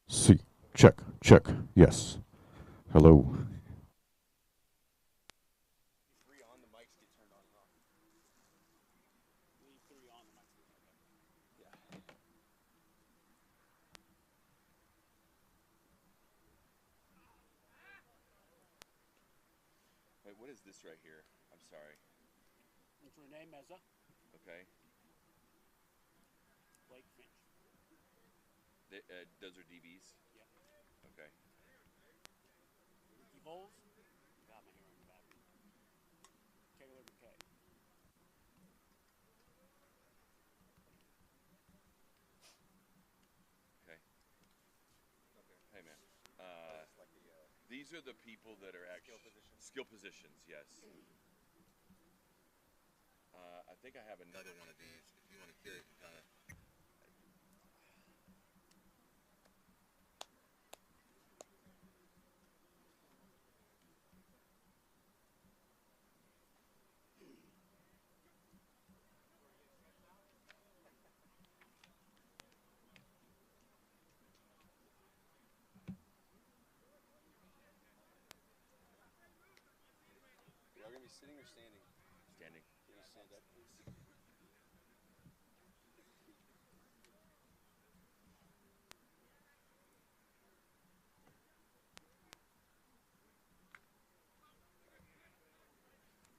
See. Check. Check. Yes. Hello. Three on, the mics get turned on and off. Leave three on the mic. Yeah. Wait, what is this right here? I'm sorry. It's Renee Meza, Okay. Blake Finch. Those are DBs? Yep. Okay. Ricky Bowles. Got my hair on the back. Taylor McKay. Okay. Hey, man. These are the people that are actually skill positions. Yes. I think I have another one of these. If you want to hear it, kind of. Y'all gonna be sitting or standing? Standing. Can you stand up, please?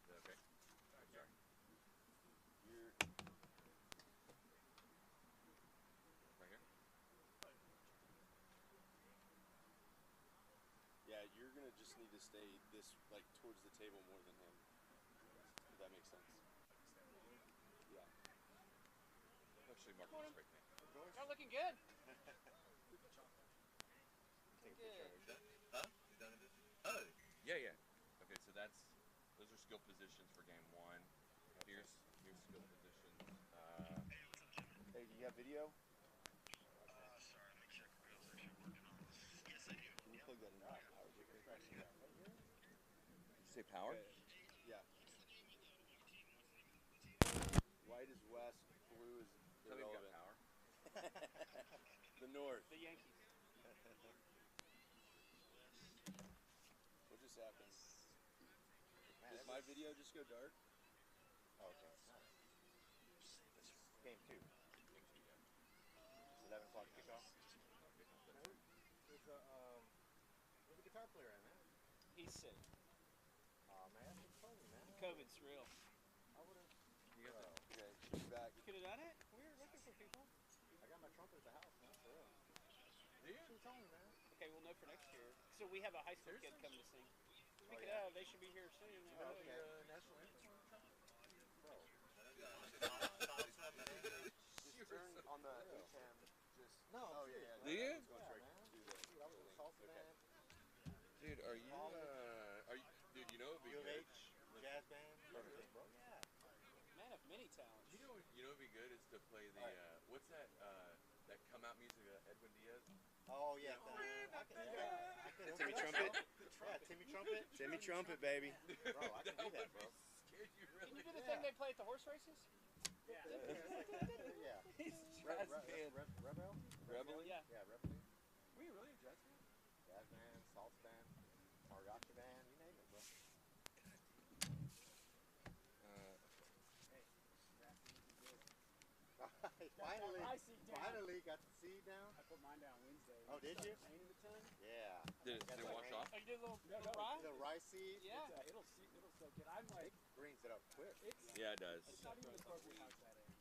Okay. Sorry. You're right here. Yeah, you're gonna just need to stay this like towards the table more than him. If that makes sense. Yeah. Actually, Mark is right there. Y'all looking good. Take a picture of it. Huh? Oh. Yeah. Okay, so those are skill positions for game one. Here's skill positions. Hey, do you have video? Sorry, let me check reels. Actually working on this. Yes, I do. Can you plug that in? Power. Did you say power? Yeah. White is west, blue is irrelevant. Power. The north. The Yankees. What just happened? Did my video just go dark? Oh, okay. Game 2. 11 o'clock kickoff. Where's the guitar player at, man? He's sick. Aw, man, that's what told me, man. COVID's real. I would have. Okay, she's back. You could have done it? We were looking for people. I got my trumpet at the house, man, for real. Do you? That's what he told me, man. Okay, we'll know for next year. So we have a high school kid coming to sing. Speaking of, they should be here soon. National anthem? Bro. Just turn on the A-cam. No, Oh, yeah. Do you? Yeah, man. Dude, I was in salsa band. Dude, dude, you know it'd be U of good. H, jazz band, everything, bro. Yeah. Man of many talents. You know it'd be good is to play the what's that come out music Edwin Diaz? Oh, yeah. Timmy Trumpet? Yeah, Timmy Trumpet. Timmy Trumpet, baby. Bro, I can do that, bro. Can you do the thing they play at the horse races? Yeah. He's jazz band. Rebel? Rebel? Yeah. Yeah, Rebel. Were you really a jazz band? Jazz band, salsa band, mariachi band, you name it, bro. Finally got the seed down. I put mine down Wednesday. Oh, did you? Rain in the ton. Yeah. Did it wash off? Oh, you did a little rye? The rice seed. Yeah. It'll soak it. I'm like, It greens it up quick. Yeah, it does. it's not even appropriate house that is.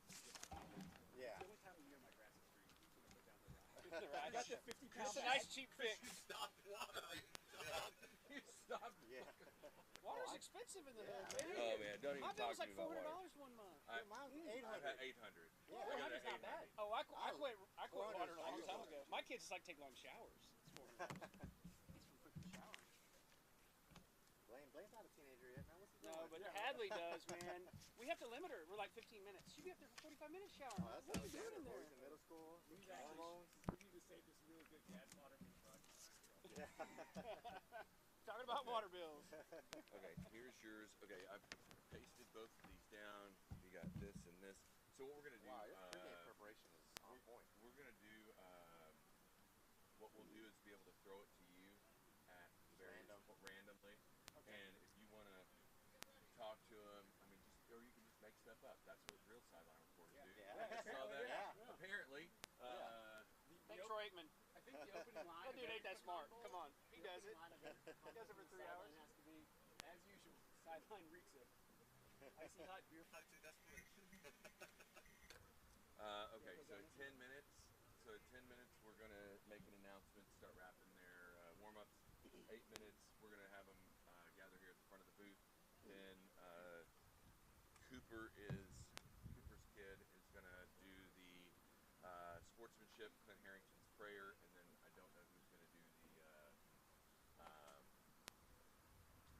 Yeah. The only time of year my grass is green. Put down the rye. The rye. I got the 50-pound It's a nice cheap fix. Stop watering. You stopped. Yeah. Water's expensive in the hood, man. Oh man, don't even My bill talk was to like me about water. $400 one month. Mine's I've 800. had 800. Yeah. I got $400's not bad. 890. Oh, I quit 400 water a long is time fine. ago. My kids just like take long showers. It's $400. It's for freaking showering. Blaine's not a teenager yet, man. What's he No, doing? but Hadley does, man. We have to limit her. We're like 15 minutes. She'll be up there for 45 minutes showering. Oh, that's What are you doing in boys there? in middle school. We've Hormones. we need to save this really good gas water for the podcast. Yeah. Talking about water bills. Okay, here's yours. Okay, I've pasted both of these down. You got this and this. So what we're gonna do? Wow, your pregame preparation is on point. We're gonna do what we'll do is be able to throw it to you at various randomly. Okay. And if you want to talk to them, I mean, just or you can just make stuff up. That's what real sideline reporters do. Yeah. So that Yeah. apparently, Thanks, Troy Aikman. I think the opening line. That dude ain't that smart. Come on. He The does it. opening line of every He does it for 3 hours. sideline has to be, as usual, sideline reeks it. Icy hot beer. That's good. okay, so 10 minutes. So in 10 minutes, we're going to make an announcement, start wrapping their warm-ups. 8 minutes, we're going to have them gather here at the front of the booth. Then Cooper's kid is going to do the sportsmanship, Clint Harrington's prayer, and then I don't know who's going to do the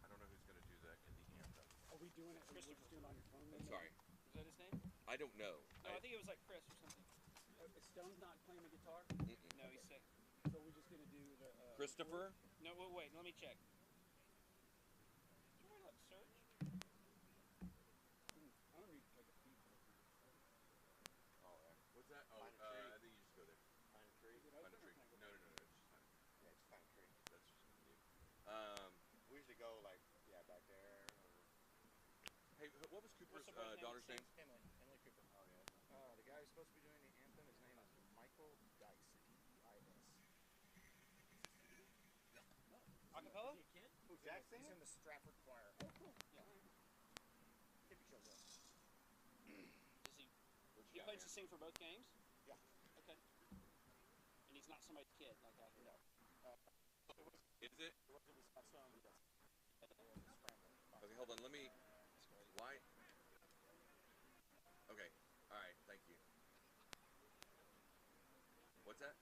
I don't know who's going to do the anthem. Are we doing it? Are we just doing it on your phone? I'm sorry, Is that his name? I don't know. No, I think it was like Chris or something. Stone's not playing the guitar, No, he's sick. so we're just gonna do the. Christopher. No, wait. Let me check. Did you write up search? I don't need to take a peek. Oh, yeah. What's that? Oh, Find a tree. I think you just go there. Find a tree. Find a tree. No, it's just fine. Yeah, just find a tree. That's just gonna be. We usually go like, back there. Hey, what was Cooper's What's the boy's name? daughter's name? Emily Cooper. Oh, yeah. The guy who's supposed to be doing the anthem, his name is Michael Dice. D-I-S. Acapella? Is he a kid? Who, Jack He's singing? in the Stratford choir. Oh, cool. Yeah. If he shows up. Is he? What He you got, plans man? to sing for both games. Yeah. Okay. And he's not somebody's kid like I heard. No. Is it? It wasn't his son, yes. Okay, hold on. Let me. Why? Okay. All right. Thank you. What's that?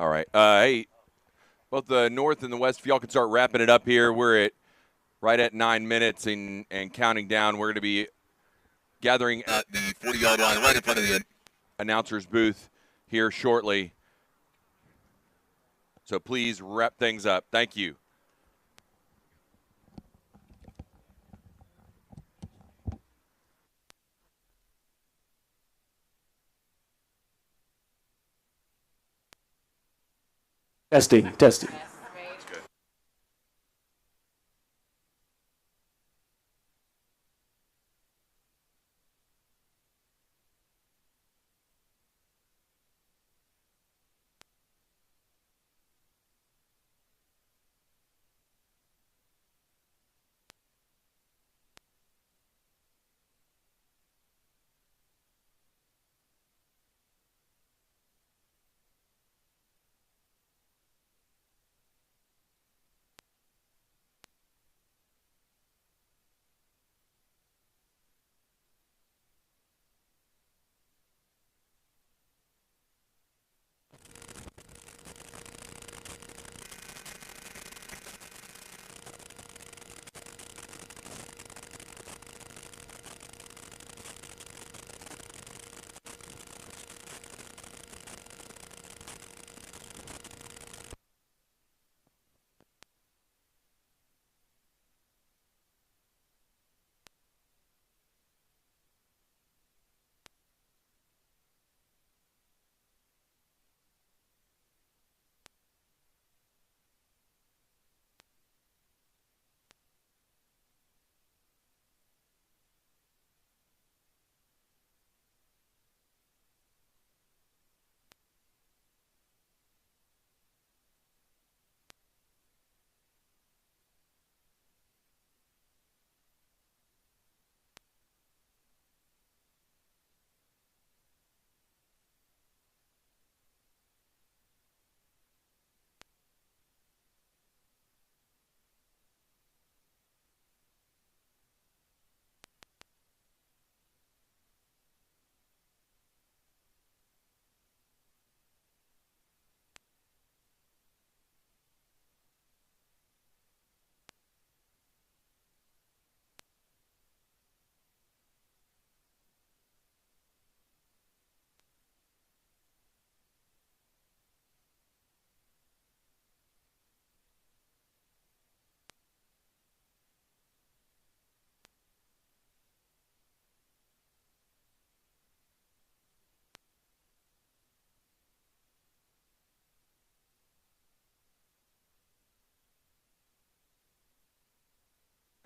All right. Hey, both the North and the West, if y'all can start wrapping it up here. We're right at 9 minutes and counting down. We're going to be gathering at the 40-yard line right in front of the announcer's booth here shortly. So please wrap things up. Thank you. Testing, testing.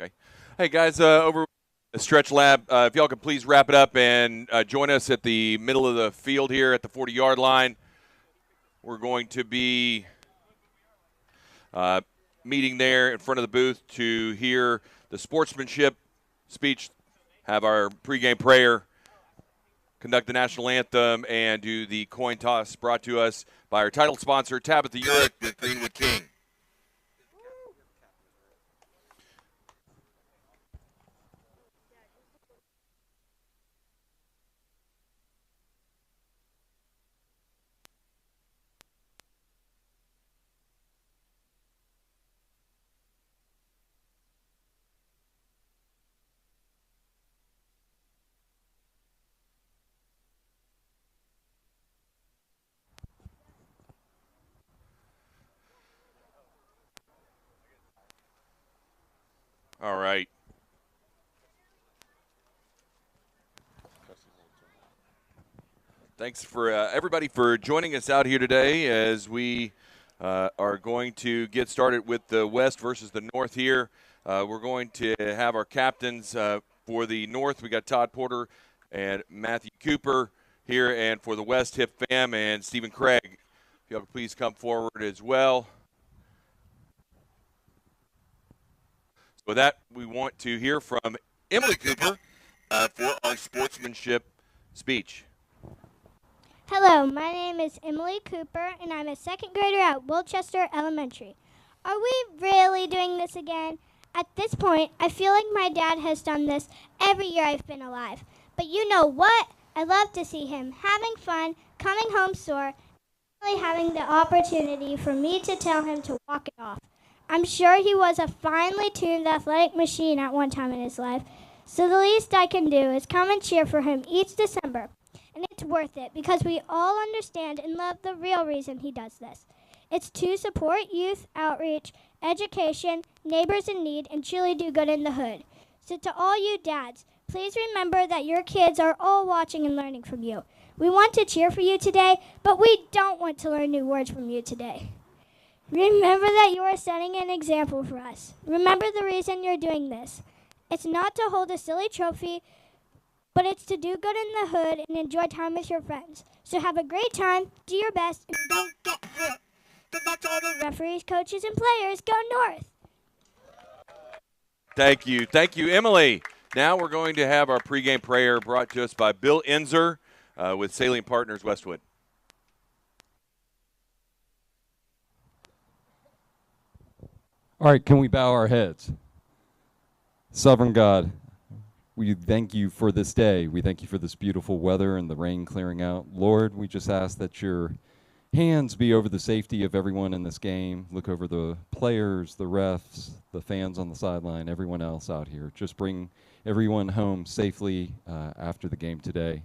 Okay. Hey, guys, over the Stretch Lab, if y'all could please wrap it up and join us at the middle of the field here at the 40-yard line. We're going to be meeting there in front of the booth to hear the sportsmanship speech, have our pregame prayer, conduct the national anthem, and do the coin toss brought to us by our title sponsor, Tabitha Urick with Greenwood King. All right. Thanks for everybody for joining us out here today as we are going to get started with the West versus the North here. We're going to have our captains for the North. We got Todd Porter and Matthew Cooper here, and for the West, Hip Fam and Stephen Craig. If y'all could please come forward as well. So with that, we want to hear from Emily Cooper for our sportsmanship speech. Hello, my name is Emily Cooper, and I'm a second grader at Wilchester Elementary. Are we really doing this again? At this point, I feel like my dad has done this every year I've been alive. But you know what? I love to see him having fun, coming home sore, finally having the opportunity for me to tell him to walk it off. I'm sure he was a finely tuned athletic machine at one time in his life, so the least I can do is come and cheer for him each December. And it's worth it because we all understand and love the real reason he does this. It's to support youth outreach, education, neighbors in need, and truly do good in the hood. So to all you dads, please remember that your kids are all watching and learning from you. We want to cheer for you today, but we don't want to learn new words from you today. Remember that you are setting an example for us. Remember the reason you're doing this. It's not to hold a silly trophy, but it's to do good in the hood and enjoy time with your friends. So have a great time, do your best, and don't get hurt. Good luck to all the referees, coaches, and players. Go North! Thank you. Thank you, Emily. Now we're going to have our pregame prayer brought to us by Bill Enzer with Salient Partners Westwood. All right, can we bow our heads? Sovereign God, we thank you for this day. We thank you for this beautiful weather and the rain clearing out. Lord, we just ask that your hands be over the safety of everyone in this game. Look over the players, the refs, the fans on the sideline, everyone else out here. Just bring everyone home safely after the game today.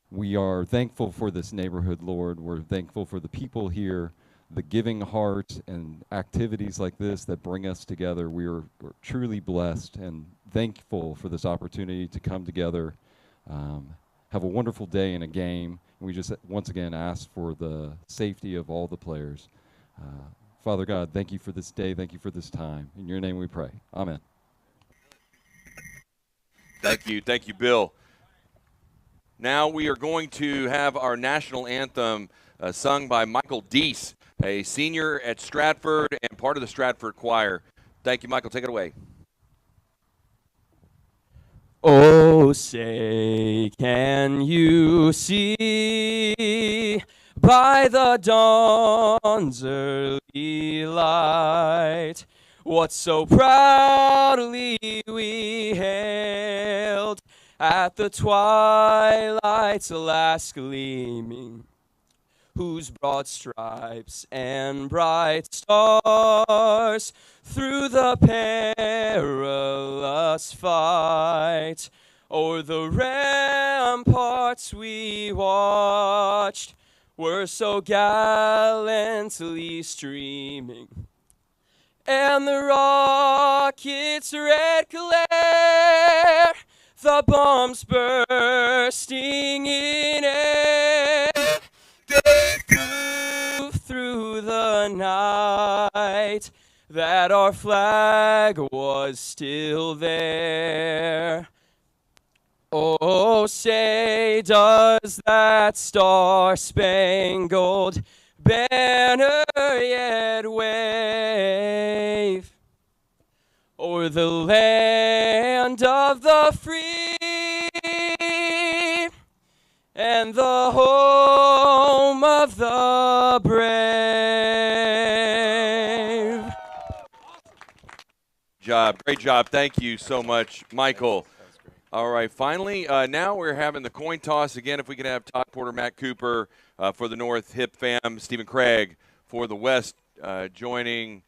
We are thankful for this neighborhood, Lord. We're thankful for the people here, the giving heart and activities like this that bring us together. We're truly blessed and thankful for this opportunity to come together, have a wonderful day in a game. We just once again ask for the safety of all the players. Father God, thank you for this day. Thank you for this time. In your name we pray. Amen. Thank you. Thank you, Bill. Now we are going to have our national anthem sung by Michael Deese, a senior at Stratford and part of the Stratford Choir. Thank you, Michael. Take it away. Oh, say, can you see by the dawn's early light what so proudly we hailed at the twilight's last gleaming, whose broad stripes and bright stars through the perilous fight o'er the ramparts we watched were so gallantly streaming, and the rocket's red glare, the bombs bursting in air, they prove through the night that our flag was still there. Oh, say, does that star-spangled banner yet wave o'er the land of the free and the home of the brave? Great job. Thank you so much, Michael. All right, finally, now we're having the coin toss again. If we could have Todd Porter, Matt Cooper for the North, Hip Fam, Stephen Craig for the West, joining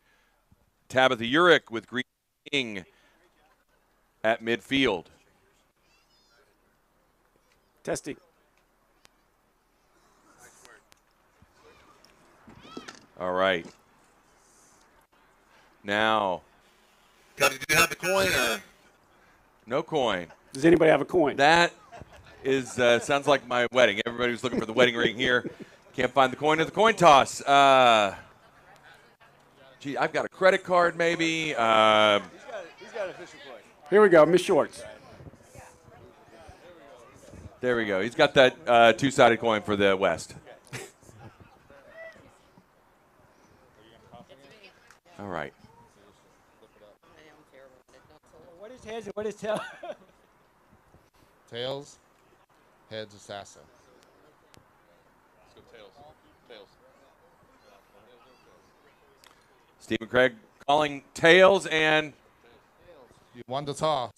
Tabitha Urick with Green King at midfield. Testing. All right. Now. Do you have the coin? No coin. Does anybody have a coin? That is sounds like my wedding. Everybody was looking for the wedding ring here. Can't find the coin at the coin toss. Gee, I've got a credit card maybe. He's got an official coin. Here we go, Miss Shorts. There we go. He's got that two-sided coin for the West. All right. What is heads and what is tails? Tails, heads, assassin. Let's go tails. Tails. Stephen Craig calling tails, and You won the toss.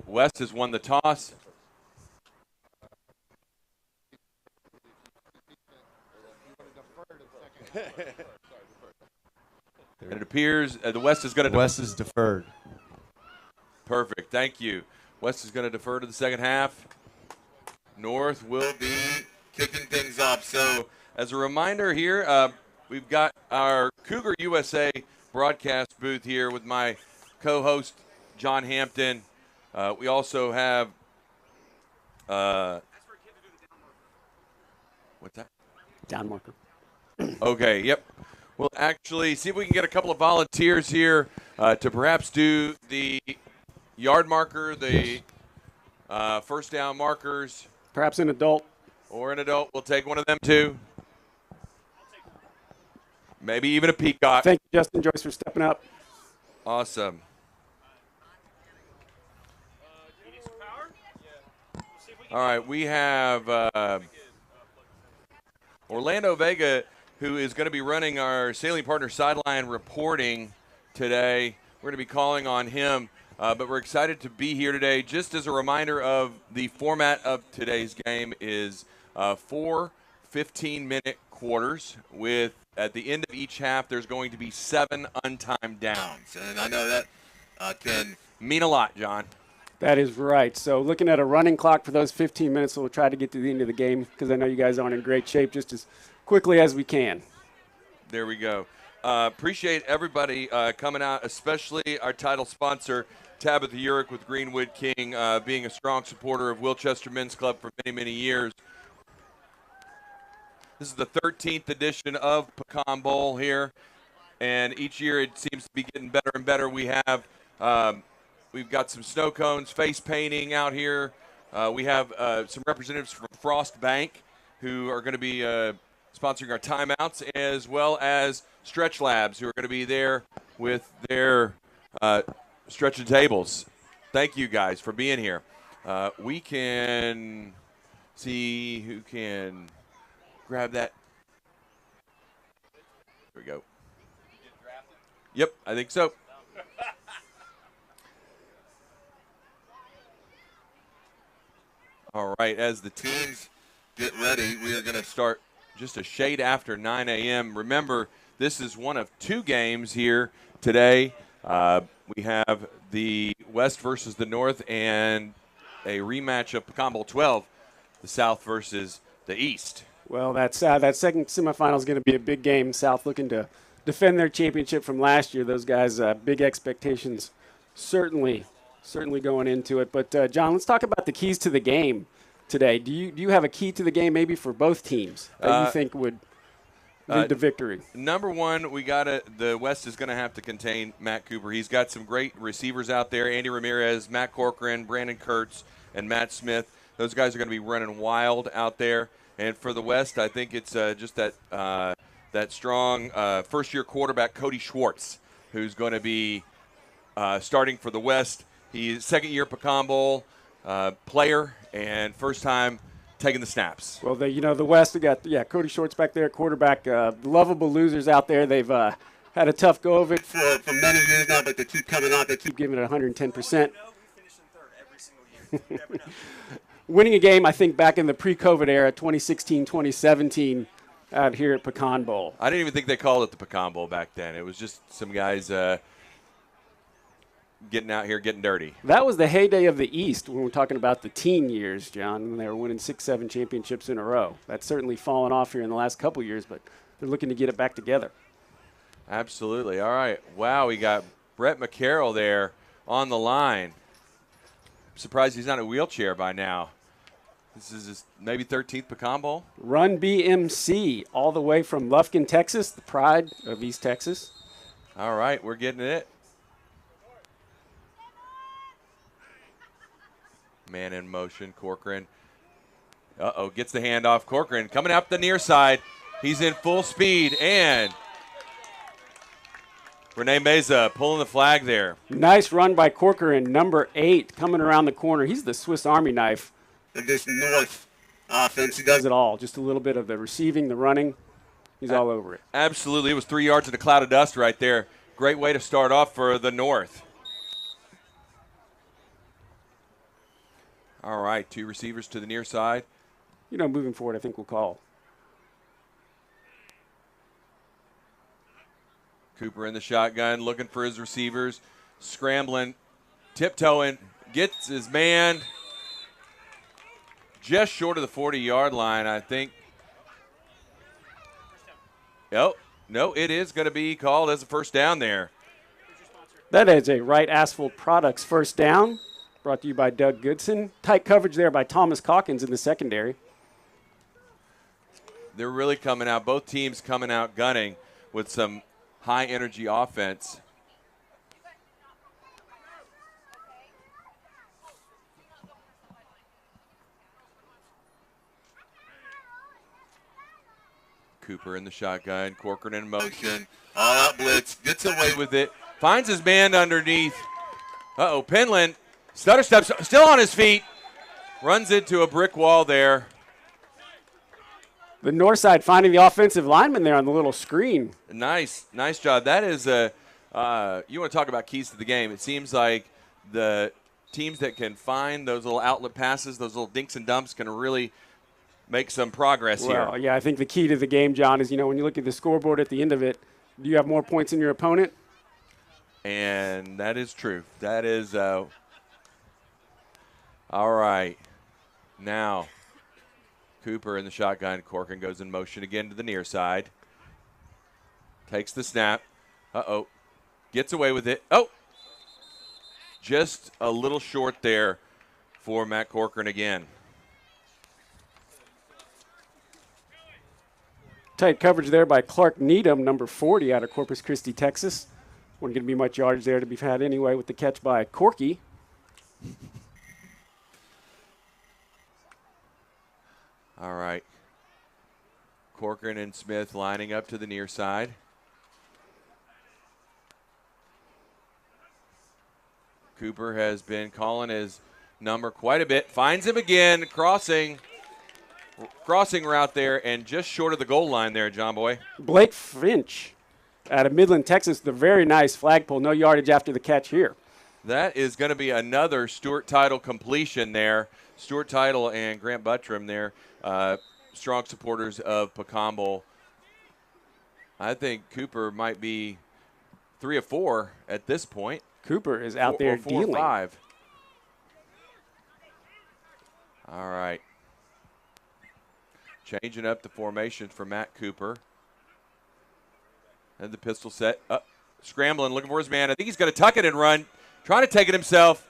West has won the toss. You want to defer to And it appears the West is going to West is deferred. Perfect. Thank you. West is going to defer to the second half. North will be kicking things up. So, as a reminder here, we've got our Cougar USA broadcast booth here with my co-host, John Hampton. We also have what's that? Down marker. Okay, yep. We'll actually see if we can get a couple of volunteers here to perhaps do the yard marker, the first down markers. Perhaps an adult. Or an adult. We'll take one of them too. Maybe even a peacock. Thank you, Justin Joyce, for stepping up. Awesome. All right, we have Orlando Vega, who is going to be running our Sailing Partner sideline reporting today. We're going to be calling on him, but we're excited to be here today. Just as a reminder of the format of today's game is 4 15-minute quarters with, at the end of each half, there's going to be 7 untimed downs. And I know that can mean a lot, John. That is right. So looking at a running clock for those 15 minutes, so we'll try to get to the end of the game because I know you guys aren't in great shape, just as quickly as we can. There we go. Appreciate everybody coming out, especially our title sponsor, Tabitha Urick with Greenwood King, being a strong supporter of Wilchester Men's Club for many, many years. This is the 13th edition of Pecan Bowl here, and each year it seems to be getting better and better. We have we've got some snow cones, face painting out here. We have some representatives from Frost Bank who are going to be sponsoring our timeouts, as well as Stretch Labs, who are going to be there with their stretching tables. Thank you guys for being here. We can see who can grab that. There we go. Yep, I think so. All right, as the teams get ready, we are going to start just a shade after 9 a.m. Remember, this is one of 2 games here today. We have the West versus the North and a rematch of Pecan Bowl 12, the South versus the East. Well, that second semifinal is going to be a big game. South looking to defend their championship from last year. Those guys, big expectations, certainly going into it. But, John, let's talk about the keys to the game today. Do you have a key to the game maybe for both teams that you think would lead to victory? Number one, the West is going to have to contain Matt Cooper. He's got some great receivers out there, Andy Ramirez, Matt Corcoran, Brandon Kurtz, and Matt Smith. Those guys are going to be running wild out there. And for the West, I think it's just that strong first-year quarterback, Cody Schwartz, who's going to be starting for the West. He's second-year Pecan Bowl player and first time taking the snaps. Well, the West, we got Cody Schwartz back there, quarterback. Lovable losers out there. They've had a tough go of it for many years now, but they keep coming out. They keep giving it 110%. Winning a game, I think, back in the pre-COVID era, 2016, 2017, out here at Pecan Bowl. I didn't even think they called it the Pecan Bowl back then. It was just some guys getting out here, getting dirty. That was the heyday of the East when we're talking about the teen years, John, when they were winning 6-7 championships in a row. That's certainly fallen off here in the last couple years, but they're looking to get it back together. Absolutely. All right. Wow, we got Brett McCarroll there on the line. I'm surprised he's not in a wheelchair by now. This is his maybe 13th Pecan Bowl. Run BMC all the way from Lufkin, Texas, the pride of East Texas. All right, we're getting it. Man in motion, Corcoran. Uh-oh, gets the handoff. Corcoran coming up the near side. He's in full speed, and Renee Meza pulling the flag there. Nice run by Corcoran, number 8, coming around the corner. He's the Swiss Army knife. This North offense, He does it all. Just a little bit of the receiving, the running. He's all over it. Absolutely. It was 3 yards in a cloud of dust right there. Great way to start off for the North. All right, 2 receivers to the near side. Moving forward, I think we'll call. Cooper in the shotgun, looking for his receivers, scrambling, tiptoeing, gets his man just short of the 40-yard line, I think. Oh, no, it is going to be called as a first down there. That is a Wright Asphalt Products first down, brought to you by Doug Goodson. Tight coverage there by Thomas Calkins in the secondary. They're really coming out, both teams coming out gunning with some high-energy offense. Cooper in the shotgun, Corcoran in motion. All out blitz. Gets away With it, finds his man underneath. Uh-oh, Penland, stutter steps, still on his feet. Runs into a brick wall there. The north side finding the offensive lineman there on the little screen. Nice job. That is you want to talk about keys to the game. It seems like the teams that can find those little outlet passes, those little dinks and dumps, can really make some progress here. Well, yeah, I think the key to the game, John, is, when you look at the scoreboard at the end of it, do you have more points than your opponent? And that is true. That is all right. Now, Cooper in the shotgun. Corcoran goes in motion again to the near side. Takes the snap. Uh-oh. Gets away with it. Oh! Just a little short there for Matt Corcoran again. Tight coverage there by Clark Needham, number 40 out of Corpus Christi, Texas. Wasn't going to be much yardage there to be had anyway with the catch by Corky. All right. Corcoran and Smith lining up to the near side. Cooper has been calling his number quite a bit. Finds him again, crossing route there, and just short of the goal line there, John Boy. Blake Finch out of Midland, Texas, the very nice flagpole. No yardage after the catch here. That is going to be another Stuart Title completion there. Stuart Title and Grant Buttram there, strong supporters of Pecan Bowl. I think Cooper might be 3 of 4 at this point. Cooper is out there 4 dealing. 5. All right. Changing up the formation for Matt Cooper. And the pistol set. Scrambling, looking for his man. I think he's going to tuck it and run. Trying to take it himself.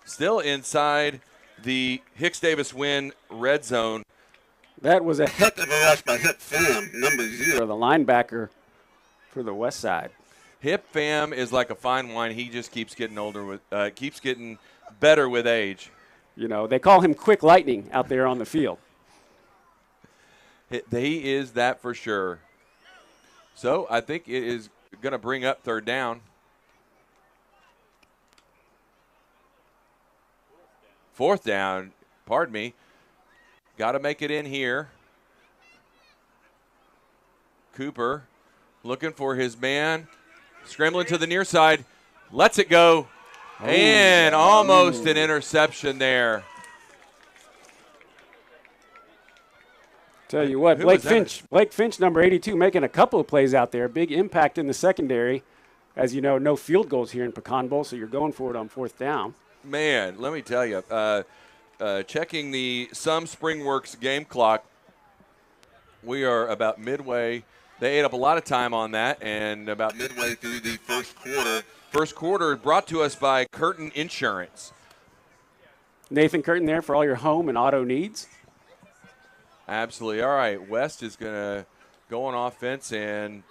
Still inside the Hicks-Davis win red zone. That was a heck of a rush by Hip Fam, number 0. The linebacker for the west side. Hip Fam is like a fine wine. He just keeps getting older keeps getting better with age. They call him Quick Lightning out there on the field. He is that for sure. So I think it is going to bring up third down. Fourth down, pardon me. Got to make it in here. Cooper looking for his man. Scrambling to the near side. Lets it go. And almost an interception there. Tell you what, Blake Finch, number 82, making a couple of plays out there. Big impact in the secondary. As you know, no field goals here in Pecan Bowl, so you're going for it on fourth down. Man, let me tell you, checking the Springworks game clock, we are about midway. They ate up a lot of time on that, and about midway through the first quarter. First quarter brought to us by Curtin Insurance. Nathan Curtin there for all your home and auto needs. Absolutely. All right, West is going to go on offense, and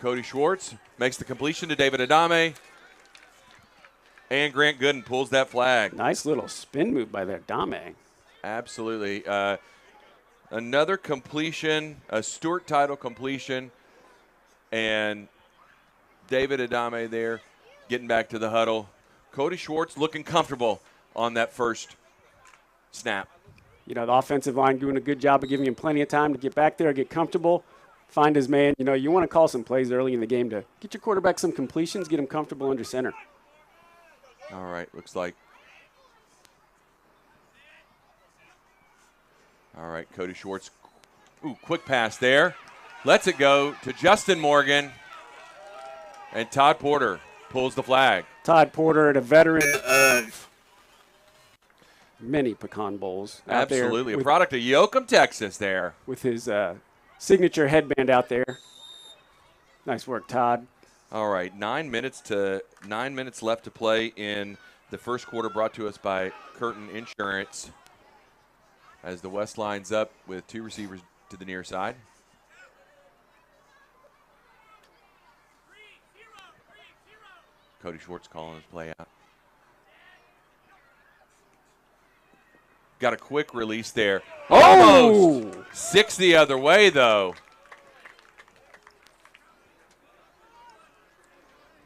Cody Schwartz makes the completion to David Adame. And Grant Gooden pulls that flag. Nice little spin move by that Adame. Absolutely. Another completion, a Stuart Title completion, and David Adame there getting back to the huddle. Cody Schwartz looking comfortable on that first snap. The offensive line doing a good job of giving him plenty of time to get back there, get comfortable, find his man. You want to call some plays early in the game to get your quarterback some completions, get him comfortable under center. All right, looks like. All right, Cody Schwartz Ooh, quick pass there. Lets it go to Justin Morgan. And Todd Porter pulls the flag. Todd Porter, a veteran of many pecan bowls. Out there Absolutely. A with, product of Yoakum, Texas there. with his signature headband out there. Nice work, Todd. All right, 9 minutes left to play in the first quarter, brought to us by Curtin Insurance. As the West lines up with 2 receivers to the near side. Cody Schwartz calling his play out. Got a quick release there. Oh! Almost 6 the other way, though.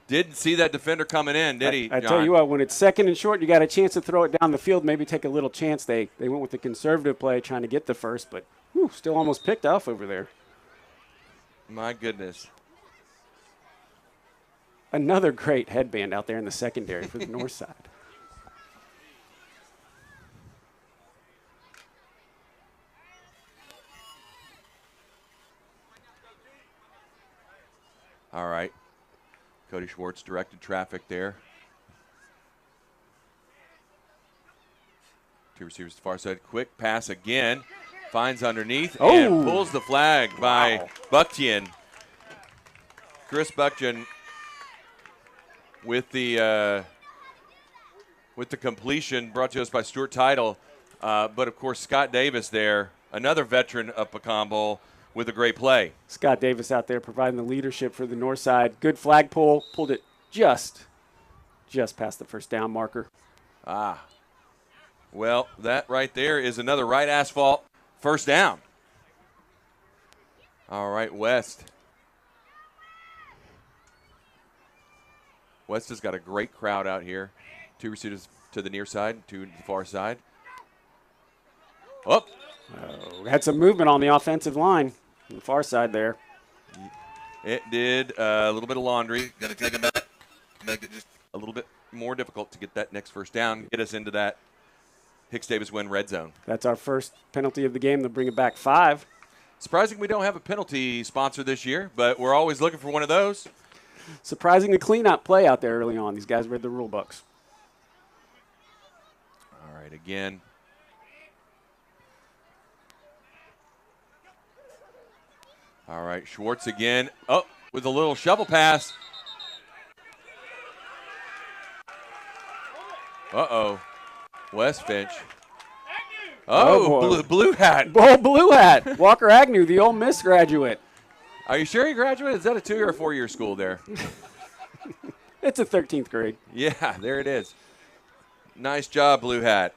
Didn't see that defender coming in, did he, I John? tell you what, when it's second and short, you got a chance to throw it down the field, maybe take a little chance. They went with the conservative play trying to get the first, but still almost picked off over there. My goodness. Another great headband out there in the secondary for the north side. All right. Cody Schwartz directed traffic there. 2 receivers to the far side. Quick pass again. Finds underneath and pulls the flag by Bucktian. Chris Bucktian with the completion brought to us by Stuart Title. But, of course, Scott Davis there, another veteran of Pecan Bowl, with a great play. Scott Davis out there providing the leadership for the north side. Good flag pull. Pulled it just past the first down marker. Well, that right there is another right asphalt first down. All right, West. West has got a great crowd out here. 2 receivers to the near side, 2 to the far side. Had some movement on the offensive line on the far side there. It did a little bit of laundry. Got to take it back. Make it just a little bit more difficult to get that next first down, get us into that Hicks-Davis win red zone. That's our first penalty of the game. They'll bring it back 5. Surprising we don't have a penalty sponsor this year, but we're always looking for one of those. Surprising the clean-up play out there early on. These guys read the rule books. All right, again. All right, Schwartz again. Oh, with a little shovel pass. Uh-oh. West Finch. Oh, blue hat. Oh, blue hat. Walker Agnew, the Ole Miss graduate. Are you sure he graduated? Is that a 2 or a 4 year school there? It's a 13th grade. Yeah, there it is. Nice job, blue hat.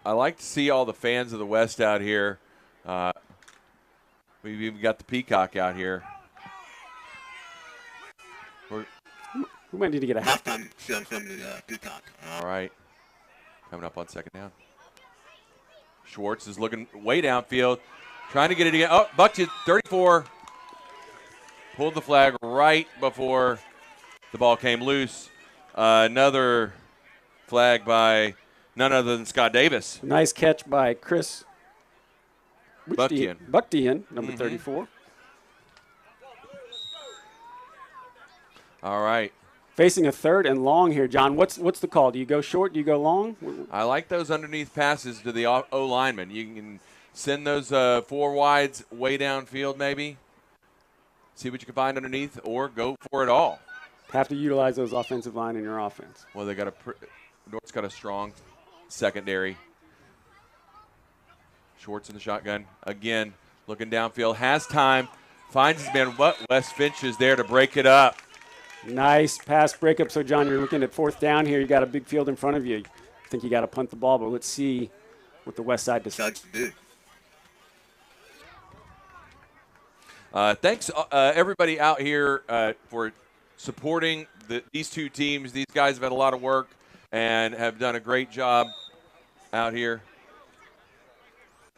I like to see all the fans of the West out here. We've even got the Peacock out here. We might need to get a halftime show from the Peacock. All right. Coming up on second down. Schwartz is looking way downfield, trying to get it again. Oh, Bucktian, 34. Pulled the flag right before the ball came loose. Another flag by none other than Scott Davis. Nice catch by Chris Bucktian, number 34. All right. Facing a 3rd and long here, John. What's the call? Do you go short? Do you go long? I like those underneath passes to the O lineman. You can send those 4 wides way downfield maybe. See what you can find underneath or go for it all. Have to utilize those offensive line in your offense. Well, North's got a strong secondary. Schwartz in the shotgun. Again, looking downfield. Has time. Finds his man. West Finch is there to break it up. Nice pass breakup. So, John, you're looking at 4th down here. You got a big field in front of you. I think you got to punt the ball, but let's see what the West Side decides to do. Thanks, everybody out here for supporting these 2 teams. These guys have had a lot of work and have done a great job out here.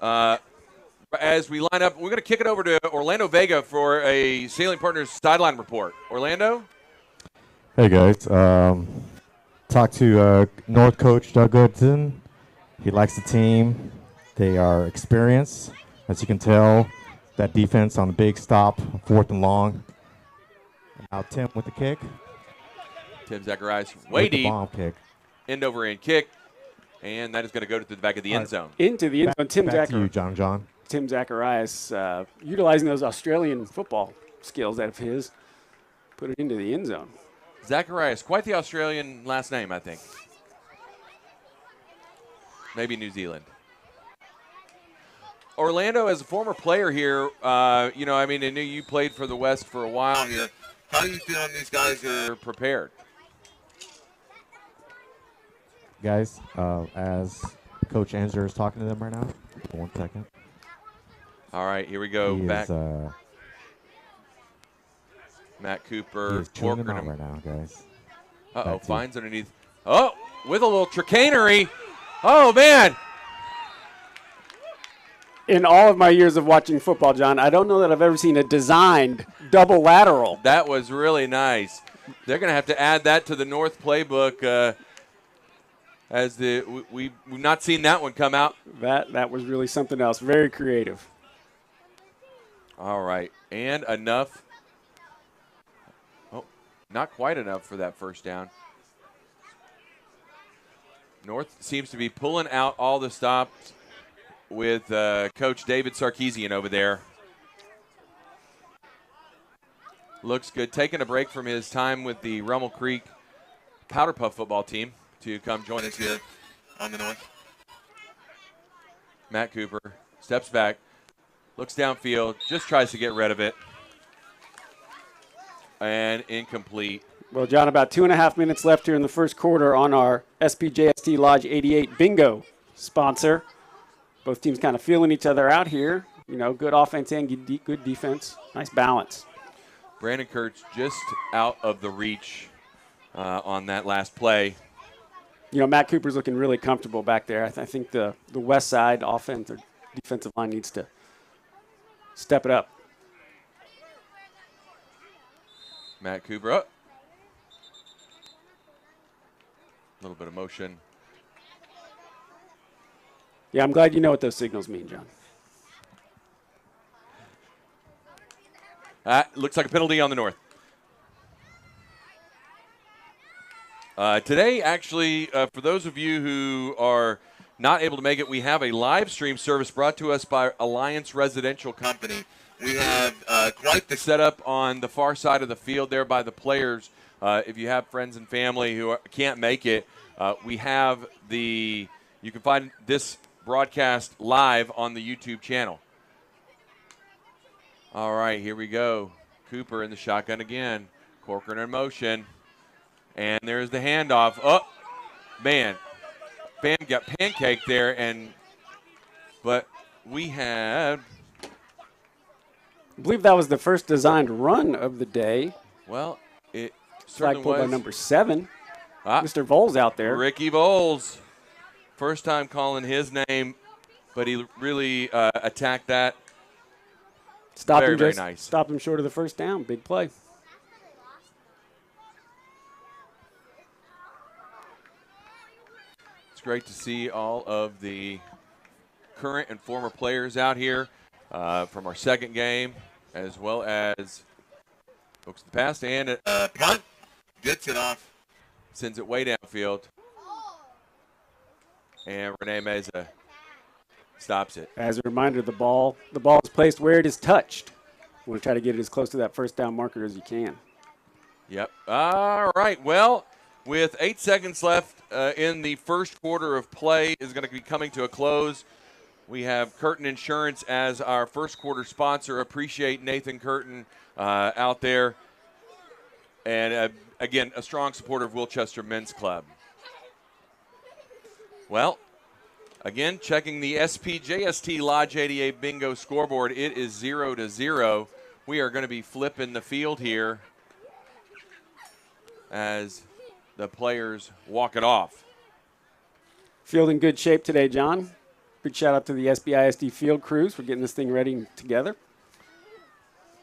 As we line up, we're going to kick it over to Orlando Vega for a Sailing Partners sideline report. Orlando? Hey, guys. Talked to North coach Doug Goodson, He likes the team. They are experienced. As you can tell, that defense on the big stop, 4th and long. And now Tim with the kick. Tim Zacharias way With the deep. bomb kick. End over end kick. And that is going to go to the back of the end zone. Into the end zone. Tim Back to you, John. Tim Zacharias utilizing those Australian football skills out of his. Put it into the end zone. Zacharias, quite the Australian last name, I think. Maybe New Zealand. Orlando, as a former player here, I knew you played for the West for a while here. How do you feel these guys are prepared? Guys, as Coach Anzer is talking to them right now. 1 second. All right, here we go. He Back. is, Matt he Cooper. is chewing them Corcoran out right now, guys. Uh-oh, Back to you. finds underneath. Oh, with a little chicanery. Oh, man. In all of my years of watching football, John, I don't know that I've ever seen a designed double lateral. That was really nice. They're going to have to add that to the North playbook as we've not seen that one come out. That was really something else. Very creative. All right, and enough. Oh, not quite enough for that first down. North seems to be pulling out all the stops with Coach David Sarkeesian over there. Looks good. Taking a break from his time with the Rummel Creek Powder Puff football team to come join us here on the North. Matt Cooper steps back, looks downfield, just tries to get rid of it. And incomplete. Well, John, about 2.5 minutes left here in the first quarter on our SPJST Lodge 88 bingo sponsor. Both teams kind of feeling each other out here. Good offense and good defense. Nice balance. Brandon Kurtz just out of the reach on that last play. Matt Cooper's looking really comfortable back there. I think the west side offense or defensive line needs to step it up. Matt Cooper up. A little bit of motion. Yeah, I'm glad you know what those signals mean, John. Looks like a penalty on the North. Today, actually, for those of you who are not able to make it, we have a live stream service brought to us by Alliance Residential Company. We have quite the setup on the far side of the field there by the players. If you have friends and family who can't make it, you can find this broadcast live on the YouTube channel. All right, here we go. Cooper in the shotgun again. Corcoran in motion. And there's the handoff. Oh, man. Bam got pancaked there, but we had... I believe that was the first designed run of the day. Well, it flag certainly pulled by was. number 7. Mr. Voles out there. Ricky Voles. First time calling his name, but he really attacked that. Very nice. Stopped him short of the first down. Big play. It's great to see all of the current and former players out here from our second game, as well as folks the past. And punt gets it off. Sends it way downfield. And Rene Meza stops it. As a reminder, the ball is placed where it is touched. You want to try to get it as close to that first down marker as you can. Yep. All right. Well, with 8 seconds left in the first quarter of play is going to be coming to a close. We have Curtin Insurance as our first quarter sponsor. Appreciate Nathan Curtin out there. And, again, a strong supporter of Wilchester Men's Club. Well, again, checking the SPJST Lodge 88 bingo scoreboard. It is 0-0. We are going to be flipping the field here as the players walk it off. Field in good shape today, John. Big shout out to the SBISD field crews for getting this thing ready together.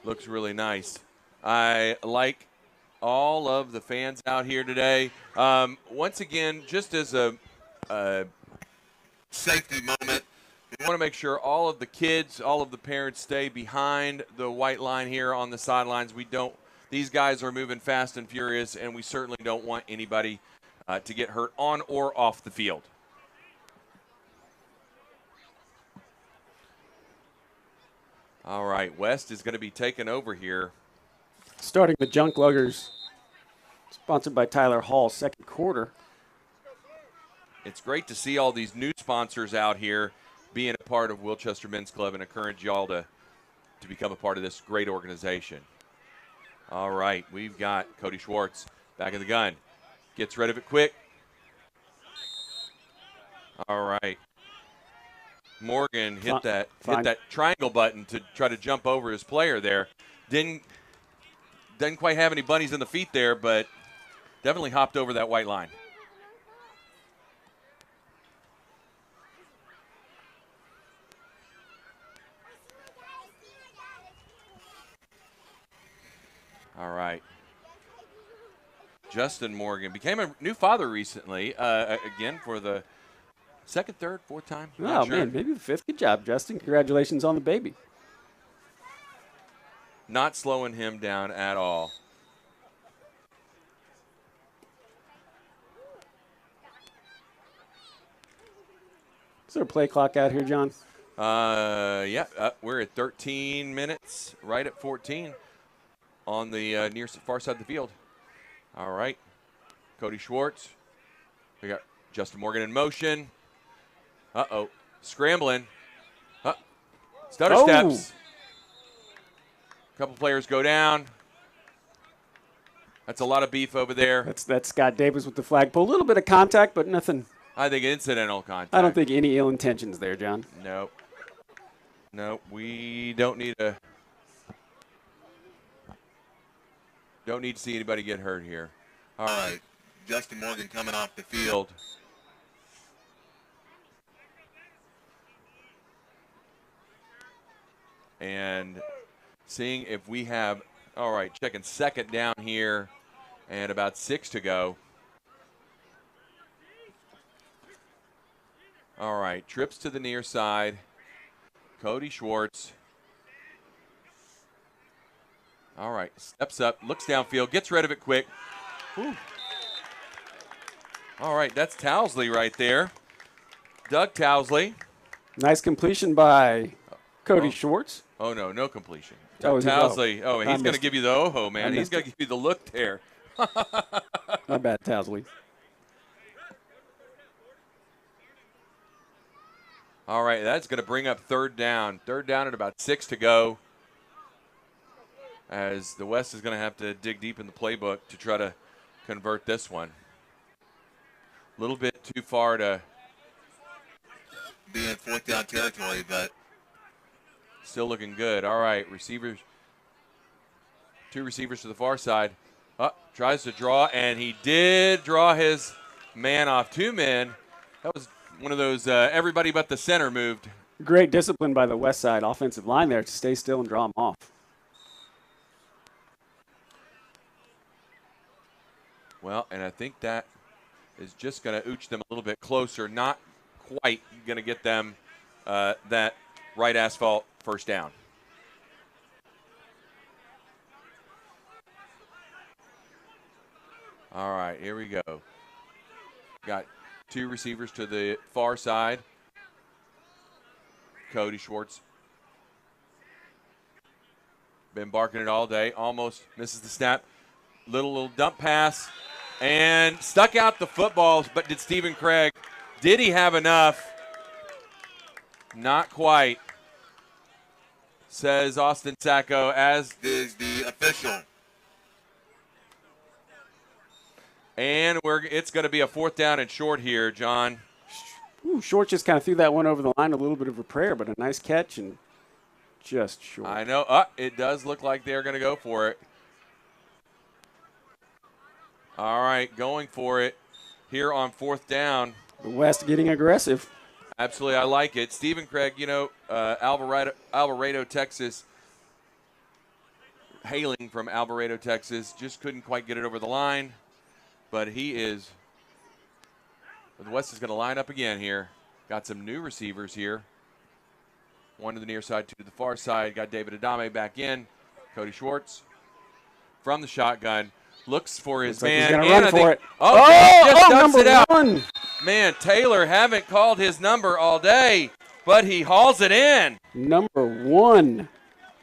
Looks really nice. I like all of the fans out here today. Once again, just as a safety moment. We want to make sure all of the kids, all of the parents stay behind the white line here on the sidelines. These guys are moving fast and furious, and we certainly don't want anybody to get hurt on or off the field. All right, West is going to be taken over here. Starting the Junk Luggers, sponsored by Tyler Hall, second quarter. It's great to see all these new sponsors out here being a part of Wilchester Men's Club and encourage y'all to become a part of this great organization. All right, we've got Cody Schwartz back in the gun. Gets rid of it quick. All right. Morgan hit that triangle button to try to jump over his player there. Didn't quite have any bunnies in the feet there, but definitely hopped over that white line. All right. Justin Morgan became a new father recently, again for the second, third, fourth time. Oh, man, maybe the fifth. Good job, Justin. Congratulations on the baby. Not slowing him down at all. Is there a play clock out here, John? Yeah, we're at 13 minutes, right at 14 on the near far side of the field. All right, Cody Schwartz. We got Justin Morgan in motion. Uh-oh, scrambling. Stutter steps. A couple players go down. That's a lot of beef over there. That's Scott Davis with the flagpole. A little bit of contact, but nothing. I think incidental contact. I don't think any ill intentions there, John. Nope. Nope. We don't need to see anybody get hurt here. All right. Justin Morgan coming off the field. And seeing if we have, all right, checking second down here and about 6 to go. All right, trips to the near side. Cody Schwartz. All right, steps up, looks downfield, gets rid of it quick. Whew. All right, that's Towsley right there. Doug Towsley. Nice completion by Cody Schwartz. Oh, no completion. Oh, Towsley. Oh, he's going to give you the oh-ho, man. He's going to give you the look there. My bad, Towsley. All right, that's going to bring up third down. Third down at about 6 to go. As the West is going to have to dig deep in the playbook to try to convert this one. A little bit too far to be in fourth down territory, but still looking good. All right, receivers. 2 receivers to the far side. Tries to draw, and he did draw his man off. 2 men. That was one of those everybody but the center moved. Great discipline by the West Side offensive line there to stay still and draw him off. Well, and I think that is just going to ooch them a little bit closer. Not quite going to get them that right asphalt first down. All right, here we go. Got 2 receivers to the far side. Cody Schwartz. Been barking it all day. Almost misses the snap. Little dump pass. And stuck out the football, but did Stephen Craig. Did he have enough? Not quite. Says Austin Sacco, as is the official. And it's going to be a 4th down and short here, John. Ooh, Short just kind of threw that one over the line, a little bit of a prayer, but a nice catch and just short. I know. It does look like they're going to go for it. All right, going for it here on 4th down. The West getting aggressive. Absolutely, I like it. Stephen Craig, Alvarado, Texas, hailing from Alvarado, Texas, just couldn't quite get it over the line. But he is, the West is going to line up again here. Got some new receivers here. One to the near side, two to the far side. Got David Adame back in. Cody Schwartz from the shotgun. Looks for his Looks like man. he's going to run for it. Just dumps number it out. 1. Man, Taylor haven't called his number all day, but he hauls it in. Number 1,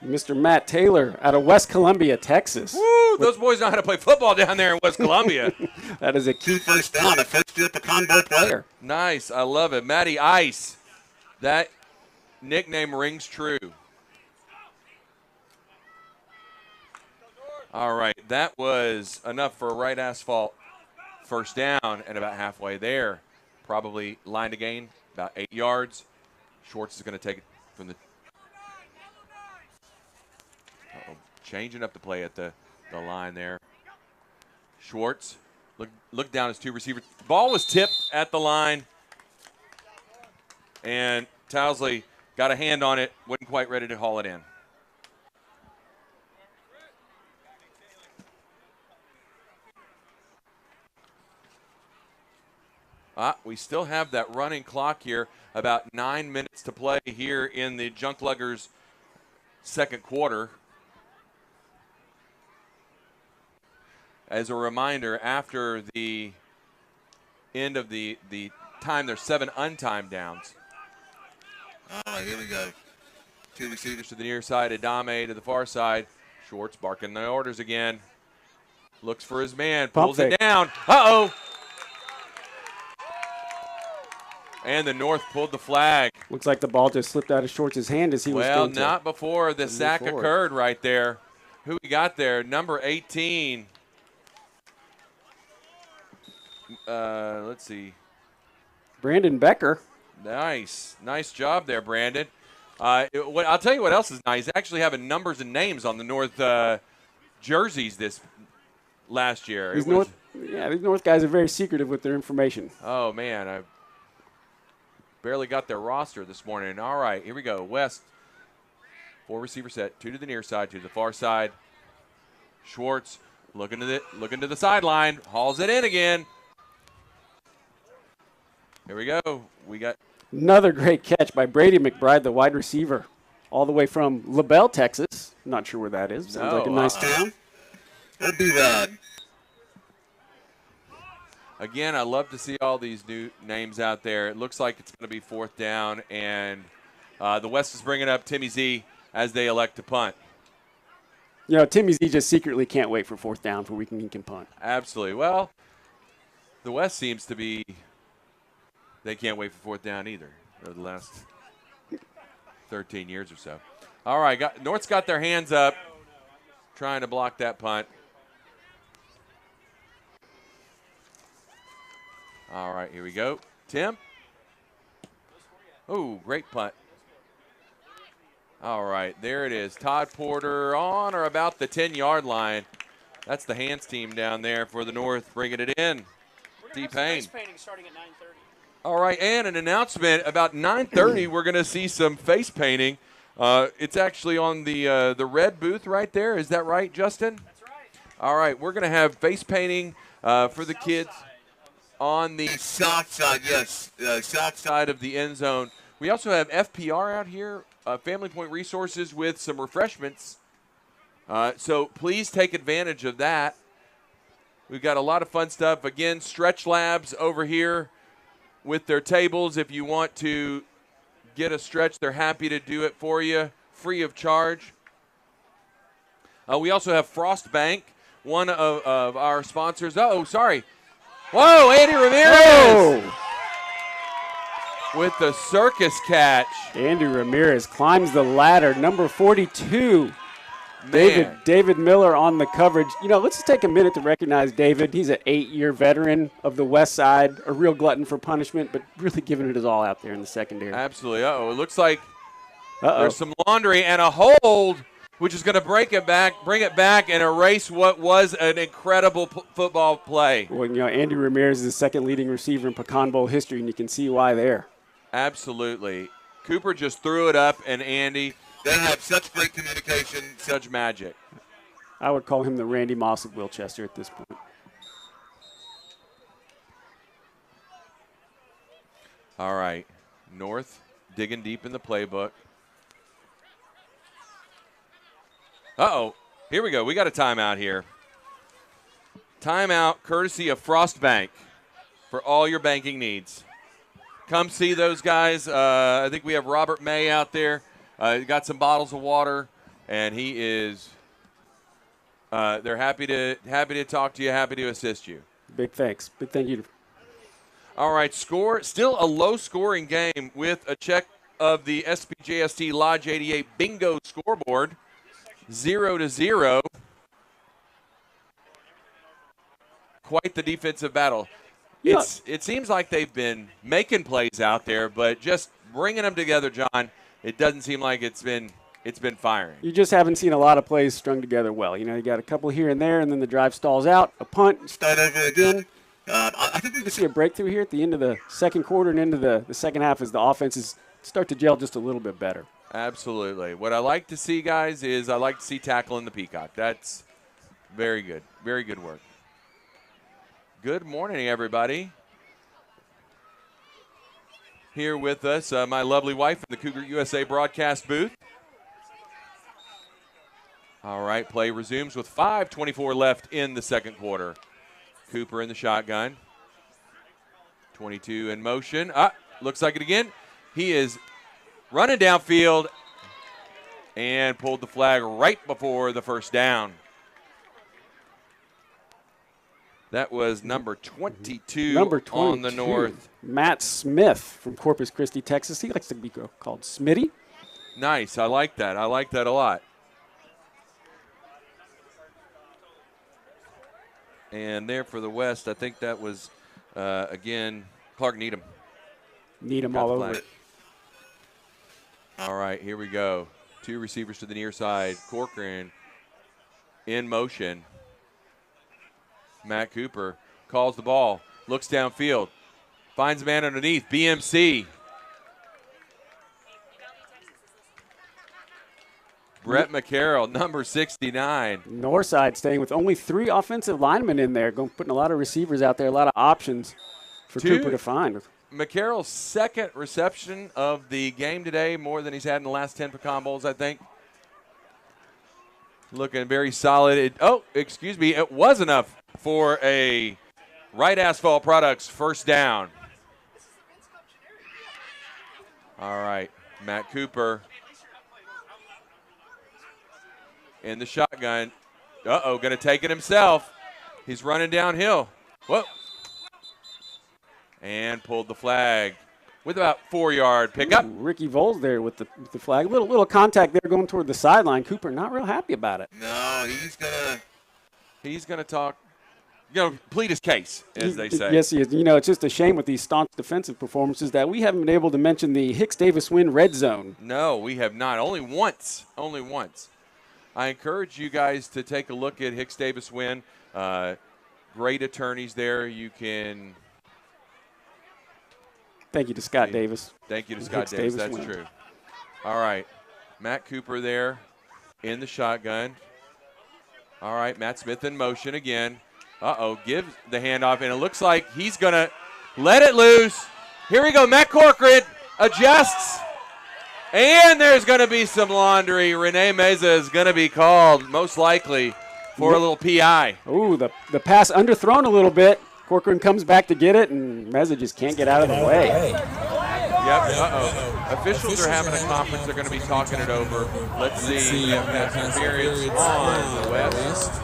Mr. Matt Taylor out of West Columbia, Texas. Woo, those boys know how to play football down there in West Columbia. That is a key First down, the first year pecan bowl player. Nice. I love it. Matty Ice. That nickname rings true. All right. That was enough for a right asphalt first down and about halfway there. Probably line to gain, about 8 yards. Schwartz is going to take it from the changing up the play at the line there. Schwartz, look down his 2 receivers. Ball was tipped at the line, and Towsley got a hand on it, wasn't quite ready to haul it in. We still have that running clock here, about 9 minutes to play here in the Junk Luggers second quarter. As a reminder, after the end of the time, there's 7 untimed downs. All right, here we go. 2 receivers to the near side, Adame to the far side. Schwartz barking the orders again. Looks for his man, pulls it down. Uh-oh. And the North pulled the flag. Looks like the ball just slipped out of Schwartz's hand as he was going to. Well, not before the sack occurred right there. Who we got there? Number 18. Let's see. Brandon Becker. Nice job there, Brandon. I'll tell you what else is nice. Actually having numbers and names on the North jerseys this last year. These North guys are very secretive with their information. Oh, man. I barely got their roster this morning. All right, here we go. West, 4 receiver set, 2 to the near side, 2 to the far side. Schwartz looking to the sideline, hauls it in again. Here we go. We got another great catch by Brady McBride, the wide receiver, all the way from LaBelle, Texas. Not sure where that is. Sounds like a nice town. That'd be rad. Again, I love to see all these new names out there. It looks like it's going to be 4th down, and the West is bringing up Timmy Z as they elect to punt. You know, Timmy Z just secretly can't wait for 4th down for he can punt. Absolutely. Well, the West seems to be they can't wait for 4th down either over the last 13 years or so. All right, North's got their hands up trying to block that punt. All right, here we go. Tim. Oh, great punt. All right, there it is. Todd Porter on or about the 10-yard line. That's the hands team down there for the North bringing it in. T-Payne. Painting starting at 9:30. All right, and an announcement about 9:30. We're going to see some face painting. It's actually on the red booth right there. Is that right, Justin? That's right. All right, we're going to have face painting for the kids on the south side, yes, south side of the end zone. We also have FPR out here, Family Point Resources, with some refreshments. So please take advantage of that. We've got a lot of fun stuff. Again, Stretch Labs over here with their tables. If you want to get a stretch, they're happy to do it for you, free of charge. We also have Frost Bank, one of our sponsors. Oh, sorry. Whoa, Andy Ramirez with the circus catch. Andy Ramirez climbs the ladder. Number 42, David Miller on the coverage. You know, let's just take a minute to recognize David. He's an 8-year veteran of the West Side, a real glutton for punishment, but really giving it his all out there in the secondary. Absolutely. Uh-oh, it looks like there's some laundry and a hold, which is going to bring it back, and erase what was an incredible football play. Well, you know, Andy Ramirez is the second leading receiver in Pecan Bowl history, and you can see why there. Absolutely. Cooper just threw it up, and Andy. They have such great communication. Such magic. I would call him the Randy Moss of Wilchester at this point. All right. North digging deep in the playbook. Uh-oh. Here we go. We got a timeout here. Timeout courtesy of Frostbank for all your banking needs. Come see those guys. I think we have Robert May out there. Got some bottles of water, and he is they're happy to talk to you, happy to assist you. Big thanks. Big thank you. All right, score. Still a low-scoring game with a check of the SPJST Lodge 88 bingo scoreboard. 0-0. Quite the defensive battle. It seems like they've been making plays out there, but just bringing them together, John, it doesn't seem like it's been firing. You just haven't seen a lot of plays strung together well. You know, you got a couple here and there, and then the drive stalls out, a punt, start over again. I think we can see a breakthrough here at the end of the second quarter and into the second half as the offenses start to gel just a little bit better. Absolutely. What I like to see, guys, is I like to see tackle in the Peacock. That's very good. Very good work. Good morning, everybody. Here with us, my lovely wife in the Cougar USA broadcast booth. All right, play resumes with 5:24 left in the second quarter. Cooper in the shotgun. 22 in motion. Looks like it again. He is running downfield and pulled the flag right before the first down. That was number 22, on the north. Matt Smith from Corpus Christi, Texas. He likes to be called Smitty. Nice. I like that. I like that a lot. And there for the West, I think that was, again, Clark Needham. Needham all over it. All right, here we go. Two receivers to the near side. Corcoran in motion. Matt Cooper calls the ball, looks downfield, finds a man underneath. BMC. Brett McCarroll, number 69. Northside staying with only 3 offensive linemen in there, putting a lot of receivers out there, a lot of options for Cooper to find. McCarroll's second reception of the game today, more than he's had in the last 10 Pecan Bowls, I think. Looking very solid. It was enough for a Right Asphalt Products first down. All right, Matt Cooper in the shotgun. Going to take it himself. He's running downhill. Whoa. And pulled the flag with about 4-yard pickup. Ricky Voles there with the flag. Little contact there going toward the sideline. Cooper not real happy about it. No, he's gonna talk, plead his case, as they say. Yes, he is. You know, it's just a shame with these staunch defensive performances that we haven't been able to mention the Hicks-Davis win red zone. No, we have not. Only once. I encourage you guys to take a look at Hicks-Davis win. Great attorneys there. You can. Thank you to Scott Davis. Thank you to Scott Davis. That's true. All right. Matt Cooper there in the shotgun. All right. Matt Smith in motion again. Gives the handoff, and it looks like he's going to let it loose. Here we go. Matt Corcoran adjusts, and there's going to be some laundry. Renee Meza is going to be called, most likely, for a little PI. Ooh, the pass underthrown a little bit. Corcoran comes back to get it, and Meza just can't get out of the way. Yep, Officials are having a conference. They're going to be talking it over. Let's see. We have pass interference on the West.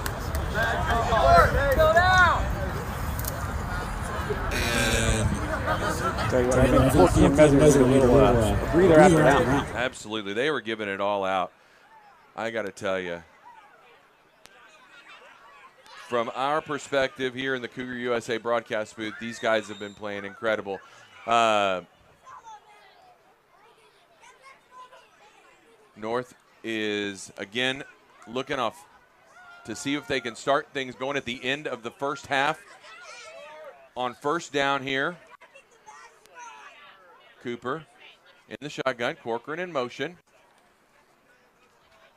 Go down. Tell you what, I think Corky and Meza is a little breather after down. Absolutely. They were giving it all out. I got to tell you. From our perspective here in the Cougar USA broadcast booth, these guys have been playing incredible. North is, again, looking off to see if they can start things going at the end of the first half. On first down here, Cooper in the shotgun, Corcoran in motion.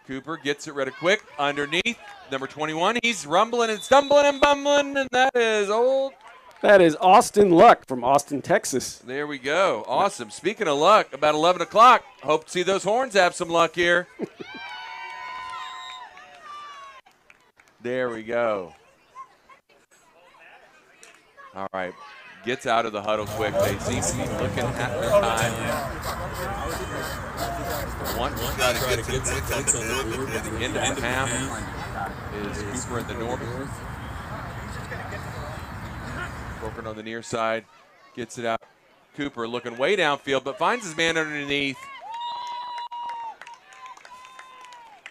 Cooper gets it ready quick, underneath, number 21. He's rumbling and stumbling and bumbling, and that is old That is Austin Luck from Austin, Texas. There we go. Awesome. Speaking of luck, about 11 o'clock, hope to see those horns have some luck here. There we go. All right. Gets out of the huddle quick. They seem to be looking at their time. One try to get to the end of the half is Cooper in the north. Working on the near side. Gets it out. Cooper looking way downfield, but finds his man underneath.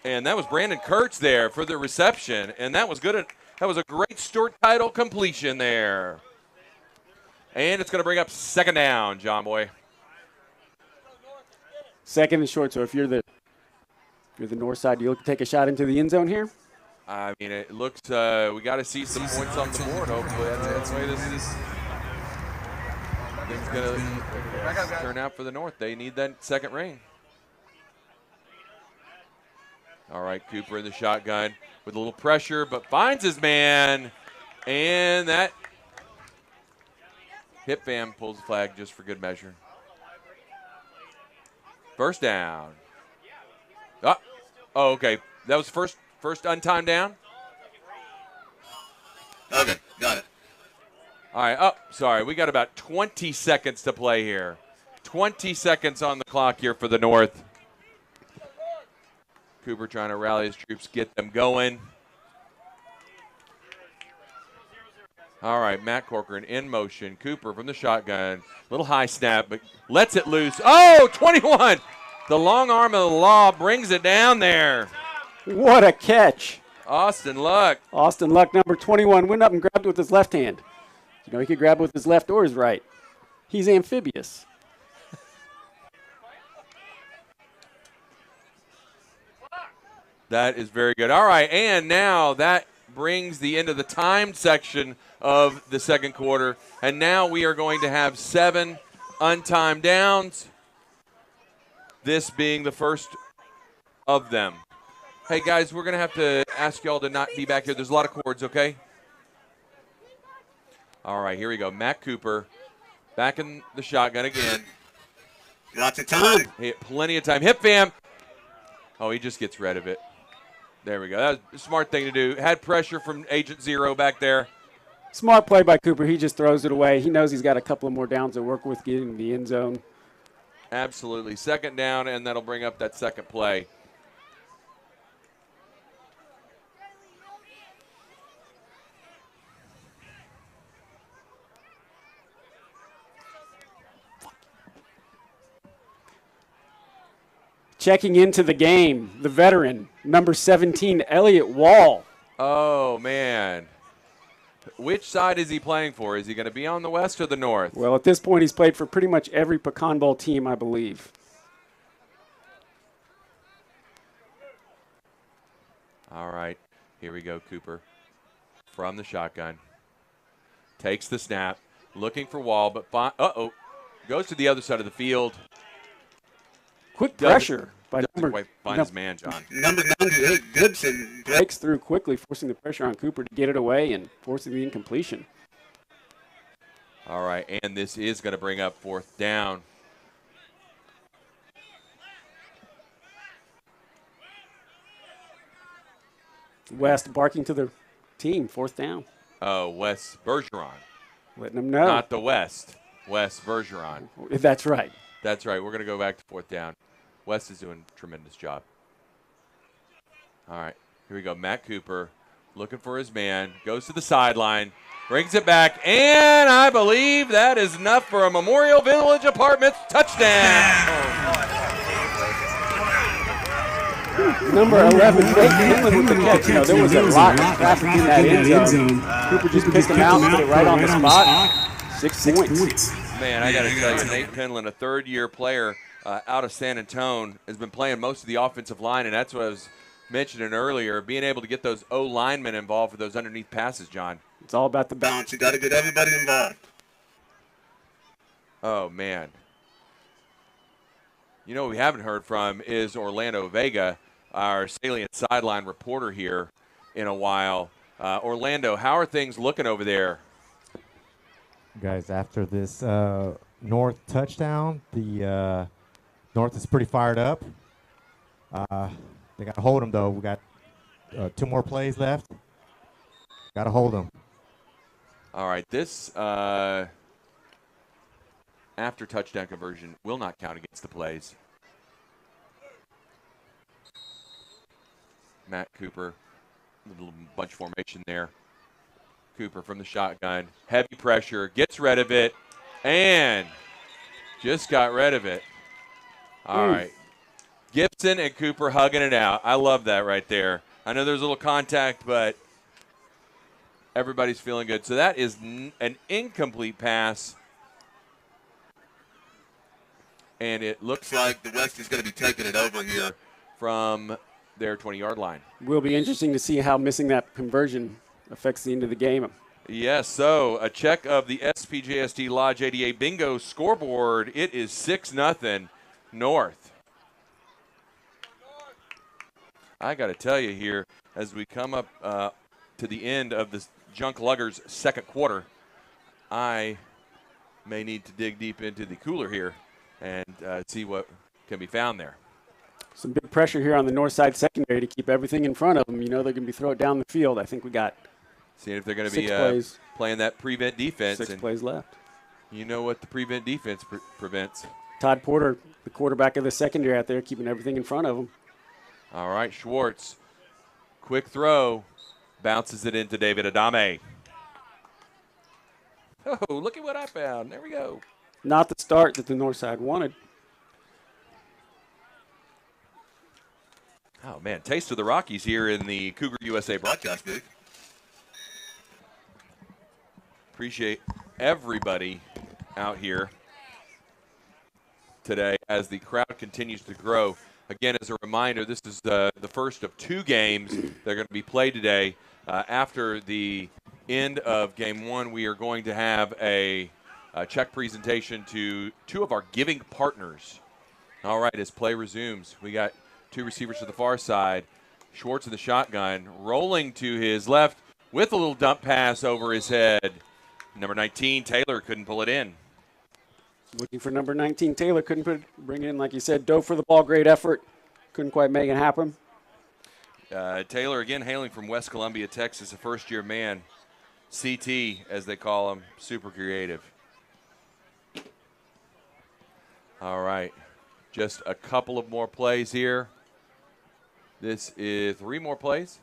And that was Brandon Kurtz there for the reception. And that was good. That was a great Stewart title completion there. And it's going to bring up second down, John Boy. Second and short. So if you're the north side, you look to take a shot into the end zone here. I mean, it looks we got to see some points on the board. Hopefully, that's the way this is. Things going to turn out for the North. They need that second ring. All right, Cooper in the shotgun with a little pressure, but finds his man, and that. Hip fam pulls the flag just for good measure. First down. Oh, okay. That was first untimed down. Okay, got it. All right. Oh, sorry. We got about 20 seconds to play here. 20 seconds on the clock here for the North. Cooper trying to rally his troops, get them going. All right, Matt Corcoran in motion. Cooper from the shotgun. Little high snap, but lets it loose. Oh, 21. The long arm of the law brings it down there. What a catch. Austin Luck. Austin Luck, number 21, went up and grabbed it with his left hand. You know, he could grab it with his left or his right. He's amphibious. That is very good. All right, and now that brings the end of the timed section of the second quarter. And now we are going to have 7 untimed downs, this being the first of them. Hey, guys, we're going to have to ask y'all to not be back here. There's a lot of cords, okay? All right, here we go. Matt Cooper back in the shotgun again. Lots of time. Plenty of time. Hip fam. Oh, he just gets rid of it. There we go. That was a smart thing to do. Had pressure from Agent Zero back there. Smart play by Cooper. He just throws it away. He knows he's got a couple of more downs to work with getting the end zone. Absolutely. Second down, and that'll bring up that second play. Checking into the game, the veteran, number 17, Elliott Wall. Oh, man. Which side is he playing for? Is he going to be on the west or the north? Well, at this point, he's played for pretty much every Pecan Bowl team, I believe. All right. Here we go, Cooper. From the shotgun. Takes the snap. Looking for Wall, but uh-oh. Goes to the other side of the field. Quick pressure by doesn't quite find his man, John. Number 9, Goodson. Breaks through quickly, forcing the pressure on Cooper to get it away and forcing the incompletion. All right, and this is going to bring up fourth down. West barking to the team, fourth down. Oh, Wes Bergeron. Letting them know. Not the West. Wes Bergeron. That's right. That's right. We're going to go back to fourth down. Wes is doing a tremendous job. All right. Here we go. Matt Cooper looking for his man. Goes to the sideline. Brings it back. And I believe that is enough for a Memorial Village Apartments touchdown. Number 11, Nate Finland with the catch. You know, there was a lot of traffic in that end zone. Cooper just picked him out and put it right on the spot. 6 points. Man, I got to tell you, Nate Penland, a third-year player out of San Antonio, has been playing most of the offensive line, and that's what I was mentioning earlier, being able to get those O-linemen involved for those underneath passes, John. It's all about the balance. You got to get everybody involved. Oh, man. You know what we haven't heard from is Orlando Vega, our salient sideline reporter here in a while. Orlando, how are things looking over there? Guys, after this North touchdown, the North is pretty fired up. They got to hold them, though. We got 2 more plays left. Got to hold them. All right, this after touchdown conversion will not count against the plays. Matt Cooper, a little bunch formation there. Cooper from the shotgun, heavy pressure, gets rid of it, and just got rid of it. All right. Gibson and Cooper hugging it out. I love that right there. I know there's a little contact, but everybody's feeling good. So that is an incomplete pass. And it looks like the West is going to be taking it over here from their 20-yard line. Will be interesting to see how missing that conversion affects the end of the game. Yes, so a check of the SPJSD Lodge 88 bingo scoreboard. It is 6-0 North. I got to tell you here, as we come up to the end of this Junk Luggers second quarter, I may need to dig deep into the cooler here and see what can be found there. Some big pressure here on the north side secondary to keep everything in front of them. You know they're going to be throwing it down the field. I think we got seeing if they're going to 6 be plays. Playing that prevent defense. 6 plays left. You know what the prevent defense prevents. Todd Porter, the quarterback of the secondary out there, keeping everything in front of him. All right, Schwartz. Quick throw. Bounces it into David Adame. Oh, look at what I found. There we go. Not the start that the north side wanted. Oh, man, taste of the Rockies here in the Cougar USA broadcast booth. Appreciate everybody out here today as the crowd continues to grow. Again, as a reminder, this is the first of 2 games that are going to be played today. After the end of Game 1, we are going to have a check presentation to 2 of our giving partners. All right, as play resumes, we got 2 receivers to the far side. Schwartz in the shotgun, rolling to his left with a little dump pass over his head. Number 19, Taylor, couldn't pull it in. Looking for number 19, Taylor. Couldn't bring it in, like you said. Dove for the ball, great effort. Couldn't quite make it happen. Taylor, again, hailing from West Columbia, Texas, a first-year man. CT, as they call him, super creative. All right, just a couple of more plays here. This is 3 more plays.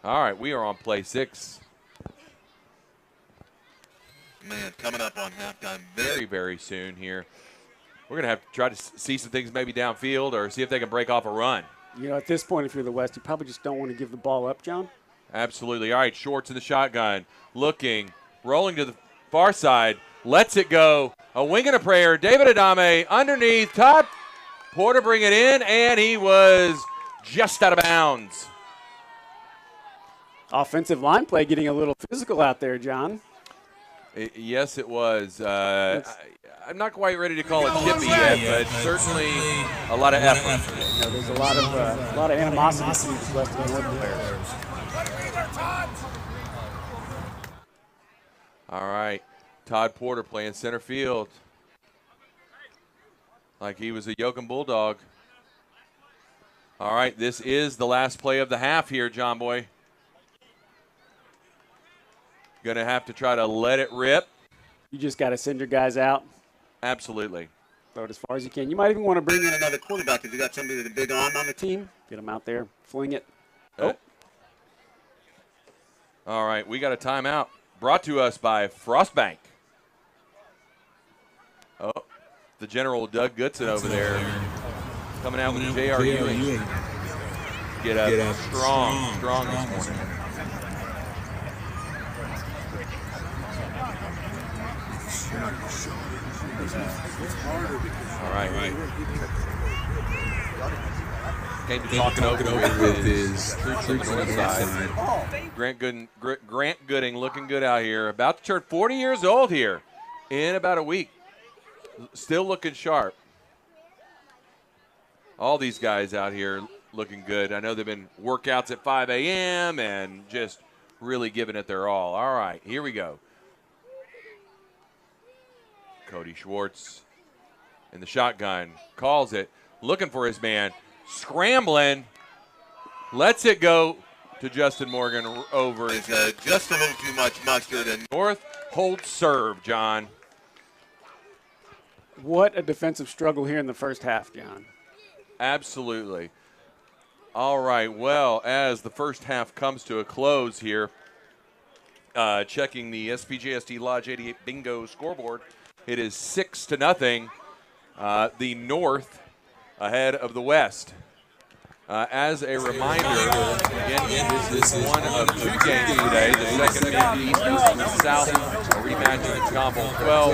All right, we are on play 6. Man, coming up on halftime Very, very soon here. We're going to have to try to see some things maybe downfield or see if they can break off a run. You know, at this point, if you're the West, you probably just don't want to give the ball up, John. Absolutely. All right, Schwartz in the shotgun, looking, rolling to the far side, lets it go. A wing and a prayer. David Adame underneath. Todd Porter bring it in, and he was just out of bounds. Offensive line play getting a little physical out there, John. Yes, it was. I'm not quite ready to call it chippy yet, but certainly a lot of effort. You know, there's a lot of animosity between the West and North players. All right, Todd Porter playing center field like he was a Yoakum Bulldog. All right, this is the last play of the half here, John Boy. Going to have to try to let it rip. You just got to send your guys out. Absolutely. Throw it as far as you can. You might even want to bring in another quarterback if you got somebody with a big arm on the team. Get them out there, fling it. Oh. All right, we got a timeout brought to us by Frostbank. Oh, the General Doug Goodson over there coming out with J.R. Ewing. Get up strong this morning. All right. Came to talking over with his troops on the north side. Grant Gooding looking good out here. About to turn 40 years old here in about a week. Still looking sharp. All these guys out here looking good. I know they've been workouts at 5 a.m. and just really giving it their all. All right, here we go. Cody Schwartz in the shotgun, calls it, looking for his man, scrambling, lets it go to Justin Morgan over. It's just a little too much mustard. And North holds serve, John. What a defensive struggle here in the first half, John. Absolutely. All right, well, as the first half comes to a close here, checking the SPJST Lodge 88 bingo scoreboard, it is 6-0. The North ahead of the West. As a reminder, again, this is one of 2 games today. The second being East versus South, a rematch of the Combo 12.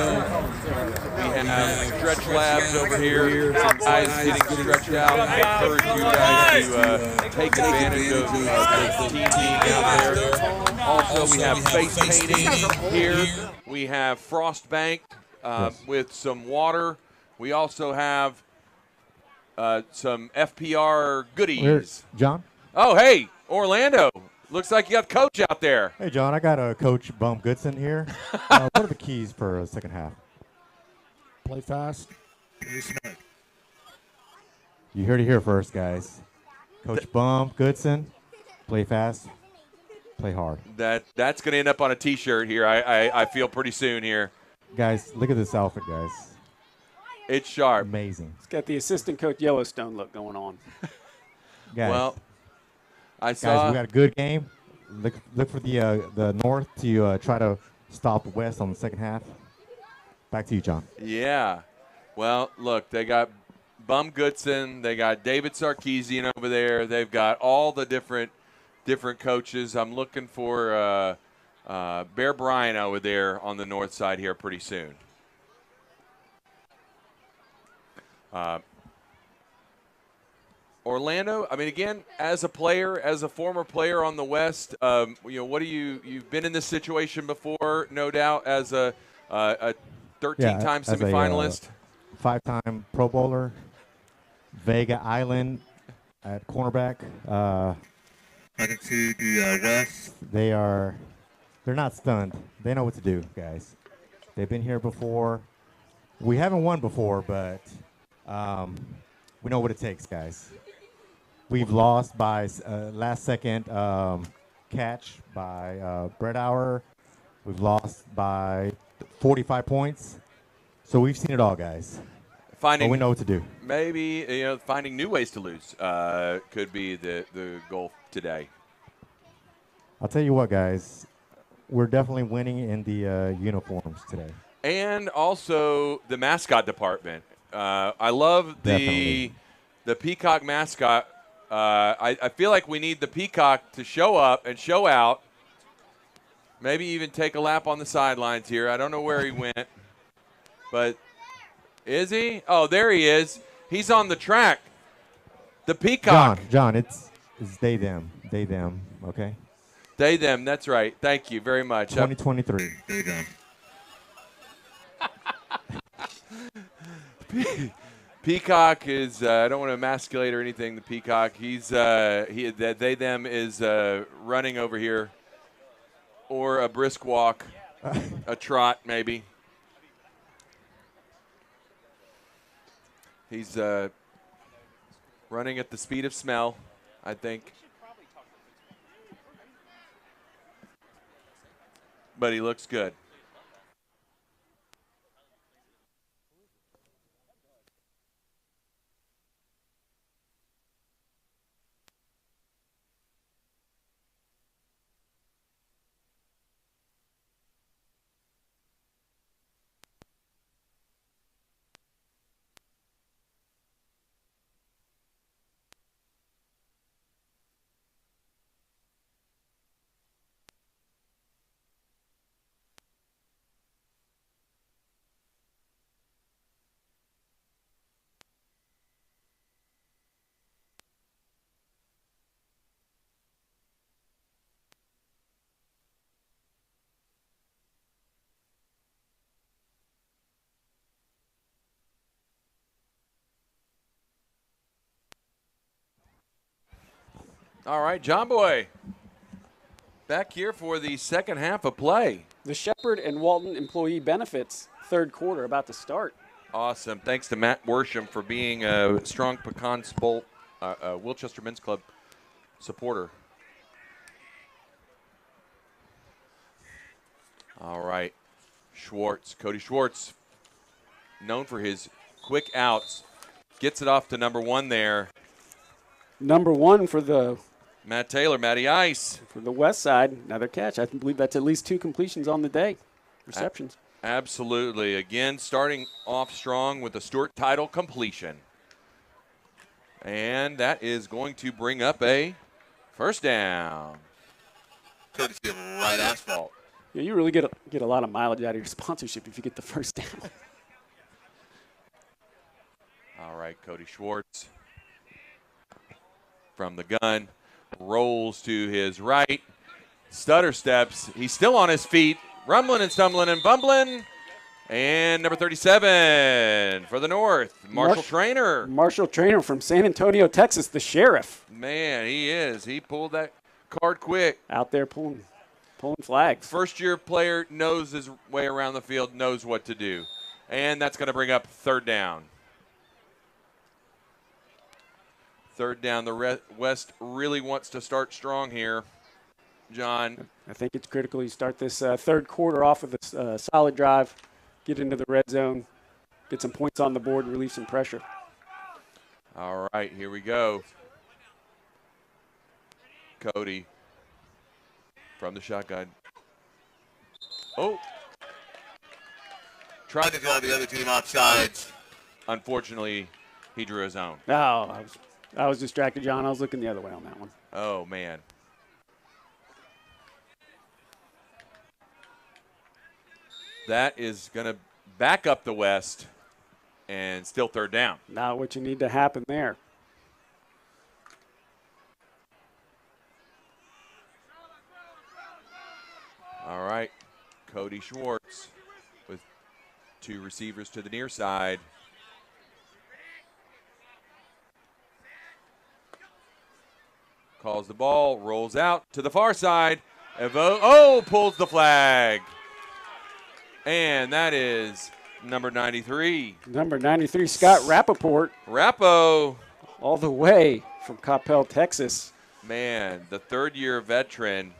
We have stretch labs over here. Some guys getting stretched out. I encourage you guys to take advantage of the team being out there. Also, we have face painting here. We have frostbank with some water. We also have some FPR goodies. Where's John? Oh, hey, Orlando. Looks like you got Coach out there. Hey, John, I got Coach Bum Goodson here. What are the keys for the second half? Play fast. Play smart. You heard it here first, guys. Coach Bum Goodson, play fast, play hard. That's going to end up on a T-shirt here. I feel pretty soon here. Guys, look at this outfit, guys. It's sharp. Amazing. It's got the assistant coach Yellowstone look going on. Guys, well, I saw. Guys, we got a good game. Look for the North to try to stop the West on the second half. Back to you, John. Yeah. Well, look, they got Bum Goodson. They got David Sarkeesian over there. They've got all the different coaches. I'm looking for Bear Bryant over there on the north side here pretty soon. Orlando, I mean, again, as a player, as a former player on the West, what do you've been in this situation before, no doubt, as a 13-time semifinalist. 5-time Pro Bowler, Vega Island at cornerback. I can see the West. They're not stunned. They know what to do, guys. They've been here before. We haven't won before, but we know what it takes, guys. We've lost by last-second catch by Brett Hour. We've lost by 45 points. So we've seen it all, guys. But we know what to do. Maybe finding new ways to lose could be the goal today. I'll tell you what, guys. We're definitely winning in the uniforms today. And also the mascot department. I love the Peacock mascot. I feel like we need the Peacock to show up and show out. Maybe even take a lap on the sidelines here. I don't know where he went. But is he? Oh, there he is. He's on the track. The Peacock. John, it's they, them. They, them, okay? They, them, that's right. Thank you very much. 2023. They, them. Peacock is, I don't want to emasculate or anything, the Peacock. They, them is running over here. Or a brisk walk, a trot maybe. He's running at the speed of smell, I think. But he looks good. All right, John Boy. Back here for the second half of play. The Shepherd and Walton Employee Benefits third quarter about to start. Awesome. Thanks to Matt Worsham for being a strong Pecans Bowl Wilchester Men's Club supporter. All right. Schwartz, Cody Schwartz, known for his quick outs, gets it off to number 1 there. Number 1 for the Matt Taylor, Matty Ice. For the West Side, another catch. I believe that's at least 2 completions on the day. Receptions. Absolutely. Again, starting off strong with the Stewart title completion. And that is going to bring up a first down. Courtesy of Right Asphalt. Yeah, you really get a lot of mileage out of your sponsorship if you get the first down. All right, Cody Schwartz from the gun. Rolls to his right. Stutter steps. He's still on his feet. Rumbling and stumbling and bumbling. And number 37 for the North, Marshall Trainer. Marshall Trainer from San Antonio, Texas, the sheriff. Man, he is. He pulled that card quick. Out there pulling flags. First-year player knows his way around the field, knows what to do. And that's going to bring up third down. Third down. The West really wants to start strong here, John. I think it's critical you start this third quarter off with a solid drive, get into the red zone, get some points on the board, and relieve some pressure. All right, here we go. Cody from the shotgun. Oh. Tried to call the other team offsides. Unfortunately, he drew his own. No, I was distracted, John. I was looking the other way on that one. Oh, man. That is going to back up the West and still third down. Not what you need to happen there. All right, Cody Schwartz with 2 receivers to the near side. Calls the ball, rolls out to the far side. Pulls the flag. And that is number 93. Number 93, Scott Rappaport. Rappo. All the way from Coppell, Texas. Man, the third-year veteran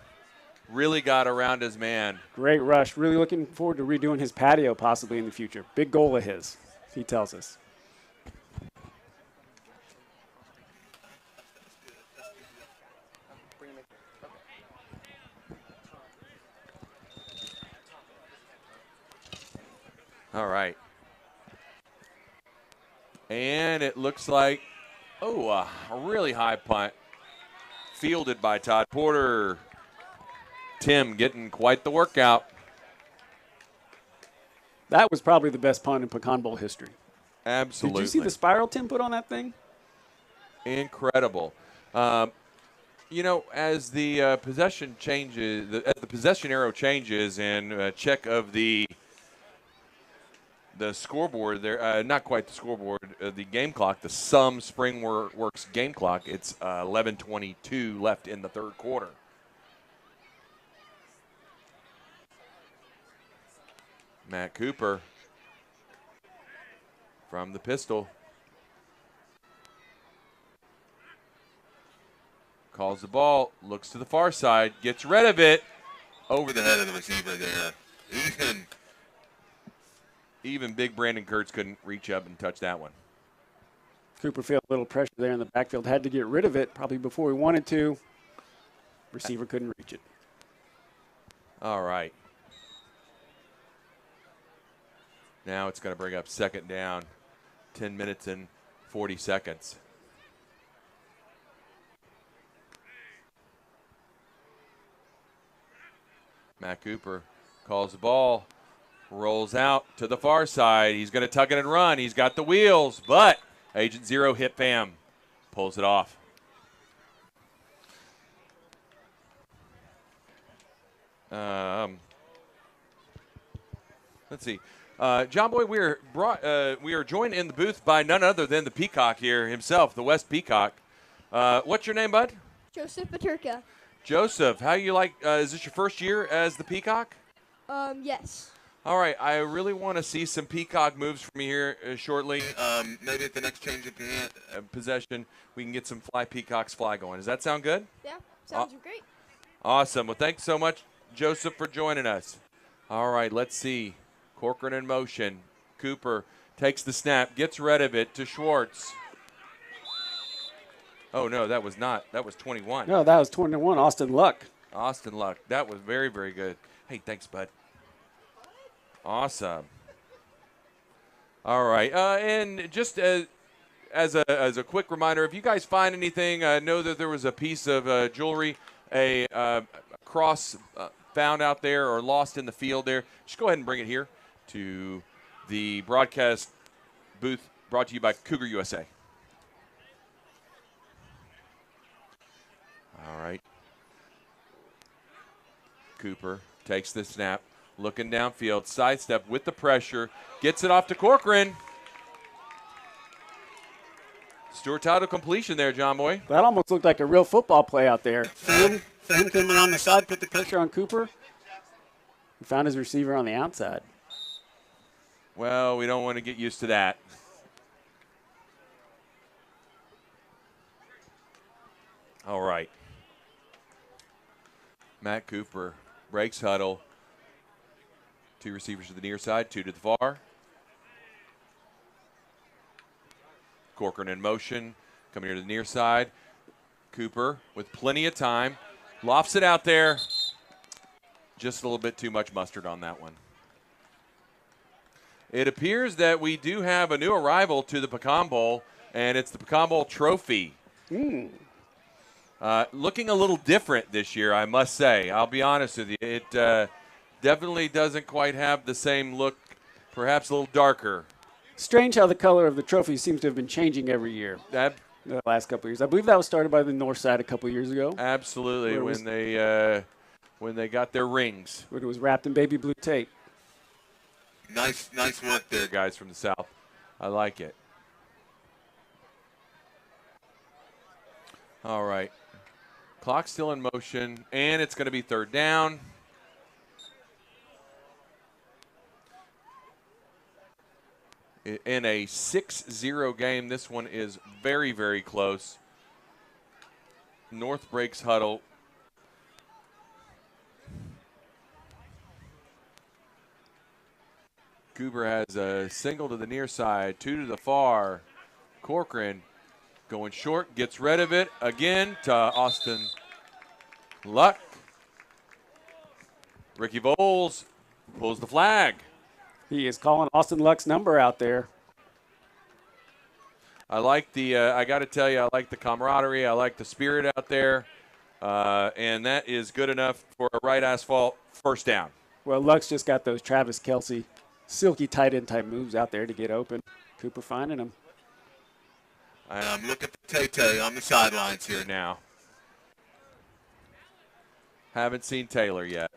really got around his man. Great rush. Really looking forward to redoing his patio possibly in the future. Big goal of his, he tells us. All right. And it looks like, a really high punt. Fielded by Todd Porter. Tim getting quite the workout. That was probably the best punt in Pecan Bowl history. Absolutely. Did you see the spiral Tim put on that thing? Incredible. As the possession changes, as the possession arrow changes and check of the scoreboard there, not quite the scoreboard, the game clock, the Springworks game clock, it's 11:22 left in the third quarter. Matt Cooper from the pistol. Calls the ball, looks to the far side, gets rid of it. Over the head of the receiver there. Even big Brandon Kurtz couldn't reach up and touch that one. Cooper felt a little pressure there in the backfield. Had to get rid of it probably before he wanted to. Receiver couldn't reach it. All right. Now it's going to bring up second down. 10 minutes and 40 seconds. Matt Cooper calls the ball. Rolls out to the far side. He's going to tuck it and run. He's got the wheels, but Agent Zero hit Pam. Pulls it off. Let's see. John Boy, we are joined in the booth by none other than the Peacock here himself, the West Peacock. What's your name, bud? Joseph Paterka. Joseph, how you like, is this your first year as the Peacock? Yes. All right, I really want to see some Peacock moves from you here shortly. Maybe at the next change of possession, we can get some fly Peacocks fly going. Does that sound good? Yeah, sounds great. Awesome. Well, thanks so much, Joseph, for joining us. All right, let's see. Corcoran in motion. Cooper takes the snap, gets rid of it to Schwartz. Oh, no, that was not. That was 21. No, that was 21, Austin Luck. Austin Luck. That was very, very good. Hey, thanks, bud. Awesome. All right. And just as a quick reminder, if you guys find anything, know that there was a piece of jewelry, a cross found out there or lost in the field there. Just go ahead and bring it here to the broadcast booth brought to you by Cougar USA. All right. Cooper takes the snap, looking downfield, sidestep with the pressure, gets it off to Corcoran. Stewart title completion there, John Boy. That almost looked like a real football play out there. Sam came around the side, put the pressure on Cooper. He found his receiver on the outside. Well, we don't want to get used to that. All right. Matt Cooper breaks huddle. 2 receivers to the near side, 2 to the far. Corcoran in motion, coming here to the near side. Cooper with plenty of time, lofts it out there. Just a little bit too much mustard on that one. It appears that we do have a new arrival to the Pecan Bowl, and it's the Pecan Bowl trophy. Looking a little different this year, I must say. I'll be honest with you. It definitely doesn't quite have the same look, perhaps a little darker. Strange how the color of the trophy seems to have been changing every year. The last couple of years. I believe that was started by the north side a couple of years ago. Absolutely, when they got their rings. When it was wrapped in baby blue tape. Nice work there, guys from the south. I like it. All right. Clock still in motion, and it's going to be 3rd down. In a 6-0 game, this one is very, very close. North breaks huddle. Cooper has a single to the near side, 2 to the far. Corcoran going short, gets rid of it again to Austin Luck. Ricky Voles pulls the flag. He is calling Austin Luck's number out there. I like the, I got to tell you, I like the camaraderie. I like the spirit out there. And that is good enough for a right asphalt 1st down. Well, Luck's just got those Travis Kelce silky tight end type moves out there to get open. Cooper finding him. Look at the Tay-Tay on the sidelines here now. Haven't seen Taylor yet.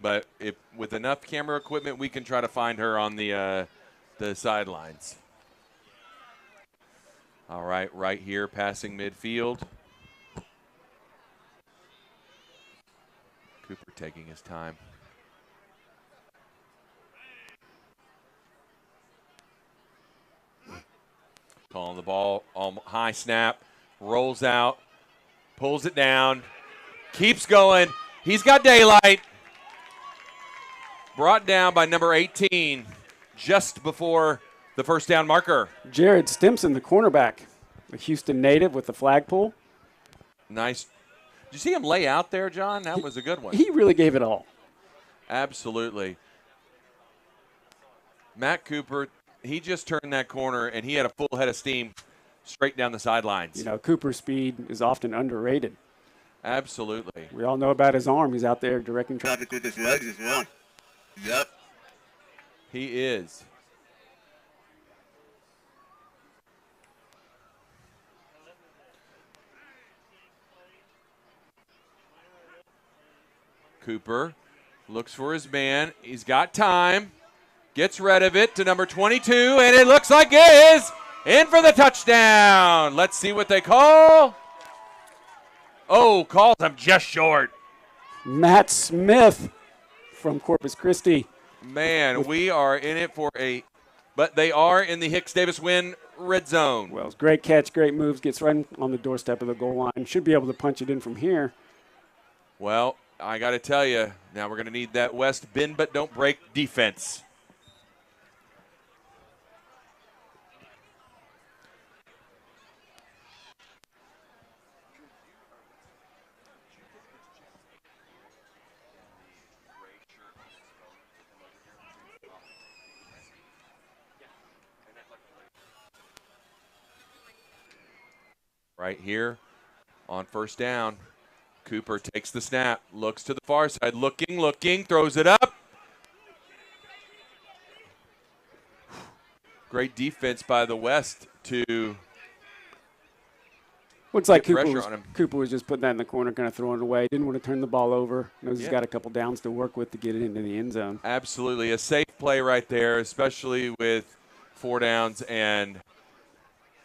But if with enough camera equipment, we can try to find her on the sidelines. All right here, passing midfield. Cooper taking his time. Calling the ball, high snap, rolls out, pulls it down, keeps going. He's got daylight. Brought down by number 18 just before the 1st down marker. Jared Stimson, the cornerback, a Houston native with the flagpole. Nice. Did you see him lay out there, John? That was a good one. He really gave it all. Absolutely. Matt Cooper, he just turned that corner, and he had a full head of steam straight down the sidelines. You know, Cooper's speed is often underrated. Absolutely. We all know about his arm. He's out there directing traffic with his legs as well. Yep. He is. Cooper looks for his man. He's got time. Gets rid of it to number 22, and it looks like it is in for the touchdown. Let's see what they call. Oh, calls him just short. Matt Smith from Corpus Christi. Man, we are in it for but they are in the Hicks-Davis win red zone. Well, it's great catch, great moves, gets right on the doorstep of the goal line. Should be able to punch it in from here. Well, I got to tell you, now we're going to need that West bend but don't break defense. Right here on first down, Cooper takes the snap, looks to the far side, looking, throws it up. Great defense by the West to looks like get pressure on him. Cooper was just putting that in the corner, kind of throwing it away. Didn't want to turn the ball over. Knows he's got a couple downs to work with to get it into the end zone. Absolutely. A safe play right there, especially with 4 downs and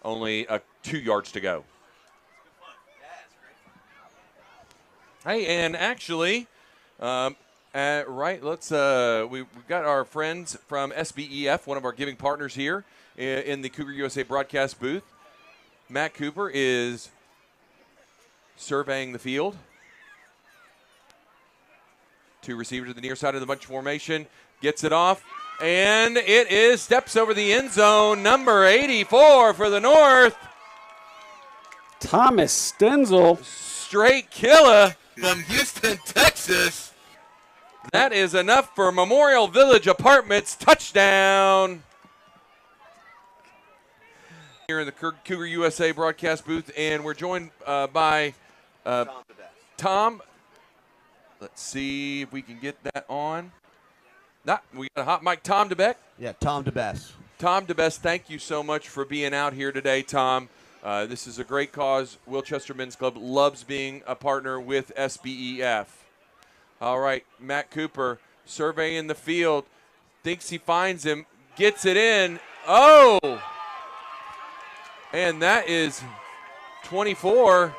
only 2 yards to go. Hey, and actually, let's we've got our friends from SBEF, one of our giving partners here in the Cougar USA broadcast booth. Matt Cooper is surveying the field. 2 receivers to the near side of the bunch formation, gets it off, and it is steps over the end zone, number 84 for the North. Thomas Stenzel. Straight killer. From Houston, Texas. That is enough for Memorial Village Apartments touchdown. Here in the Cougar USA broadcast booth, and we're joined by Tom. Let's see if we can get that on. We got a hot mic. Tom DeBeck. Yeah, Tom DeBess. Tom DeBess, thank you so much for being out here today, Tom. This is a great cause. Wilchester Men's Club loves being a partner with SBEF. All right, Matt Cooper surveying the field, thinks he finds him, gets it in. Oh! And that is 24.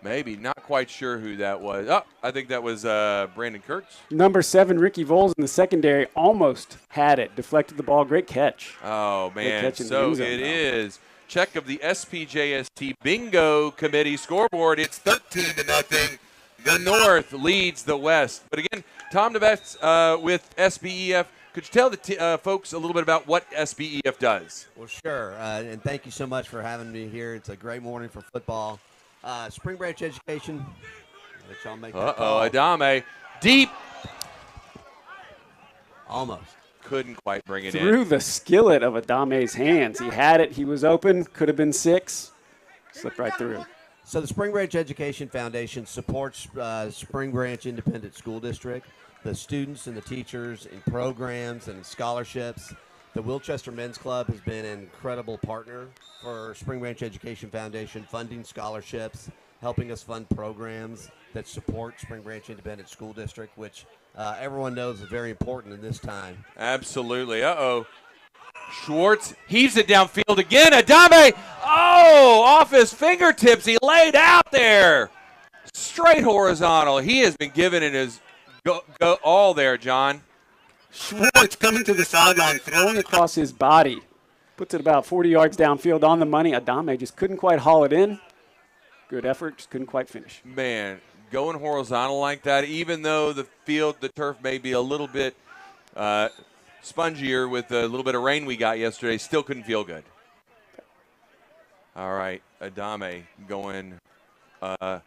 Maybe, not quite sure who that was. Oh, I think that was Brandon Kurtz. Number 7, Ricky Voles in the secondary, almost had it. Deflected the ball. Great catch. Oh, man. So it though. is. Check of the SPJST Bingo Committee scoreboard. It's 13-0. The North leads the West. But again, Tom DeBess with SBEF. Could you tell the folks a little bit about what SBEF does? Well, sure. And thank you so much for having me here. It's a great morning for football. Spring Branch Education. Let y'all make that call. Adame. Deep. Almost. Couldn't quite bring it in. Through the skillet of Adame's hands. He had it. He was open. Could have been 6. Slipped right through. So the Spring Branch Education Foundation supports Spring Branch Independent School District, the students and the teachers in programs and scholarships. The Wilchester Men's Club has been an incredible partner for Spring Branch Education Foundation, funding scholarships, helping us fund programs that support Spring Branch Independent School District, which everyone knows is very important in this time. Absolutely. Schwartz heaves it downfield again. Adame, off his fingertips. He laid out there. Straight horizontal. He has been given it his go all there, John. Schwartz coming to the sideline, throwing across his body. Puts it about 40 yards downfield on the money. Adame just couldn't quite haul it in. Good effort, just couldn't quite finish. Man, going horizontal like that, even though the turf may be a little bit spongier with a little bit of rain we got yesterday, still couldn't feel good. All right, Adame going at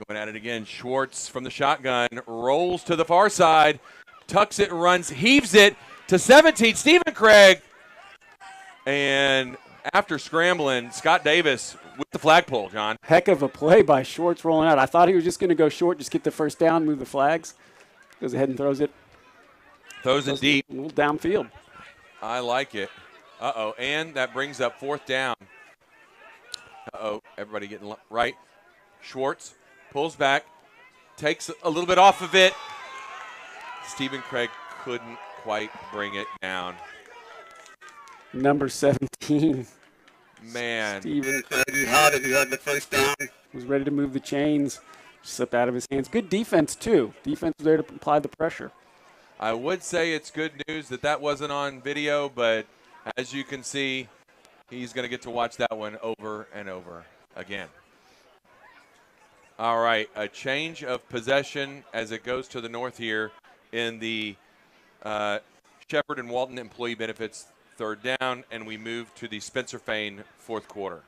it again. Schwartz from the shotgun, rolls to the far side, tucks it, runs, heaves it to 17, Stephen Craig. And after scrambling, Scott Davis with the flagpole, John. Heck of a play by Schwartz rolling out. I thought he was just going to go short, just get the first down, move the flags. Goes ahead and throws it. Throws it deep. A little downfield. I like it. And that brings up 4th down. Everybody getting right. Schwartz pulls back, takes a little bit off of it. Stephen Craig couldn't quite bring it down. Number 17. Man. Steven He had it. He had the first down. was ready to move the chains. Slipped out of his hands. Good defense, too. Defense was there to apply the pressure. I would say it's good news that wasn't on video, but as you can see, he's going to get to watch that one over and over again. All right, a change of possession as it goes to the north here in the Shepherd and Walton Employee Benefits third down, and we move to the Spencer Fane fourth quarter.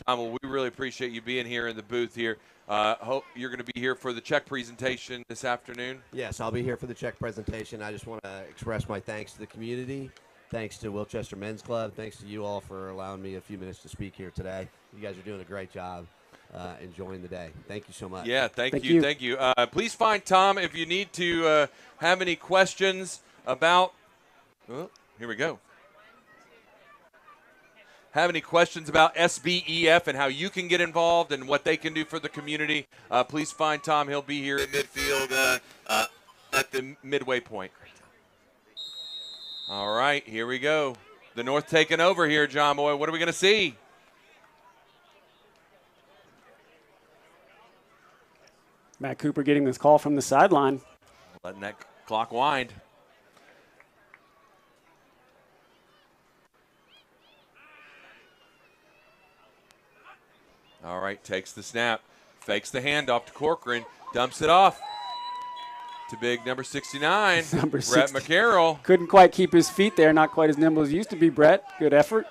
Tom, well, we really appreciate you being here in the booth here. Hope you're going to be here for the check presentation this afternoon. Yes, I'll be here for the check presentation. I just want to express my thanks to the community. Thanks to Wilchester Men's Club. Thanks to you all for allowing me a few minutes to speak here today. You guys are doing a great job enjoying the day. Thank you so much. Yeah, thank you. Thank you. Please find Tom if you need to have any questions about here we go. Have any questions about SBEF and how you can get involved and what they can do for the community, please find Tom. He'll be here in midfield at the midway point. All right, here we go. The North taking over here, John Boy. What are we going to see? Matt Cooper getting this call from the sideline. Letting that clock wind. All right, takes the snap, fakes the handoff to Corcoran, dumps it off to big number 69, Number Brett 60. McCarroll. Couldn't quite keep his feet there. Not quite as nimble as he used to be, Brett. Good effort.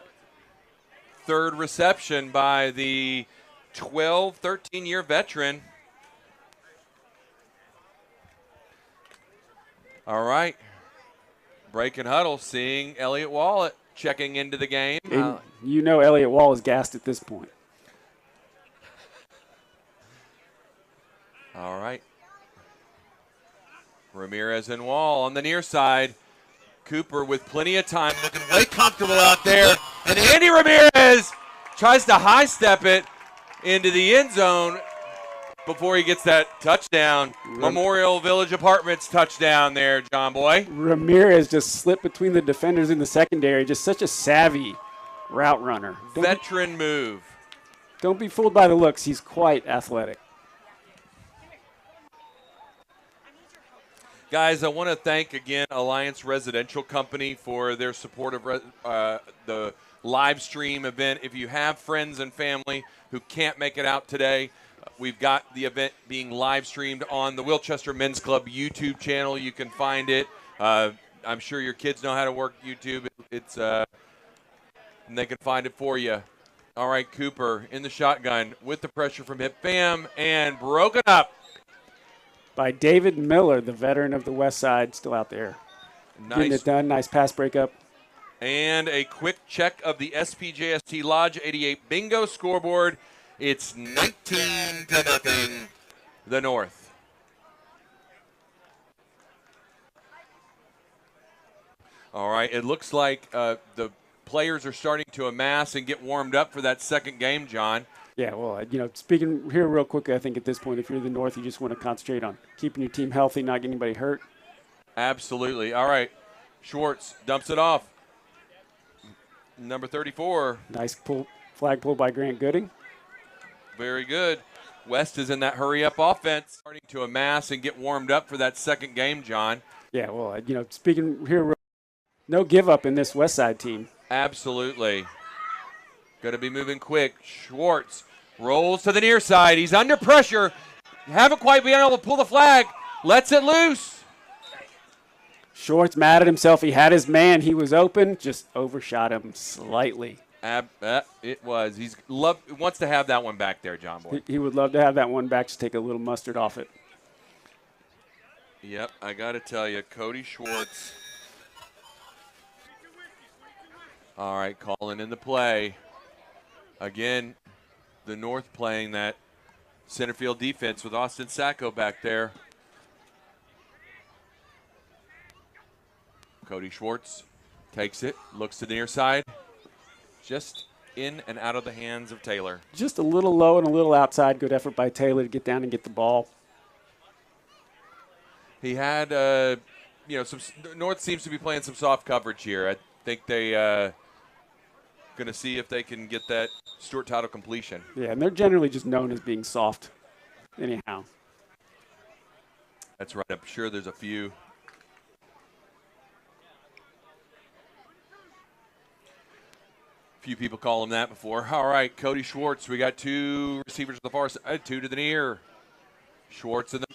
Third reception by the 12, 13-year veteran. All right. Break and huddle, seeing Elliott Wallet checking into the game. And you know Elliott Wall is gassed at this point. All right. Ramirez and Wall on the near side. Cooper with plenty of time, looking way comfortable out there. And Andy Ramirez tries to high step it into the end zone before he gets that touchdown. Memorial Village Apartments touchdown there, John Boy. Ramirez just slipped between the defenders in the secondary. Just such a savvy route runner. Veteran move. Don't be fooled by the looks. He's quite athletic. Guys, I want to thank again Alliance Residential Company for their support of the live stream event. If you have friends and family who can't make it out today, we've got the event being live streamed on the Wilchester Men's Club YouTube channel. You can find it. I'm sure your kids know how to work YouTube. It's and they can find it for you. All right, Cooper in the shotgun with the pressure from Hip Fam and broken up by David Miller, the veteran of the West Side, still out there. Getting it done. Nice pass breakup. And a quick check of the SPJST Lodge 88 bingo scoreboard. It's 19-0, the North. All right, it looks like the players are starting to amass and get warmed up for that second game, John. Yeah, well, speaking here real quickly, I think at this point, if you're the North, you just want to concentrate on keeping your team healthy, not getting anybody hurt. Absolutely. All right, Schwartz dumps it off. Number 34. Nice flag pull by Grant Gooding. Very good. West is in that hurry-up offense, starting to amass and get warmed up for that second game, John. Yeah, well, speaking here, no give up in this West Side team. Absolutely. Going to be moving quick. Schwartz rolls to the near side. He's under pressure. Haven't quite been able to pull the flag. Lets it loose. Schwartz mad at himself. He had his man. He was open. Just overshot him slightly. It was. He wants to have that one back there, John Boy. He would love to have that one back to take a little mustard off it. Yep, I got to tell you, Cody Schwartz. All right, calling in the play. Again, the North playing that center field defense with Austin Sacco back there. Cody Schwartz takes it, looks to the near side. Just in and out of the hands of Taylor. Just a little low and a little outside. Good effort by Taylor to get down and get the ball. He had, some North seems to be playing some soft coverage here. I think they going to see if they can get that Stewart title completion. Yeah, and they're generally just known as being soft anyhow. That's right. I'm sure there's a few. Few people call him that before. All right, Cody Schwartz. We got 2 receivers to the far side, 2 to the near. Schwartz in the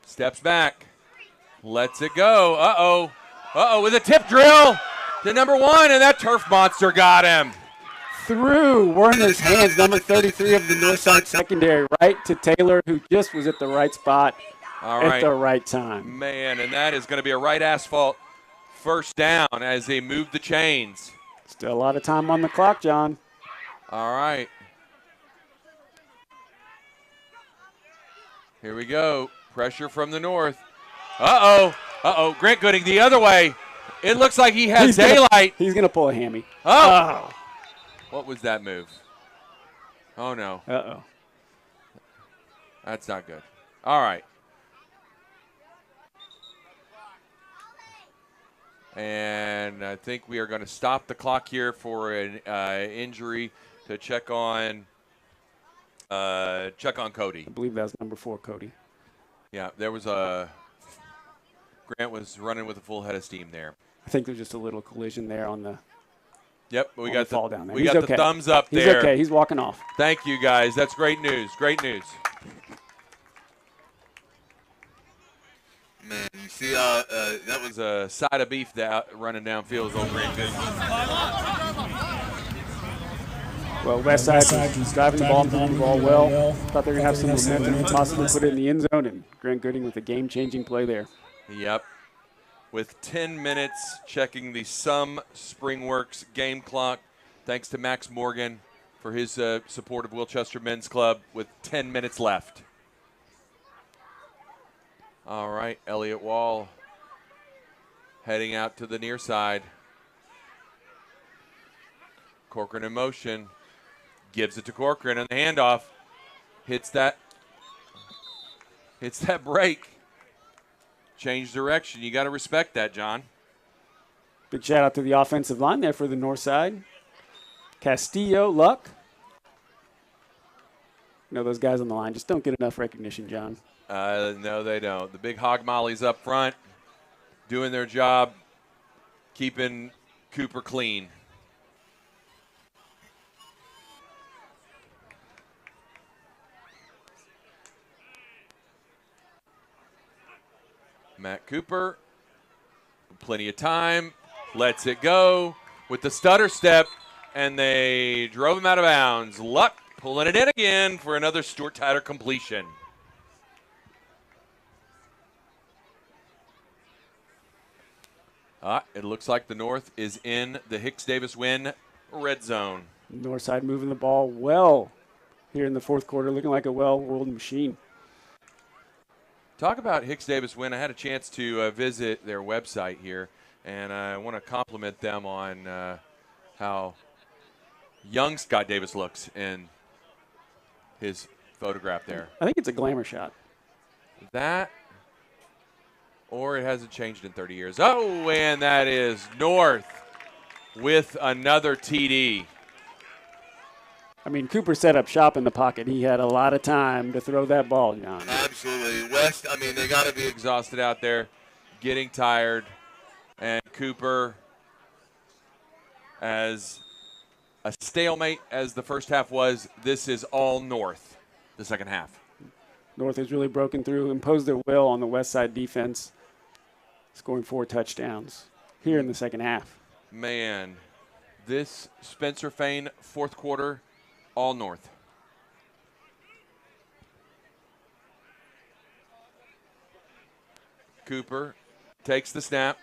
steps back. Lets it go. Uh-oh. Uh-oh, with a tip drill to number 1, and that turf monster got him. Through Werner's hands, number 33 of the Northside secondary, right to Taylor, who just was at the right spot at the right time. Man, and that is going to be a right asphalt first down as they move the chains. Still a lot of time on the clock, John. All right. Here we go. Pressure from the north. Uh-oh. Uh-oh. Grant Gooding the other way. It looks like he has daylight. He's going to pull a hammy. Oh. What was that move? Oh, no. Uh-oh. That's not good. All right. And I think we are going to stop the clock here for an injury to check on Cody. I believe that was number 4, Cody. Yeah, there was Grant was running with a full head of steam there. I think there's just a little collision there on the. Yep, we got the fall down there. We He's got okay. the thumbs up He's there. okay. He's walking off. Thank you, guys. That's great news. Great news. Man, you see that was a side of beef that running downfield over Grant Gooding. Well, Westside was driving the ball, moving the ball well. Thought they were going to have some momentum, possibly put it in the end zone, and Grant Gooding with a game-changing play there. Yep. With 10 minutes, checking the SPringWorks game clock. Thanks to Max Morgan for his support of Wilchester Men's Club with 10 minutes left. All right, Elliott Wall heading out to the near side. Corcoran in motion. Gives it to Corcoran on the handoff. Hits that break. Change direction. You got to respect that, John. Big shout out to the offensive line there for the north side. Castillo, Luck. You know, those guys on the line just don't get enough recognition, John. No, they don't. The big hog mollies up front doing their job, keeping Cooper clean. Matt Cooper, plenty of time, lets it go with the stutter step, and they drove him out of bounds. Luck pulling it in again for another Stewart Tider completion. It looks like the North is in the Hicks-Davis win red zone. Northside moving the ball well here in the fourth quarter, looking like a well-oiled machine. Talk about Hicks-Davis win. I had a chance to visit their website here, and I want to compliment them on how young Scott Davis looks in his photograph there. I think it's a glamour shot. That, or it hasn't changed in 30 years. Oh, and that is North with another TD. I mean, Cooper set up shop in the pocket. He had a lot of time to throw that ball, John. Absolutely. West, I mean, they got to be exhausted out there, getting tired. And Cooper, as a stalemate as the first half was, this is all North, the second half. North has really broken through, imposed their will on the West Side defense, scoring 4 touchdowns here in the second half. Man, this Spencer Fane fourth quarter, all North. Cooper takes the snap.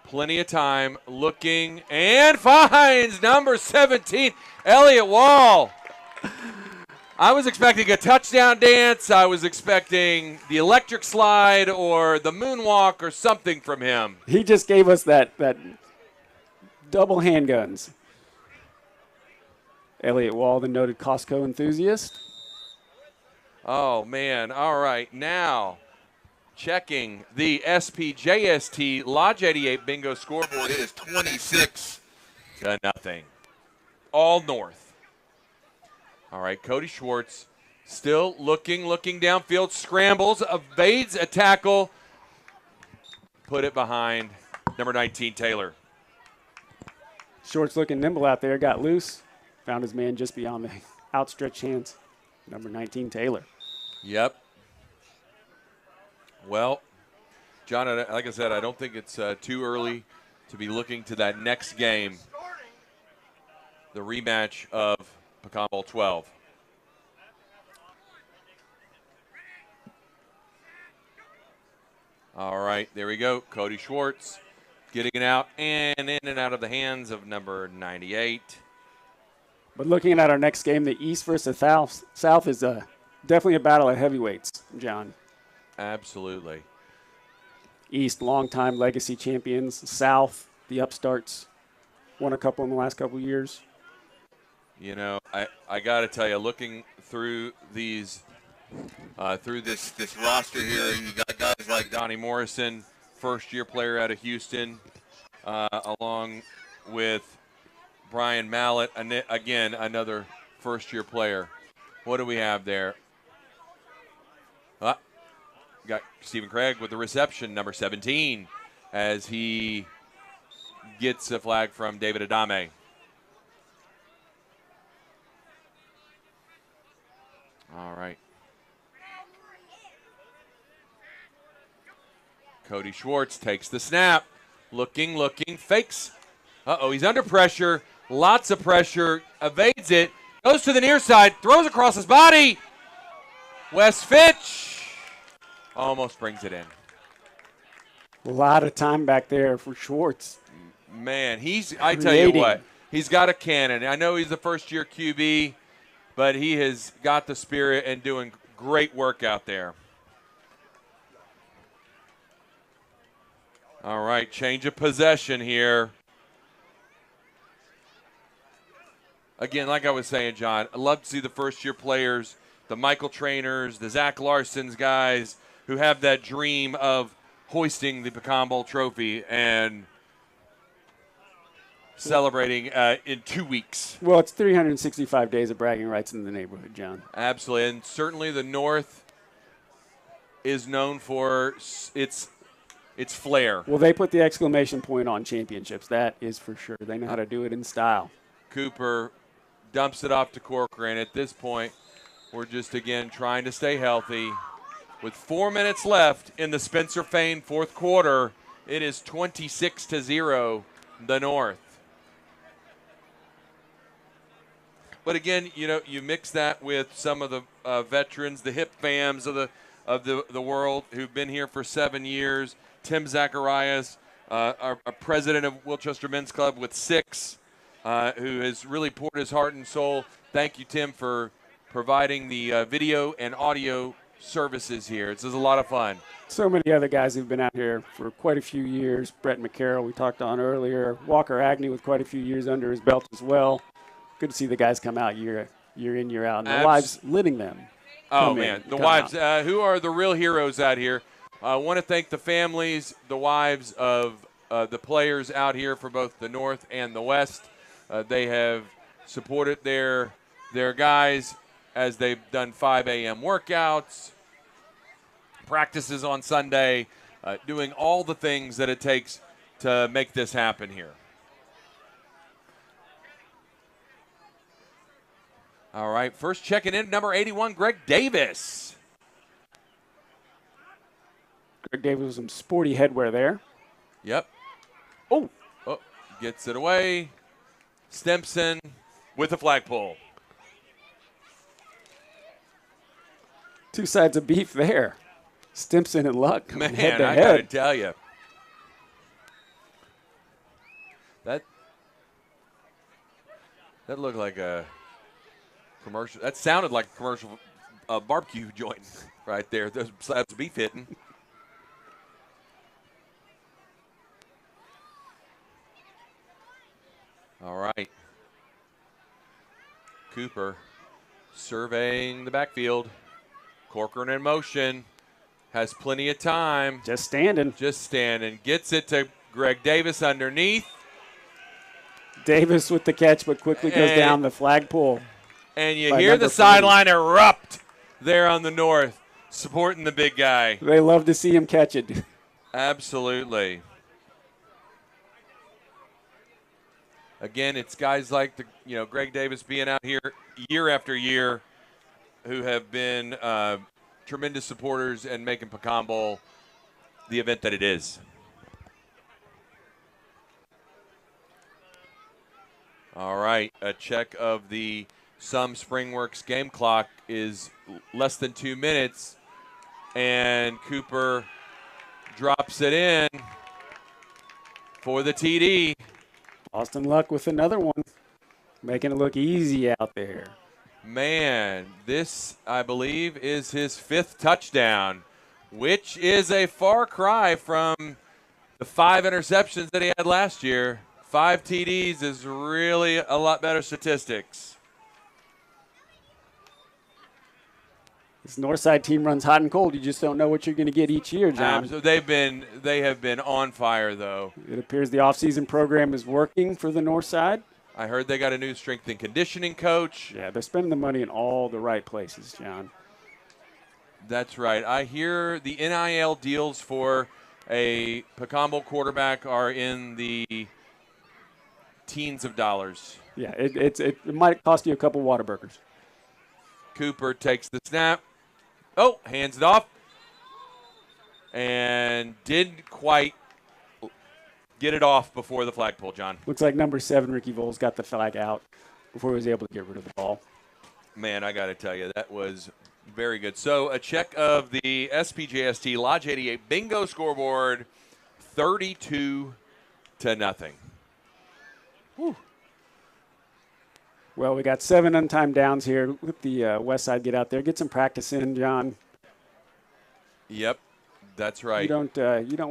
Plenty of time, looking, and finds number 17, Elliott Wall. I was expecting a touchdown dance. I was expecting the electric slide or the moonwalk or something from him. He just gave us that double handguns. Elliott Wall, the noted Costco enthusiast. Oh, man. All right. Now, checking the SPJST Lodge 88 bingo scoreboard. It is 26 to nothing. all north. All right, Cody Schwartz still looking downfield, scrambles, evades a tackle, put it behind number 19, Taylor. Schwartz looking nimble out there, got loose, found his man just beyond the outstretched hands. Number 19, Taylor. Yep. Well, John, like I said, I don't think it's too early to be looking to that next game, the rematch of Pecan Bowl 12. All right, there we go. Cody Schwartz getting it out and in and out of the hands of number 98. But looking at our next game, the East versus South is definitely a battle of heavyweights, John. Absolutely. East, longtime legacy champions. South, the upstarts, won a couple in the last couple of years. You know, I got to tell you, looking through these, through this roster here, you got guys like Donnie Morrison, first-year player out of Houston, along with Brian Mallett, again, another first-year player. What do we have there? Got Stephen Craig with the reception, number 17, as he gets a flag from David Adame. All right. Cody Schwartz takes the snap. Looking, fakes. Uh-oh, he's under pressure. Lots of pressure. Evades it. Goes to the near side. Throws across his body. Wes Fitch almost brings it in. A lot of time back there for Schwartz. Man, I tell you what, he's got a cannon. I know he's the first-year QB, but he has got the spirit and doing great work out there. All right, change of possession here. Again, like I was saying, John, I love to see the first-year players, the Michael Trainers, the Zach Larson's guys who have that dream of hoisting the Pecan Bowl trophy and celebrating in 2 weeks. Well, it's 365 days of bragging rights in the neighborhood, John. Absolutely, and certainly the North is known for its flair. Well, they put the exclamation point on championships. That is for sure. They know how to do it in style. Cooper dumps it off to Corcoran. At this point, we're just, again, trying to stay healthy. With 4 minutes left in the Spencer Fane fourth quarter, it is 26-0, the North. But again, you know, you mix that with some of the veterans, the hip fams of the world who've been here for 7 years. Tim Zacharias, our president of Wilchester Men's Club with 6, who has really poured his heart and soul. Thank you, Tim, for providing the video and audio services here. This is a lot of fun. So many other guys who've been out here for quite a few years. Brett McCarroll, we talked on earlier. Walker Agnew with quite a few years under his belt as well. Good to see the guys come out year in, year out, and the wives letting them. Oh, man, the wives, who are the real heroes out here. I want to thank the families, the wives of the players out here for both the North and the West. They have supported their guys as they've done 5 a.m. workouts, practices on Sunday, doing all the things that it takes to make this happen here. All right, first checking in, number 81, Greg Davis. Greg Davis with some sporty headwear there. Yep. Oh, gets it away. Stimson with a flagpole. Two sides of beef there. Stimson and Luck. Man, head to I head. got to tell you. That looked like a commercial. That sounded like a commercial barbecue joint right there. Those slabs of beef hitting. All right. Cooper surveying the backfield. Corcoran in motion. Has plenty of time. Just standing. Gets it to Greg Davis underneath. Davis with the catch, but quickly goes down the flagpole. And you hear the sideline erupt there on the north, supporting the big guy. They love to see him catch it. Absolutely. Again, it's guys like Greg Davis being out here year after year who have been tremendous supporters and making Pecan Bowl the event that it is. All right, a check of the Springworks game clock is less than 2 minutes, and Cooper drops it in for the TD. Austin Luck with another one, making it look easy out there. Man, this, I believe, is his 5th touchdown, which is a far cry from the 5 interceptions that he had last year. 5 TDs is really a lot better statistics. This Northside team runs hot and cold. You just don't know what you're going to get each year, John. They have been on fire, though. It appears the offseason program is working for the Northside. I heard they got a new strength and conditioning coach. Yeah, they're spending the money in all the right places, John. That's right. I hear the NIL deals for a Pecan Bowl quarterback are in the teens of dollars. Yeah, it might cost you a couple Whataburgers. Cooper takes the snap. Oh, hands it off. And didn't quite get it off before the flagpole, John. Looks like number 7, Ricky Voles, got the flag out before he was able to get rid of the ball. Man, I got to tell you, that was very good. So a check of the SPJST Lodge 88 bingo scoreboard, 32-0. Whew. Well, we got 7 untimed downs here. Let the West Side get out there, get some practice in, John. Yep, that's right. You don't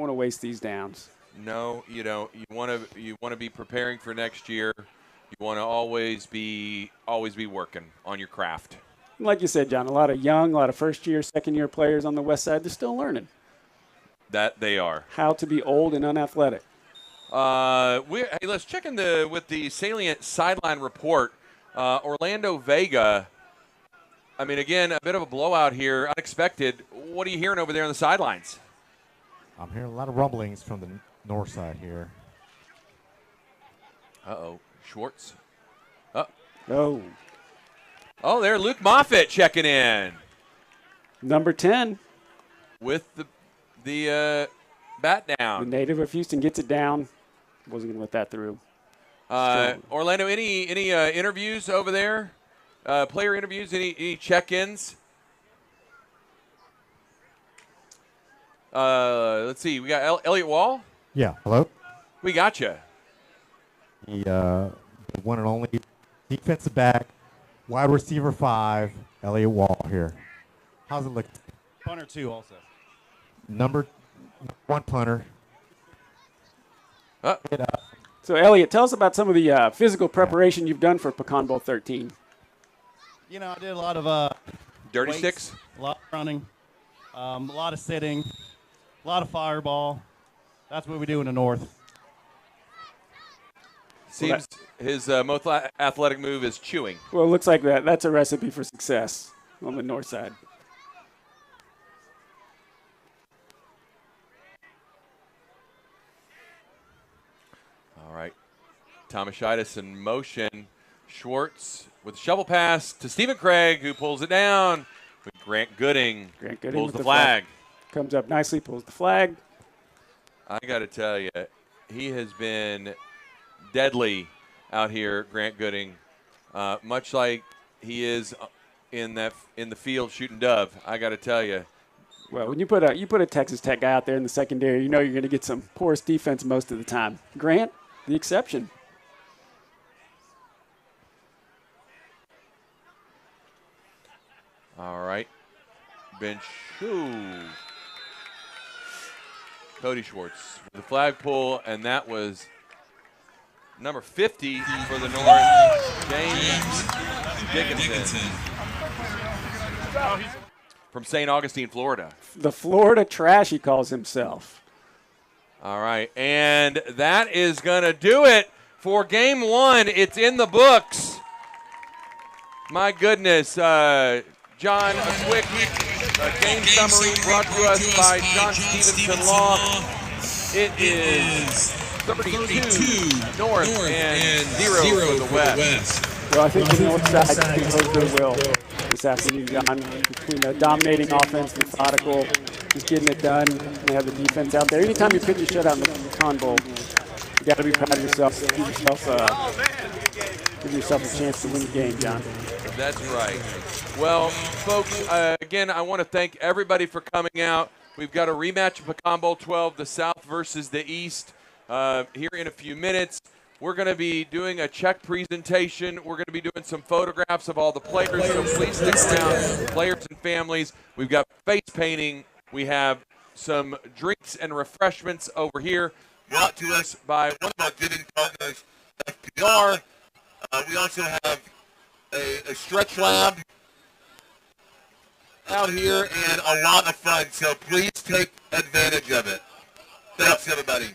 want to waste these downs. No, you don't. You want to be preparing for next year. You want to always be working on your craft. Like you said, John, a lot of first-year, second-year players on the West Side, they're still learning. That they are. How to be old and unathletic. Hey, let's check in with the salient sideline report. Orlando Vega, I mean, again, a bit of a blowout here, unexpected. What are you hearing over there on the sidelines? I'm hearing a lot of rumblings from the north side here. Uh-oh, Schwartz. Oh, there, Luke Moffitt checking in. Number 10. With the bat down. The native of Houston gets it down. Wasn't going to let that through. Orlando, any interviews over there? Player interviews? Any check-ins? Let's see. We got Elliot Wall. Yeah. Hello. We got you. The one and only defensive back, wide receiver 5, Elliot Wall here. How's it look? Punter 2 also. Number 1 punter. So, Elliot, tell us about some of the physical preparation you've done for Pecan Bowl 13. You know, I did a lot of dirty weights, sticks, a lot of running, a lot of sitting, a lot of fireball. That's what we do in the north. Seems his most athletic move is chewing. Well, it looks like that's a recipe for success on the north side. All right. Thomashitis in motion. Schwartz with a shovel pass to Stephen Craig, who pulls it down. With Grant Gooding pulls the flag. Comes up nicely, pulls the flag. I got to tell you, he has been deadly out here, Grant Gooding. Much like he is in the field shooting dove. I got to tell you. Well, when you put a Texas Tech guy out there in the secondary, you know you're going to get some porous defense most of the time. Grant, the exception. All right. Bench. Cody Schwartz with the flagpole, and that was number 50 for the North, James Dickinson. From St. Augustine, Florida. The Florida Trash, he calls himself. All right, and that is going to do it for game one. It's in the books. My goodness. John, a quick game summary brought to us by John Stevenson Law. It is 32 north and 0 for the west. Well, I think the north side composed their will this afternoon, John, between a dominating offense, methodical, just getting it done. They have the defense out there. Anytime you pitch a shutout in the Pecan Bowl, you got to be proud of yourself. Give yourself a chance to win the game, John. That's right. Well, folks, again, I want to thank everybody for coming out. We've got a rematch of Pecan Bowl 12, the South versus the East, here in a few minutes. We're going to be doing a check presentation. We're going to be doing some photographs of all the players, so please stick around, players and families. We've got face painting. We have some drinks and refreshments over here brought to us by one of our giving partners, FPR. We also have a stretch lab out here and a lot of fun, so please take advantage of it. Thanks, everybody.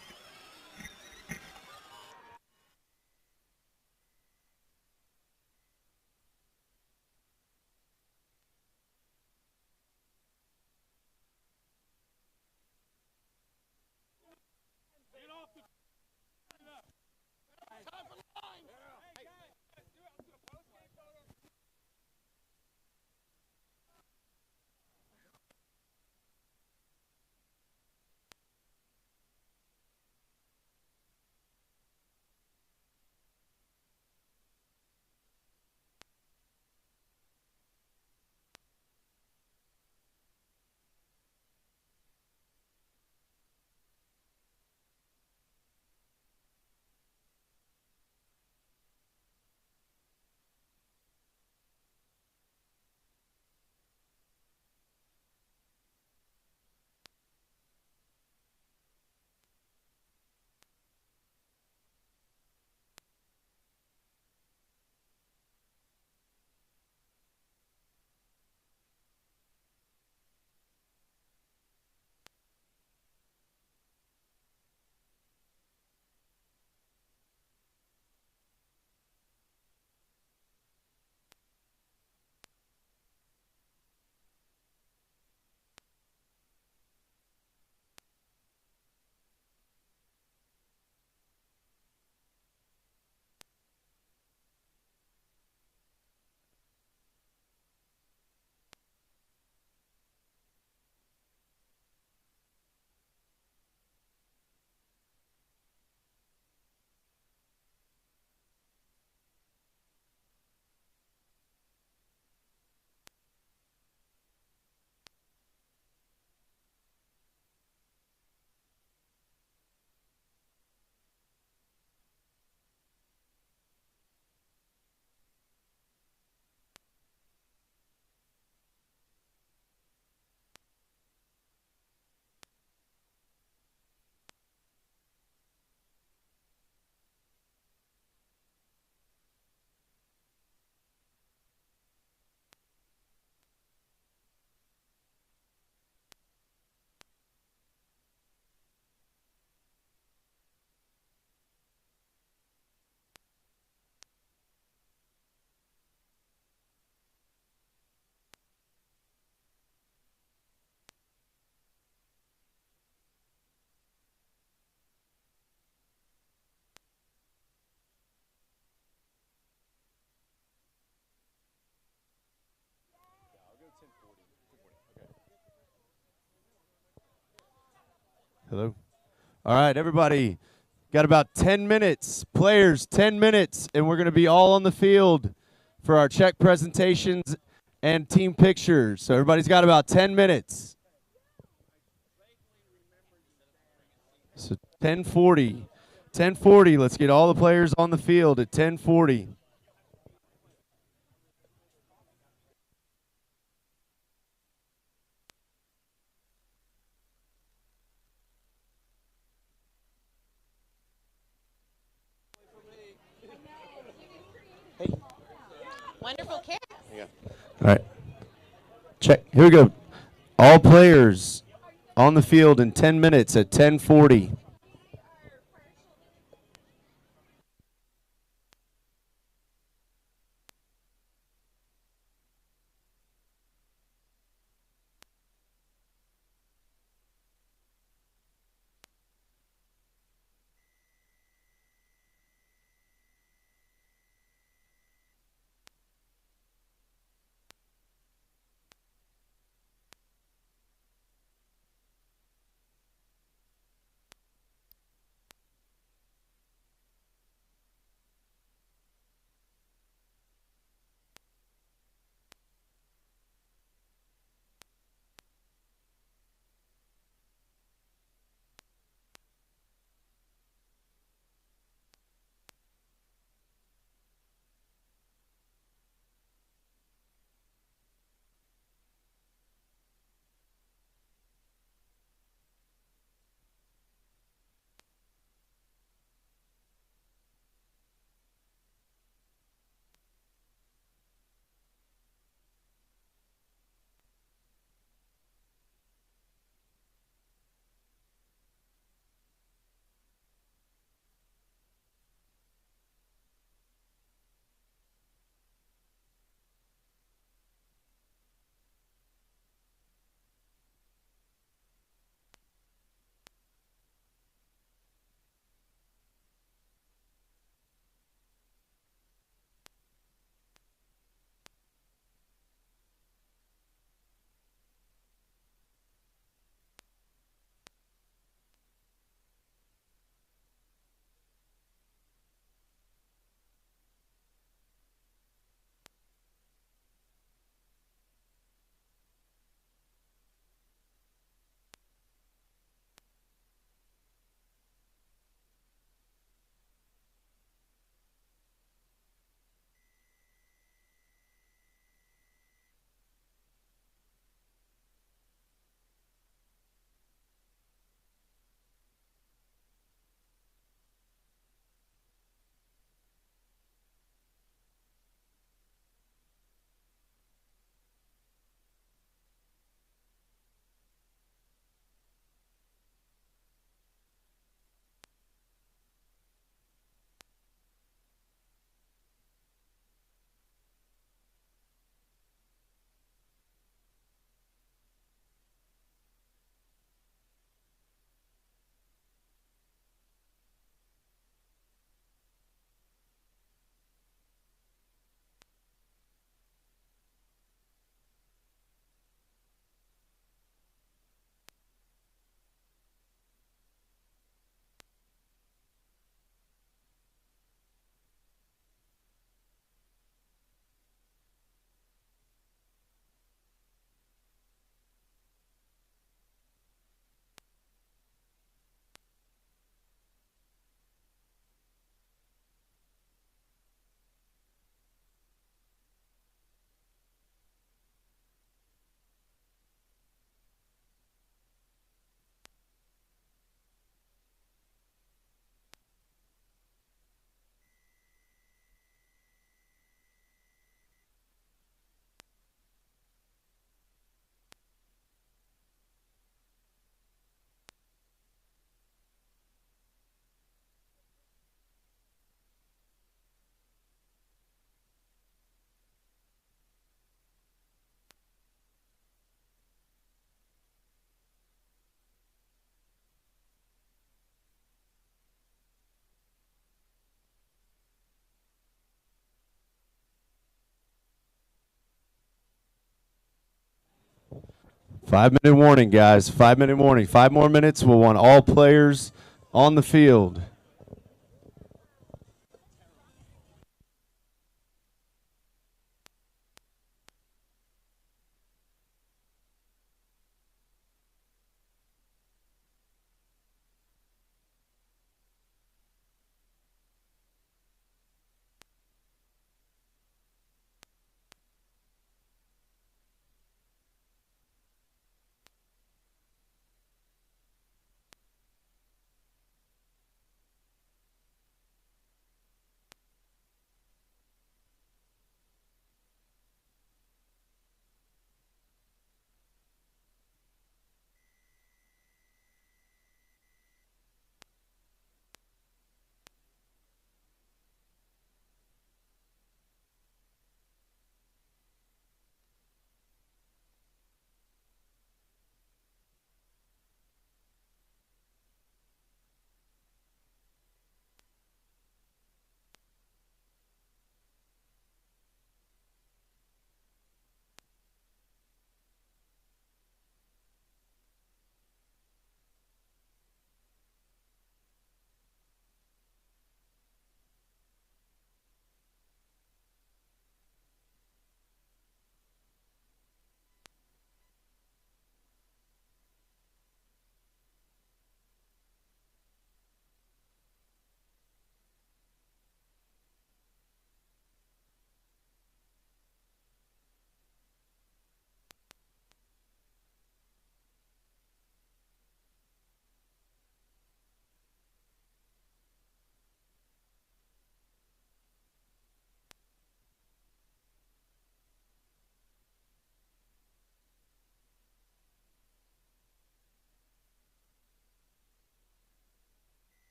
Hello. All right, everybody. Got about 10 minutes. Players, 10 minutes, and we're going to be all on the field for our check presentations and team pictures. So everybody's got about 10 minutes. So 10:40. 10:40. Let's get all the players on the field at 10:40. Wonderful kick. All right. Check. Here we go. All players on the field in 10 minutes at 10:40. 5-minute warning, guys. 5-minute warning. 5 more minutes. We'll want all players on the field.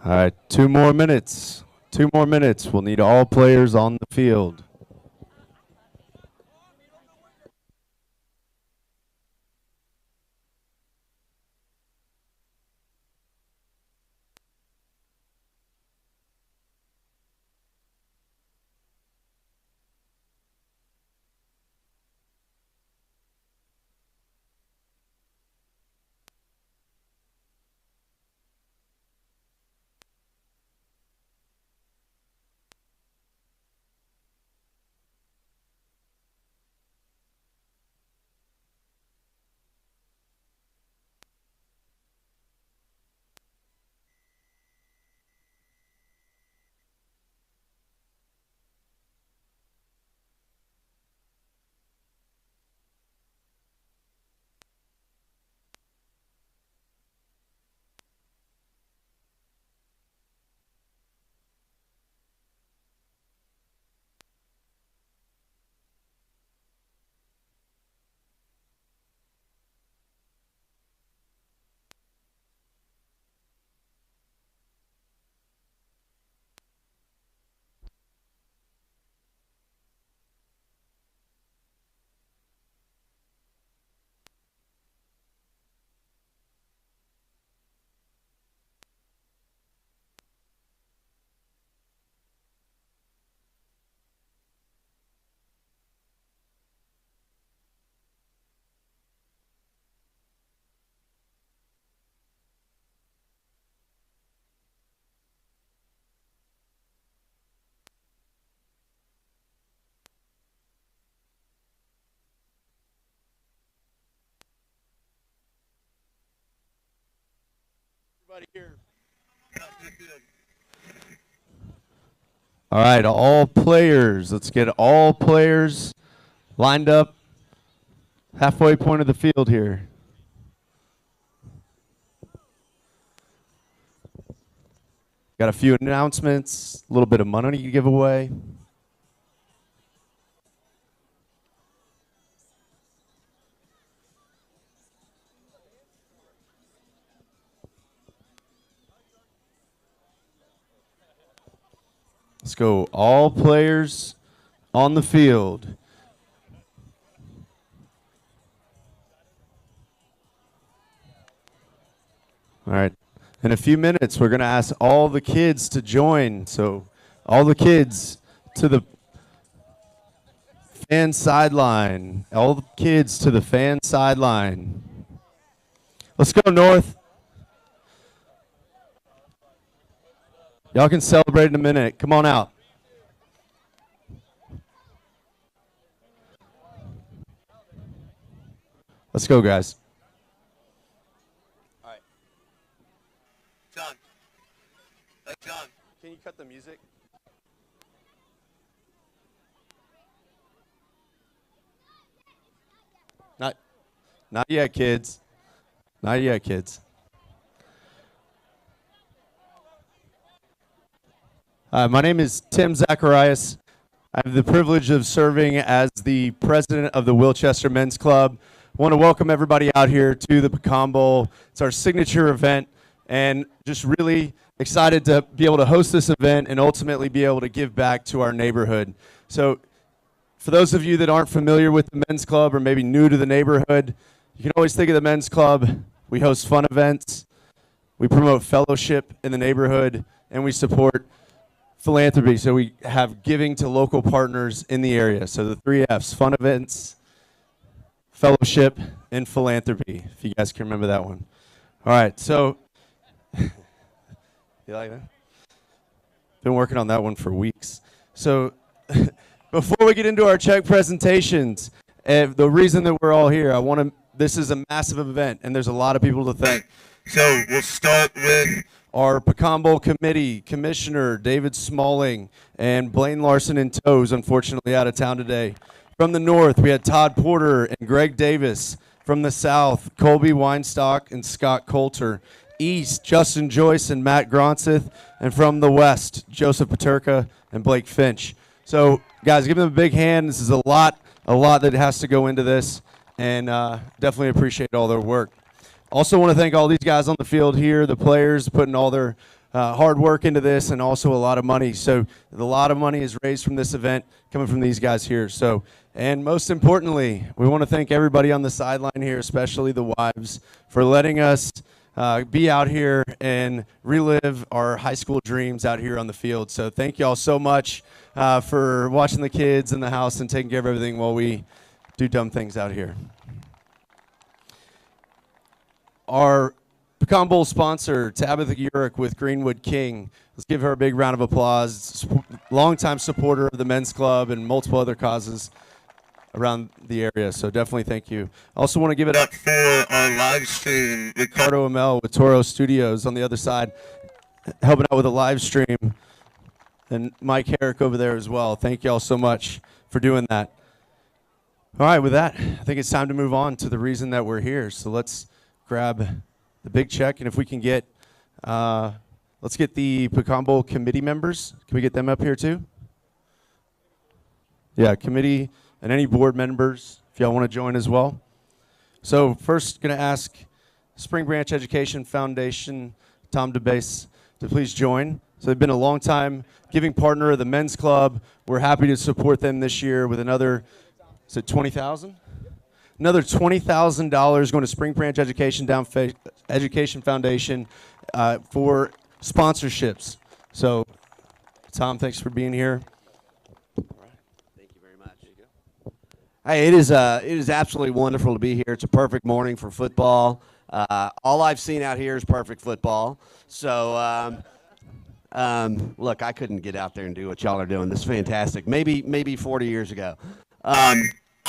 All right, 2 more minutes. 2 more minutes. We'll need all players on the field. Everybody here. All right, all players. Let's get all players lined up halfway point of the field here. Got a few announcements, a little bit of money to give away. Let's go. All players on the field. All right. In a few minutes, we're going to ask all the kids to join. So all the kids to the fan sideline. All the kids to the fan sideline. Let's go, North. Y'all can celebrate in a minute. Come on out. Let's go, guys. All right. John. Hey, John. Can you cut the music? Not yet, kids. Not yet, kids. My name is Tim Zacharias. I have the privilege of serving as the president of the Wilchester Men's Club. I want to welcome everybody out here to the Pecan Bowl. It's our signature event, and just really excited to be able to host this event and ultimately be able to give back to our neighborhood. So for those of you that aren't familiar with the Men's Club or maybe new to the neighborhood, you can always think of the Men's Club. We host fun events, we promote fellowship in the neighborhood, and we support philanthropy. So we have giving to local partners in the area. So the 3 F's: fun events, fellowship, and philanthropy, if you guys can remember that one. All right, so you like that? Been working on that one for weeks. So before we get into our check presentations, the reason that we're all here, this is a massive event, and there's a lot of people to thank. So we'll start with our Pecan Bowl committee, Commissioner David Smalling, and Blaine Larson in tows, unfortunately out of town today. From the north, we had Todd Porter and Greg Davis. From the south, Colby Weinstock and Scott Coulter. East, Justin Joyce and Matt Gronseth. And from the west, Joseph Paterka and Blake Finch. So, guys, give them a big hand. This is a lot that has to go into this, and definitely appreciate all their work. Also want to thank all these guys on the field here, the players putting all their hard work into this, and also a lot of money. So a lot of money is raised from this event coming from these guys here. So, and most importantly, we want to thank everybody on the sideline here, especially the wives, for letting us be out here and relive our high school dreams out here on the field. So thank you all so much for watching the kids in the house and taking care of everything while we do dumb things out here. Our Pecan Bowl sponsor, Tabitha Urick with Greenwood King. Let's give her a big round of applause. Longtime supporter of the Men's Club and multiple other causes around the area, so definitely thank you. I also want to give it up for our live stream. Ricardo Amel with Toro Studios on the other side, helping out with a live stream, and Mike Herrick over there as well. Thank you all so much for doing that. All right, with that, I think it's time to move on to the reason that we're here. So let's grab the big check, and if we can get, let's get the Pecan Bowl committee members. Can we get them up here too? Yeah, committee and any board members, if y'all want to join as well. So first, going to ask Spring Branch Education Foundation, Tom DeBase, to please join. So they've been a long time giving partner of the Men's Club. We're happy to support them this year with another, is it $20,000? Another $20,000 going to Spring Branch Education Foundation for sponsorships. So, Tom, thanks for being here. Thank you very much. Hey, it is absolutely wonderful to be here. It's a perfect morning for football. All I've seen out here is perfect football. So, look, I couldn't get out there and do what y'all are doing. This is fantastic. Maybe 40 years ago.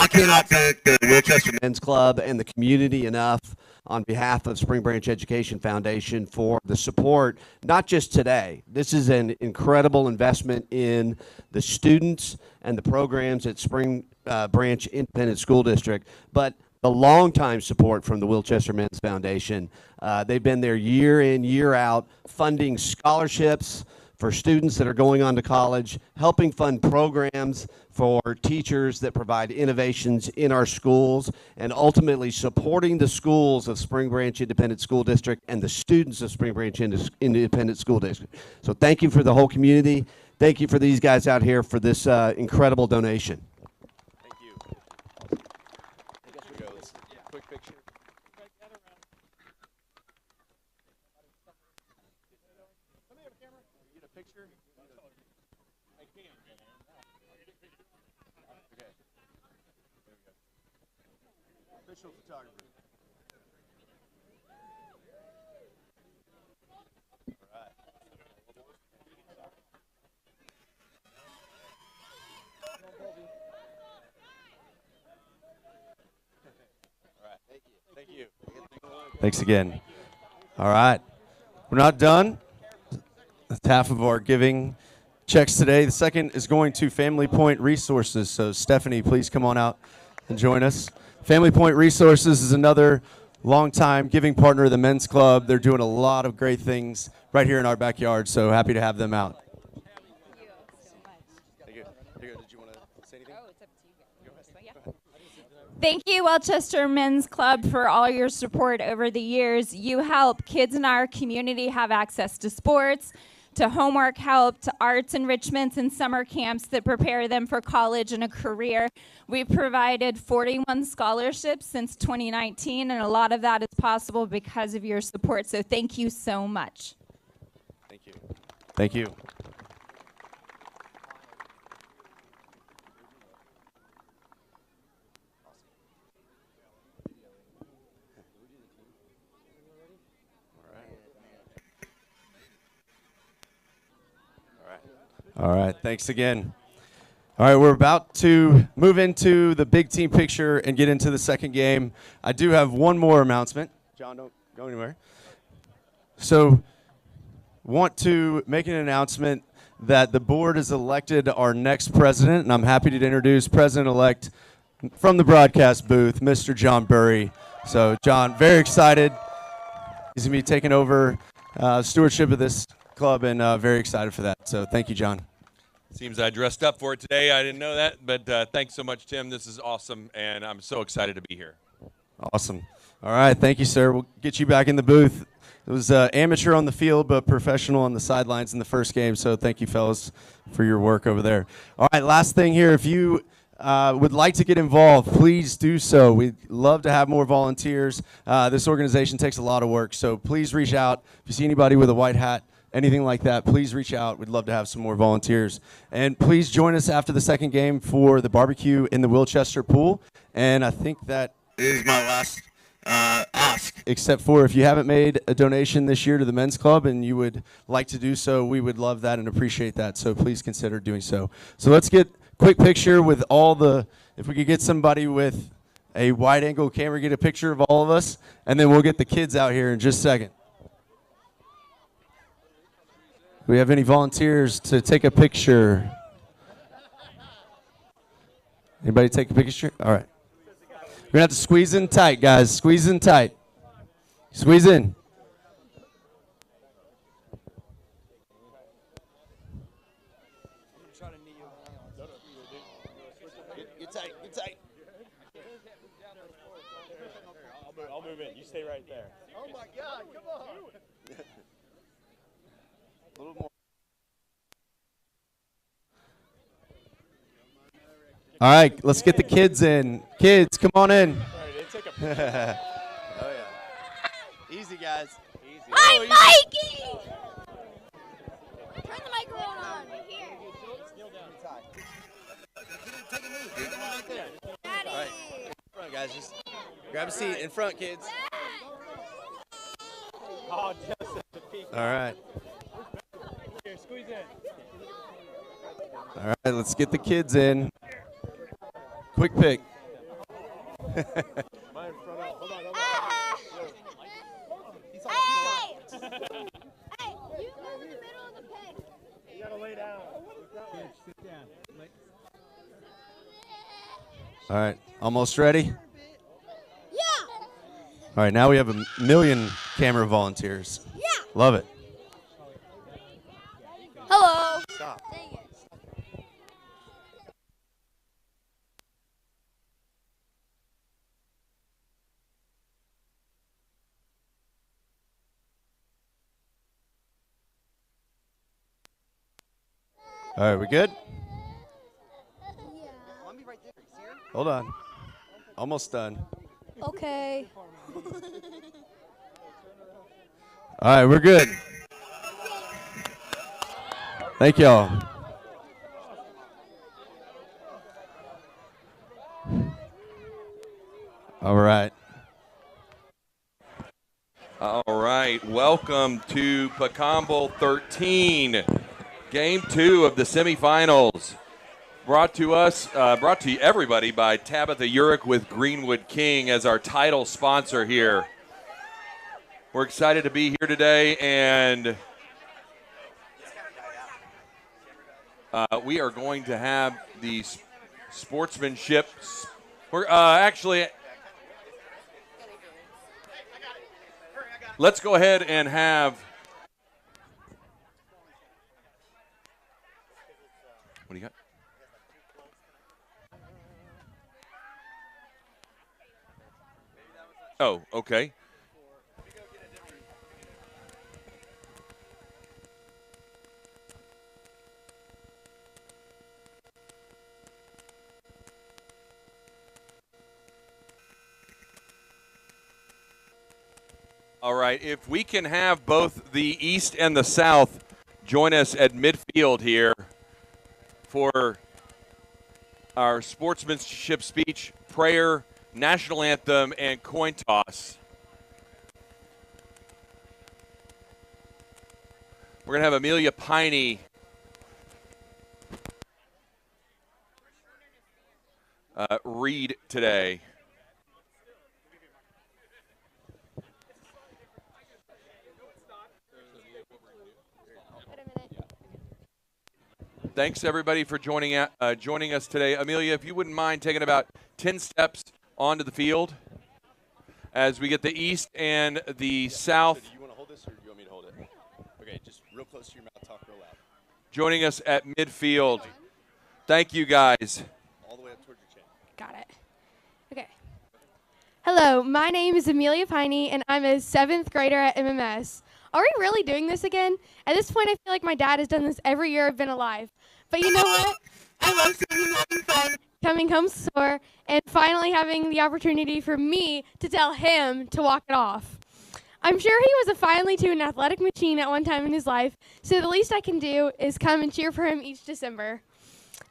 I cannot thank the Wilchester Men's Club and the community enough on behalf of Spring Branch Education Foundation for the support, not just today. This is an incredible investment in the students and the programs at Spring Branch Independent School District, but the longtime support from the Wilchester Men's Foundation. They've been there year in, year out, funding scholarships for students that are going on to college, helping fund programs for teachers that provide innovations in our schools, and ultimately supporting the schools of Spring Branch Independent School District and the students of Spring Branch Independent School District. So thank you for the whole community. thank you for these guys out here for this incredible donation. Thank you. I guess we go. Quick picture. Get a picture. I can't. Okay. There we go. Official photographer. Thank you. Thanks again. All right. We're not done. That's half of our giving checks today. The second is going to Family Point Resources. So, Stephanie, please come on out and join us. Family Point Resources is another longtime giving partner of the men's club. They're doing a lot of great things right here in our backyard, so happy to have them out. Thank you. Did you want to say anything? Oh, it's up to you. Go ahead. Thank you, Wilchester Men's Club, for all your support over the years. You help kids in our community have access to sports, to homework help, to arts enrichments and summer camps that prepare them for college and a career. We've provided 41 scholarships since 2019, and a lot of that is possible because of your support. So thank you so much. Thank you. Thank you. All right, thanks again. All right, we're about to move into the big team picture and get into the second game. I do have one more announcement. John, don't go anywhere. So, want to make an announcement that the board has elected our next president, and I'm happy to introduce President-elect from the broadcast booth, Mr. John Burry. So, John, very excited. He's going to be taking over stewardship of this club, and very excited for that. So, thank you, John. Seems I dressed up for it today. I didn't know that, but thanks so much, Tim. This is awesome, and I'm so excited to be here. Awesome. All right, thank you, sir. We'll get you back in the booth. It was amateur on the field, but professional on the sidelines in the first game, so thank you, fellas, for your work over there. All right, last thing here. If you would like to get involved, please do so. We'd love to have more volunteers. This organization takes a lot of work, so please reach out. If you see anybody with a white hat, anything like that, please reach out. We'd love to have some more volunteers. And please join us after the second game for the barbecue in the Wilchester pool. And I think that is my last ask. Except for if you haven't made a donation this year to the men's club and you would like to do so, we would love that and appreciate that. So please consider doing so. So let's get a quick picture with all the, if we could get somebody with a wide angle camera, get a picture of all of us, and then we'll get the kids out here in just a second. Do we have any volunteers to take a picture? Anybody take a picture? All right. We're going to have to squeeze in tight, guys. Squeeze in tight. Squeeze in. Get tight, get tight. I'll move in. You stay right there. Oh my God, come on. A little more. All right, let's get the kids in. Kids, come on in. Oh yeah. Easy, guys. Easy. Hi, Mikey! Turn the microphone on. Here. All right. In front, guys. Just grab a seat in front, kids. Oh, just a peek. All right. Here, squeeze in. All right, let's get the kids in. Quick pick. Mine front out. Hold on. Hey! Hey, you go in the middle of the pit. You gotta lay down. Sit down. All right, almost ready? Yeah. All right, now we have 1 million camera volunteers. Yeah. Love it. Hello. Stop. Dang it. All right, we good? Hold on. Almost done. Okay. All right, we're good. Thank y'all. All right. All right, welcome to Pregame 13, Game 2 of the semifinals. Brought to everybody by Tabitha Urick with Greenwood King as our title sponsor here. We're excited to be here today, and we are going to have the sportsmanship. We're let's go ahead and have. What do you got? Oh, okay. All right, if we can have both the East and the South join us at midfield here for our sportsmanship speech, prayer, national anthem, and coin toss. We're going to have Amelia Piney read today. Thanks, everybody, for joining us today. Amelia, if you wouldn't mind taking about 10 steps onto the field as we get the East and the South. Do you want to hold this, or do you want me to hold it? Okay, just real close to your mouth, talk real loud. Joining us at midfield. Thank you, guys. All the way up towards your chin. Got it. Okay. Hello, my name is Amelia Piney, and I'm a 7th grader at MMS. Are we really doing this again? At this point, I feel like my dad has done this every year I've been alive. But you know what? I love seeing having fun, coming home sore, and finally having the opportunity for me to tell him to walk it off. I'm sure he was a finely tuned athletic machine at one time in his life, so the least I can do is come and cheer for him each December.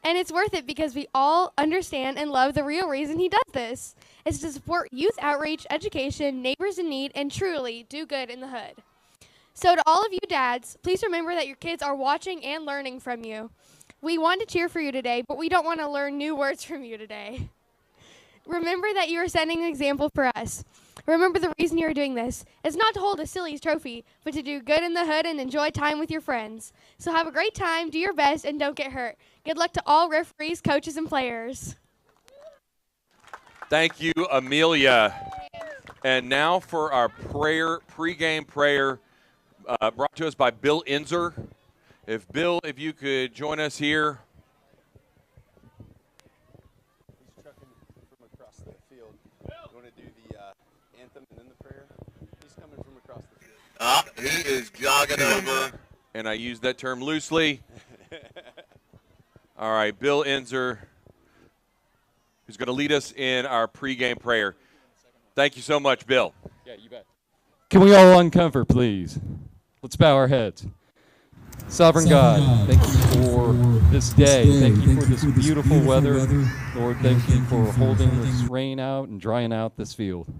And it's worth it because we all understand and love the real reason he does this. It's to support youth outreach, education, neighbors in need, and truly do good in the hood. So to all of you dads, please remember that your kids are watching and learning from you. We want to cheer for you today, but we don't want to learn new words from you today. Remember that you are setting an example for us. Remember the reason you are doing this. It's not to hold a silly trophy, but to do good in the hood and enjoy time with your friends. So have a great time, do your best, and don't get hurt. Good luck to all referees, coaches, and players. Thank you, Amelia. And now for our pregame prayer, brought to us by Bill Inzer. Bill, if you could join us here. He's trucking from across the field. You want to do the anthem and then the prayer? He's coming from across the field. He is jogging over. And I use that term loosely. All right, Bill Inzer, who's going to lead us in our pregame prayer. Thank you so much, Bill. Yeah, you bet. Can we all uncomfort, please? Let's bow our heads. Sovereign God, thank you for this day. Thank you for this beautiful weather. Lord, thank you for holding this rain out and drying out this field.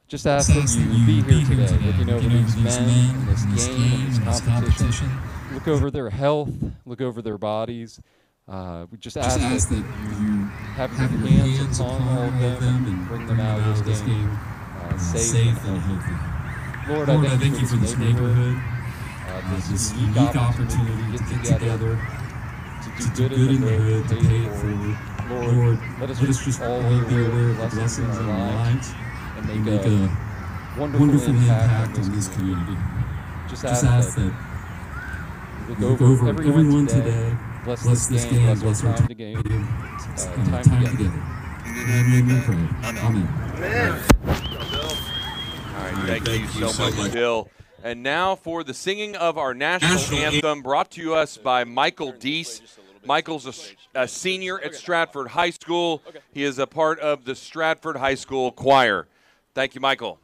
Just ask that you be here today, looking over these men in this game and this competition. Look over their health, look over their bodies. We just ask that you have your hands upon all of them and bring them out of this game safe and healthy. Lord, I thank you for this neighborhood. This unique opportunity to get together, to do good in the hood, to pay it forward. Lord, let us just all be aware of the blessings in our lives and make a wonderful impact on this community. Just ask that we look over everyone today, bless this game, bless our time together. And pray. Amen. All right, thank you so much, Bill. And now for the singing of our national anthem, brought to us by Michael Deese. Michael's a senior at Stratford High School. He is a part of the Stratford High School choir. Thank you, Michael.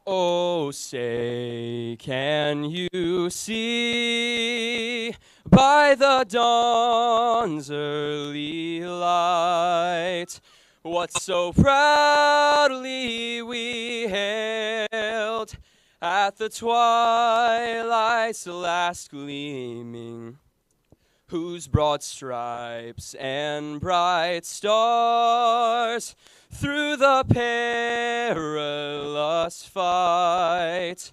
Oh, say, can you see by the dawn's early light what so proudly we hailed at the twilight's last gleaming, whose broad stripes and bright stars through the perilous fight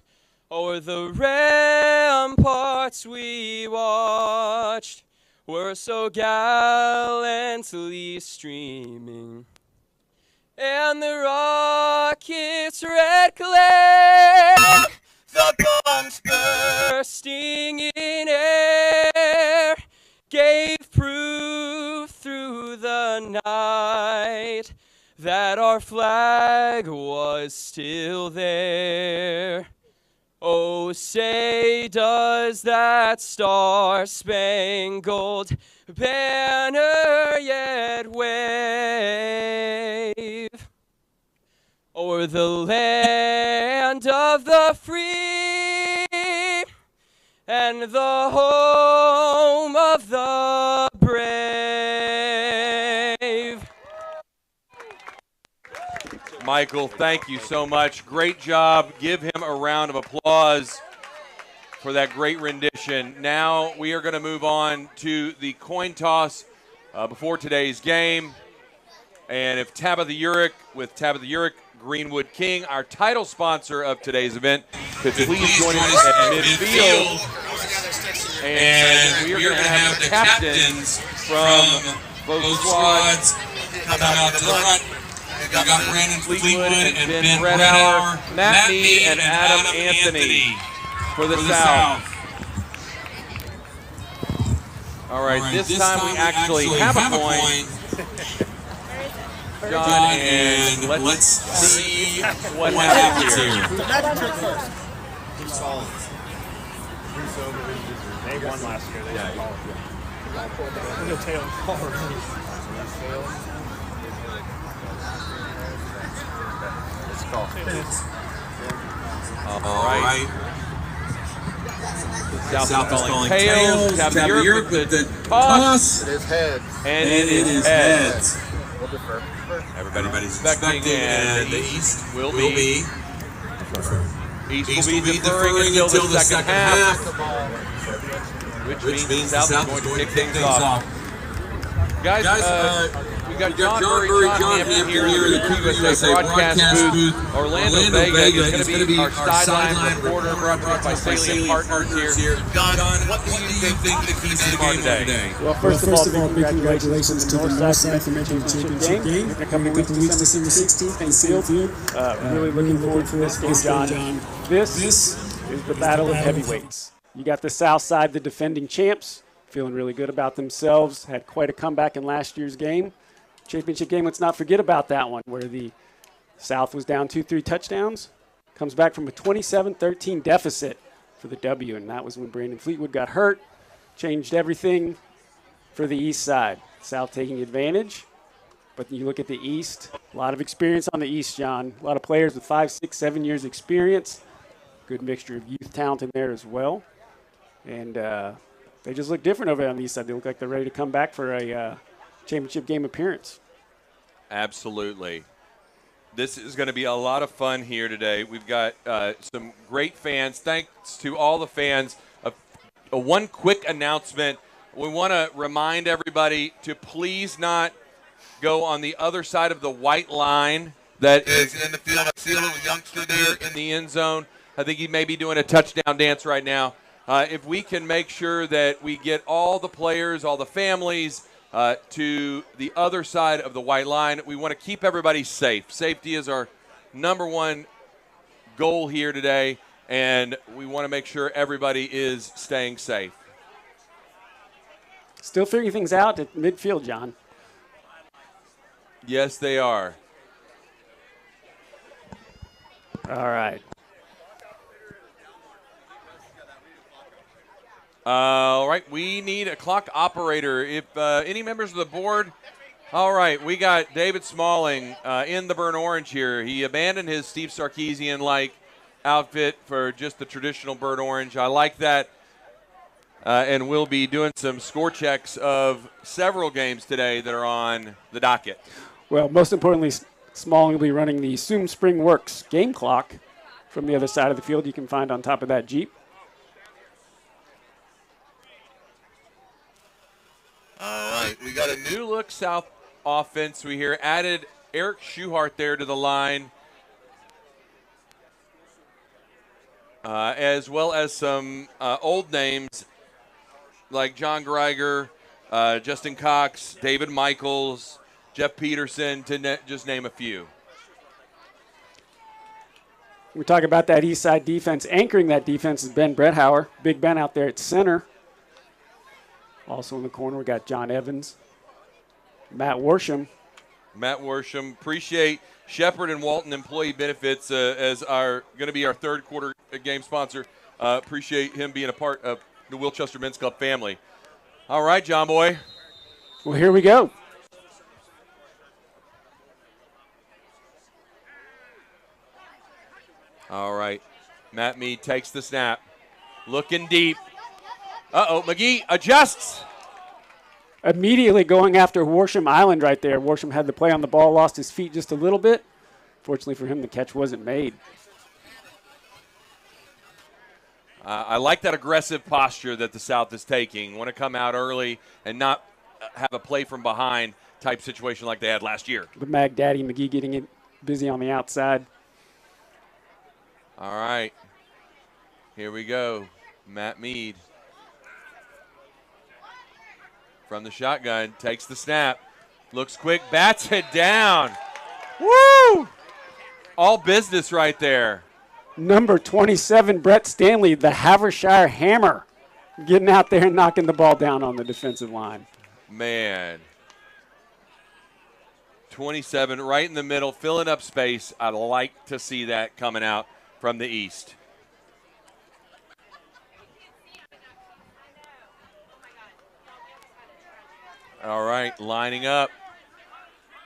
o'er the ramparts we watched were so gallantly streaming, and the rocket's red glare, the bombs bursting in air, gave proof through the night that our flag was still there. Oh, say, does that star-spangled banner yet wave o'er the land of the free and the home of the brave? Michael, thank you so much. Great job. Give him a round of applause for that great rendition. Now we are going to move on to the coin toss before today's game. And if Tabitha Urick, with Tabitha Urick, Greenwood King, our title sponsor of today's event, could please join us at midfield. And we are going to have the captains from both squads come out to the front. We've got Brandon Fleetwood and Ben Redhour, Matt Mead, and Adam Anthony for the South. All right, this time we actually have a coin. John, and let's see what happens here. They won last year. They didn't call it. The tail All right. South is calling tails. Tabitha Urick with the toss. It is heads. And it is heads. We'll defer. Everybody's expecting, and the East will be. East will be deferring until the second half, which means the South is going to kick things off. Guys, we've got John Murray, John Hampton here in the USA broadcast booth. Orlando Vega is going to be our sideline reporter, brought to us by Salient Partners here. John, what do you think the keys to the game today? Well, first of all, big congratulations to the North-South Championship game. In a couple weeks, December 16th in Field. Really looking forward to this game, John. This is the battle of heavyweights. You got the South side, the defending champs, feeling really good about themselves. Had quite a comeback in last year's game. Championship game, let's not forget about that one, where the South was down 2-3 touchdowns. Comes back from a 27-13 deficit for the W, and that was when Brandon Fleetwood got hurt. Changed everything for the East side. South taking advantage. But you look at the East, a lot of experience on the East, John. A lot of players with 5, 6, 7 years experience. Good mixture of youth talent in there as well. And they just look different over on the East side. They look like they're ready to come back for a championship game appearance. Absolutely. This is going to be a lot of fun here today. We've got some great fans. Thanks to all the fans. One quick announcement. We want to remind everybody to please not go on the other side of the white line that is in the field. I see a little youngster there in the end zone. I think he may be doing a touchdown dance right now. If we can make sure that we get all the players, all the families to the other side of the white line, we want to keep everybody safe. Safety is our number one goal here today, and we want to make sure everybody is staying safe. Still figuring things out at midfield, John. Yes, they are. All right. All right, we need a clock operator. If any members of the board, all right, we got David Smalling in the burnt orange here. He abandoned his Steve Sarkeesian-like outfit for just the traditional burnt orange. I like that. And we'll be doing some score checks of several games today that are on the docket. Well, most importantly, Smalling will be running the Zoom Spring Works game clock from the other side of the field. You can find on top of that Jeep. All right, we got a new look South offense. We here added Eric Schuhart there to the line, as well as some old names like John Greiger, Justin Cox, David Michaels, Jeff Peterson, to just name a few. We talk about that east side defense. Anchoring that defense is Ben Bretthauer. Big Ben out there at center. Also in the corner, we got John Evans, Matt Worsham. Matt Worsham. Appreciate Shepherd and Walton Employee Benefits as going to be our third quarter game sponsor. Appreciate him being a part of the Wilchester Men's Club family. All right, John Boy. Well, here we go. All right. Matt Mead takes the snap. Looking deep. Uh-oh, McGee adjusts. Immediately going after Worsham Island right there. Worsham had the play on the ball, lost his feet just a little bit. Fortunately for him, the catch wasn't made. I like that aggressive posture that the South is taking. Want to come out early and not have a play from behind type situation like they had last year. The Mag Daddy McGee getting it busy on the outside. All right. Here we go. Matt Mead. From the shotgun, takes the snap. Looks quick, bats it down. Woo! All business right there. Number 27, Brett Stanley, the Havershire Hammer, getting out there and knocking the ball down on the defensive line. Man. 27 right in the middle, filling up space. I'd like to see that coming out from the east. All right, lining up.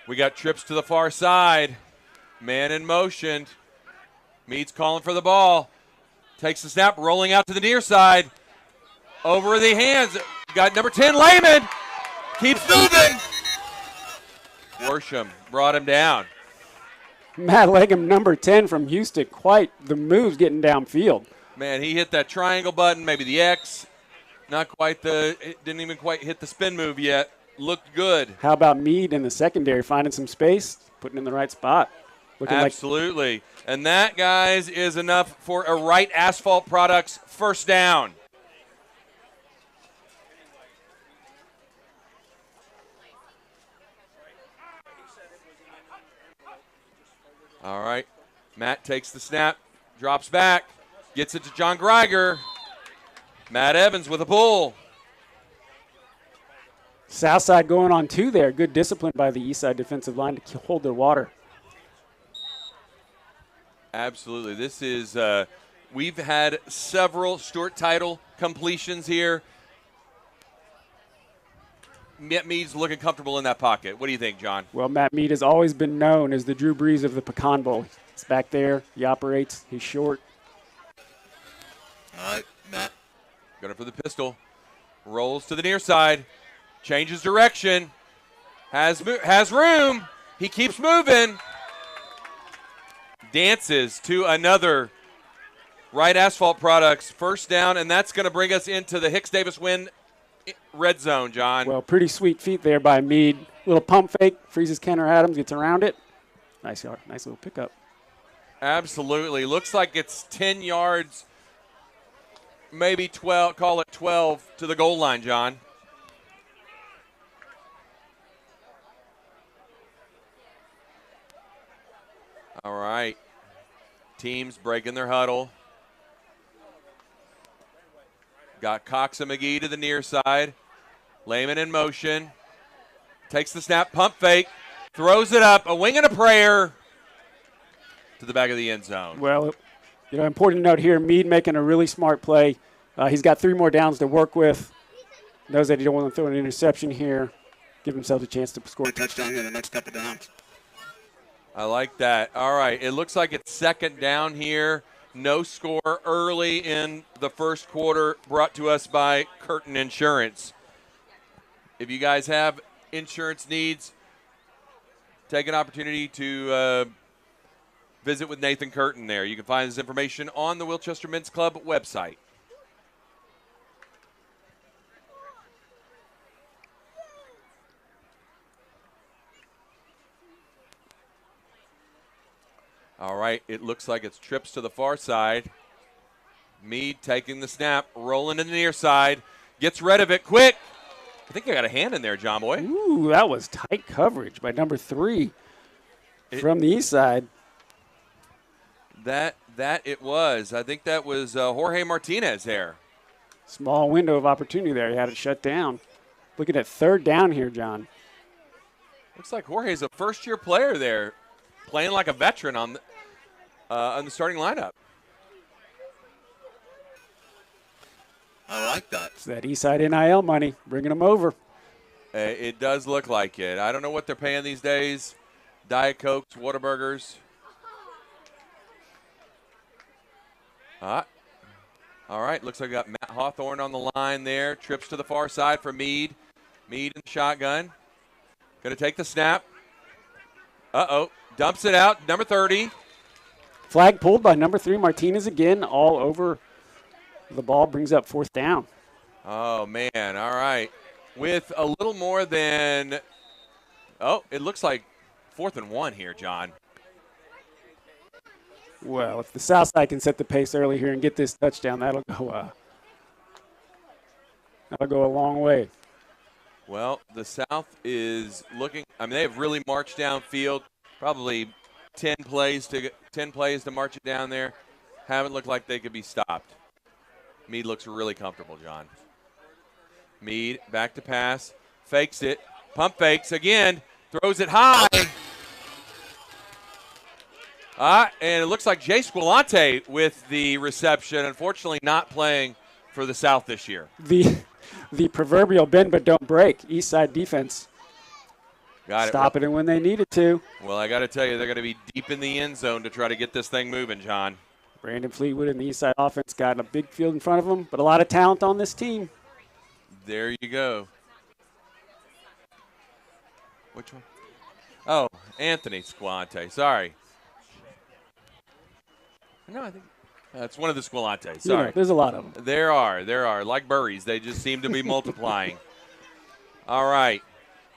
We got trips to the far side. Man in motion. Mead's calling for the ball. Takes the snap, rolling out to the near side. Over the hands. Got number 10, Lehman. Keeps moving. Worsham brought him down. Matt Legum, number 10 from Houston. Quite the moves getting downfield. Man, he hit that triangle button, maybe the X. Not quite it didn't even quite hit the spin move yet. Looked good. How about Mead in the secondary, finding some space, putting in the right spot? Absolutely. And that, guys, is enough for a Wright Asphalt Products first down. All right. Matt takes the snap, drops back, gets it to John Greiger. Matt Evans with a pull. Southside going on two there. Good discipline by the east side defensive line to hold their water. Absolutely. This is, we've had several Stewart title completions here. Matt Mead's looking comfortable in that pocket. What do you think, John? Well, Matt Mead has always been known as the Drew Brees of the Pecan Bowl. He's back there. He operates. He's short. All right, Matt. Going for the pistol. Rolls to the near side. Changes direction. Has room. He keeps moving. Dances to another Wright Asphalt Products first down, and that's going to bring us into the Hicks-Davis win red zone, John. Well, pretty sweet feet there by Mead. Little pump fake, freezes Kenner Adams, gets around it. Nice little pickup. Absolutely. Looks like it's 10 yards, maybe 12, call it 12 to the goal line, John. All right. Teams breaking their huddle. Got Cox and McGee to the near side. Lehman in motion. Takes the snap, pump fake. Throws it up, a wing and a prayer. to the back of the end zone. Well, important note here, Meade making a really smart play. He's got 3 more downs to work with. Knows that he don't want to throw an interception here. Give himself a chance to score a touchdown here in the next couple downs. I like that. All right, it looks like it's second down here. No score early in the first quarter, brought to us by Curtin Insurance. If you guys have insurance needs, take an opportunity to visit with Nathan Curtin there. You can find his information on the Wilchester Men's Club website. All right, it looks like it's trips to the far side. Meade taking the snap, rolling to the near side, gets rid of it quick. I think I got a hand in there, John Boy. Ooh, that was tight coverage by number 3 from the east side. That it was. I think that was Jorge Martinez there. Small window of opportunity there. He had it shut down. Looking at third down here, John. Looks like Jorge's a first-year player there, playing like a veteran on the starting lineup. I like that. It's that east side NIL money, bringing them over. It does look like it. I don't know what they're paying these days. Diet Cokes, Whataburgers. All right, looks like we got Matt Hawthorne on the line there. Trips to the far side for Meade. Meade in the shotgun. Going to take the snap. Uh-oh. Dumps it out. Number 30. Flag pulled by number 3, Martinez again, all over the ball. Brings up fourth down. Oh, man. All right. With a little more than, it looks like 4th and 1 here, John. Well, if the south side can set the pace early here and get this touchdown, that'll go a long way. Well, the South is looking, they have really marched downfield, probably 10 plays to march it down there. Haven't looked like they could be stopped. Meade looks really comfortable, John. Meade back to pass, fakes it, pump fakes again, throws it high. And it looks like Jay Squilante with the reception, unfortunately not playing for the South this year. The proverbial bend but don't break. East side defense. Got it. Stopping it when they needed to. Well, I got to tell you, they're going to be deep in the end zone to try to get this thing moving, John. Brandon Fleetwood and the east side offense got a big field in front of them, but a lot of talent on this team. There you go. Which one? Oh, Anthony Squilante. Sorry. No, I think that's one of the Squilantes. Sorry. Yeah, there's a lot of them. There are. Like burries. They just seem to be multiplying. All right.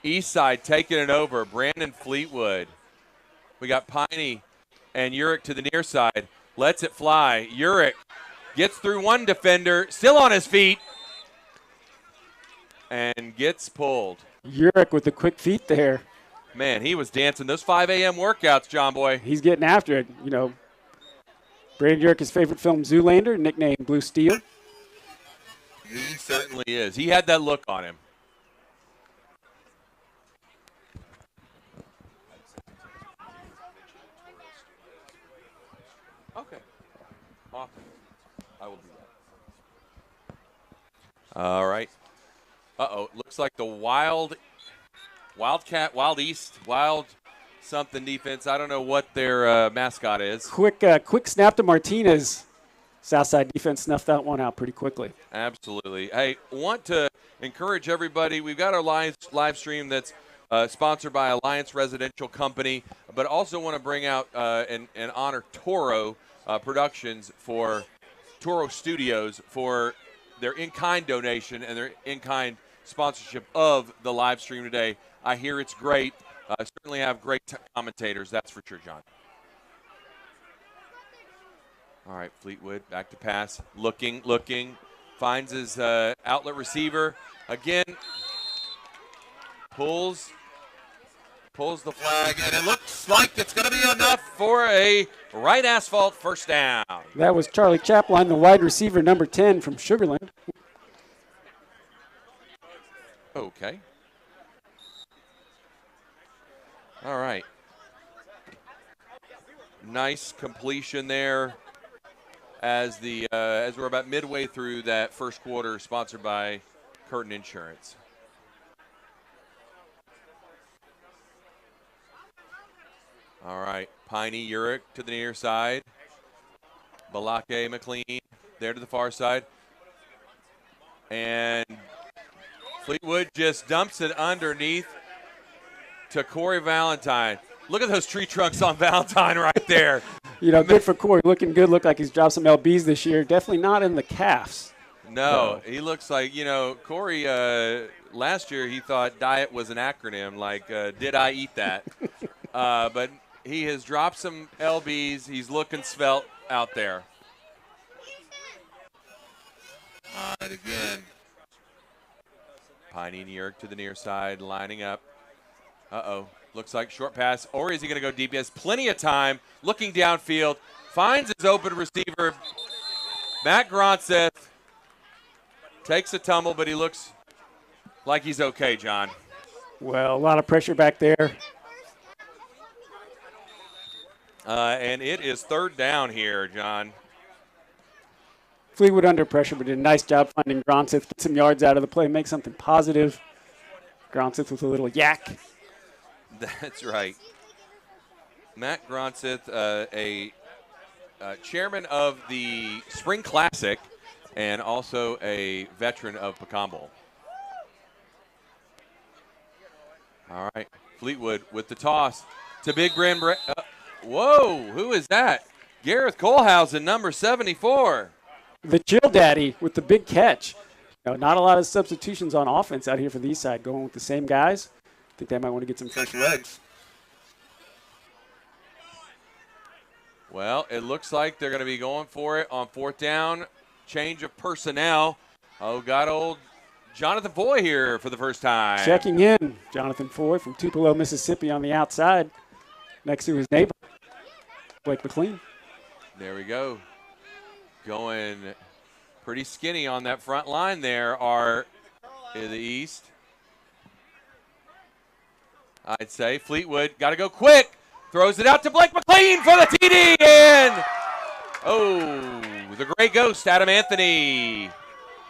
East side taking it over. Brandon Fleetwood. We got Piney and Urick to the near side. Lets it fly. Urick gets through one defender. Still on his feet. And gets pulled. Urick with the quick feet there. Man, he was dancing those 5 a.m. workouts, John Boy. He's getting after it. Brandon Urick's favorite film, Zoolander, nicknamed Blue Steel. He certainly is. He had that look on him. Okay. Awesome. I will do that. All right. Looks like the Wildcat, Wild East, Wild something defense. I don't know what their mascot is. Quick snap to Martinez. Southside defense snuffed that one out pretty quickly. Absolutely. Hey, want to encourage everybody. We've got our live stream that's sponsored by Alliance Residential Company, but also want to bring out and honor Toro Productions for Toro Studios for their in-kind donation and their in-kind sponsorship of the live stream today. I hear it's great. Certainly have great commentators, that's for sure, John. All right, Fleetwood back to pass. Looking. Finds his outlet receiver. Again, pulls the flag, and it looks like it's going to be enough for a right asphalt first down. That was Charlie Chapline, the wide receiver, number 10 from Sugarland. Okay. All right. Nice completion there as we're about midway through that first quarter, sponsored by Curtin Insurance. All right, Piney Urick to the near side. Balake McLean there to the far side. And Fleetwood just dumps it underneath to Corey Valentine. Look at those tree trunks on Valentine right there. Good for Corey. Looking good. Looked like he's dropped some LBs this year. Definitely not in the calves. No, he looks like, Corey, last year he thought diet was an acronym, like, did I eat that? But he has dropped some LBs. He's looking svelte out there. All right, again. Piney New York to the near side, lining up. Uh-oh. Looks like short pass. Or is he going to go deep? He has plenty of time. Looking downfield. Finds his open receiver. Matt Gronseth takes a tumble, but he looks like he's okay, John. Well, a lot of pressure back there. And it is third down here, John. Fleetwood under pressure, but did a nice job finding Gronseth, get some yards out of the play, make something positive. Gronseth with a little yak. That's right. Matt Gronseth, a chairman of the Spring Classic and also a veteran of Pecan Bowl. All right, Fleetwood with the toss to Big Grand. Whoa, who is that? Gareth Colehausen, number 74. The Chill Daddy with the big catch. Not a lot of substitutions on offense out here for the East Side, going with the same guys. I think they might want to get some fresh legs. Well, it looks like they're going to be going for it on fourth down. Change of personnel. Oh, got old Jonathan Foy here for the first time. Checking in, Jonathan Foy from Tupelo, Mississippi on the outside, next to his neighbor, Blake McLean. There we go. Going pretty skinny on that front line there are in the East. I'd say Fleetwood got to go quick. Throws it out to Blake McLean for the TD. And, the gray ghost, Adam Anthony,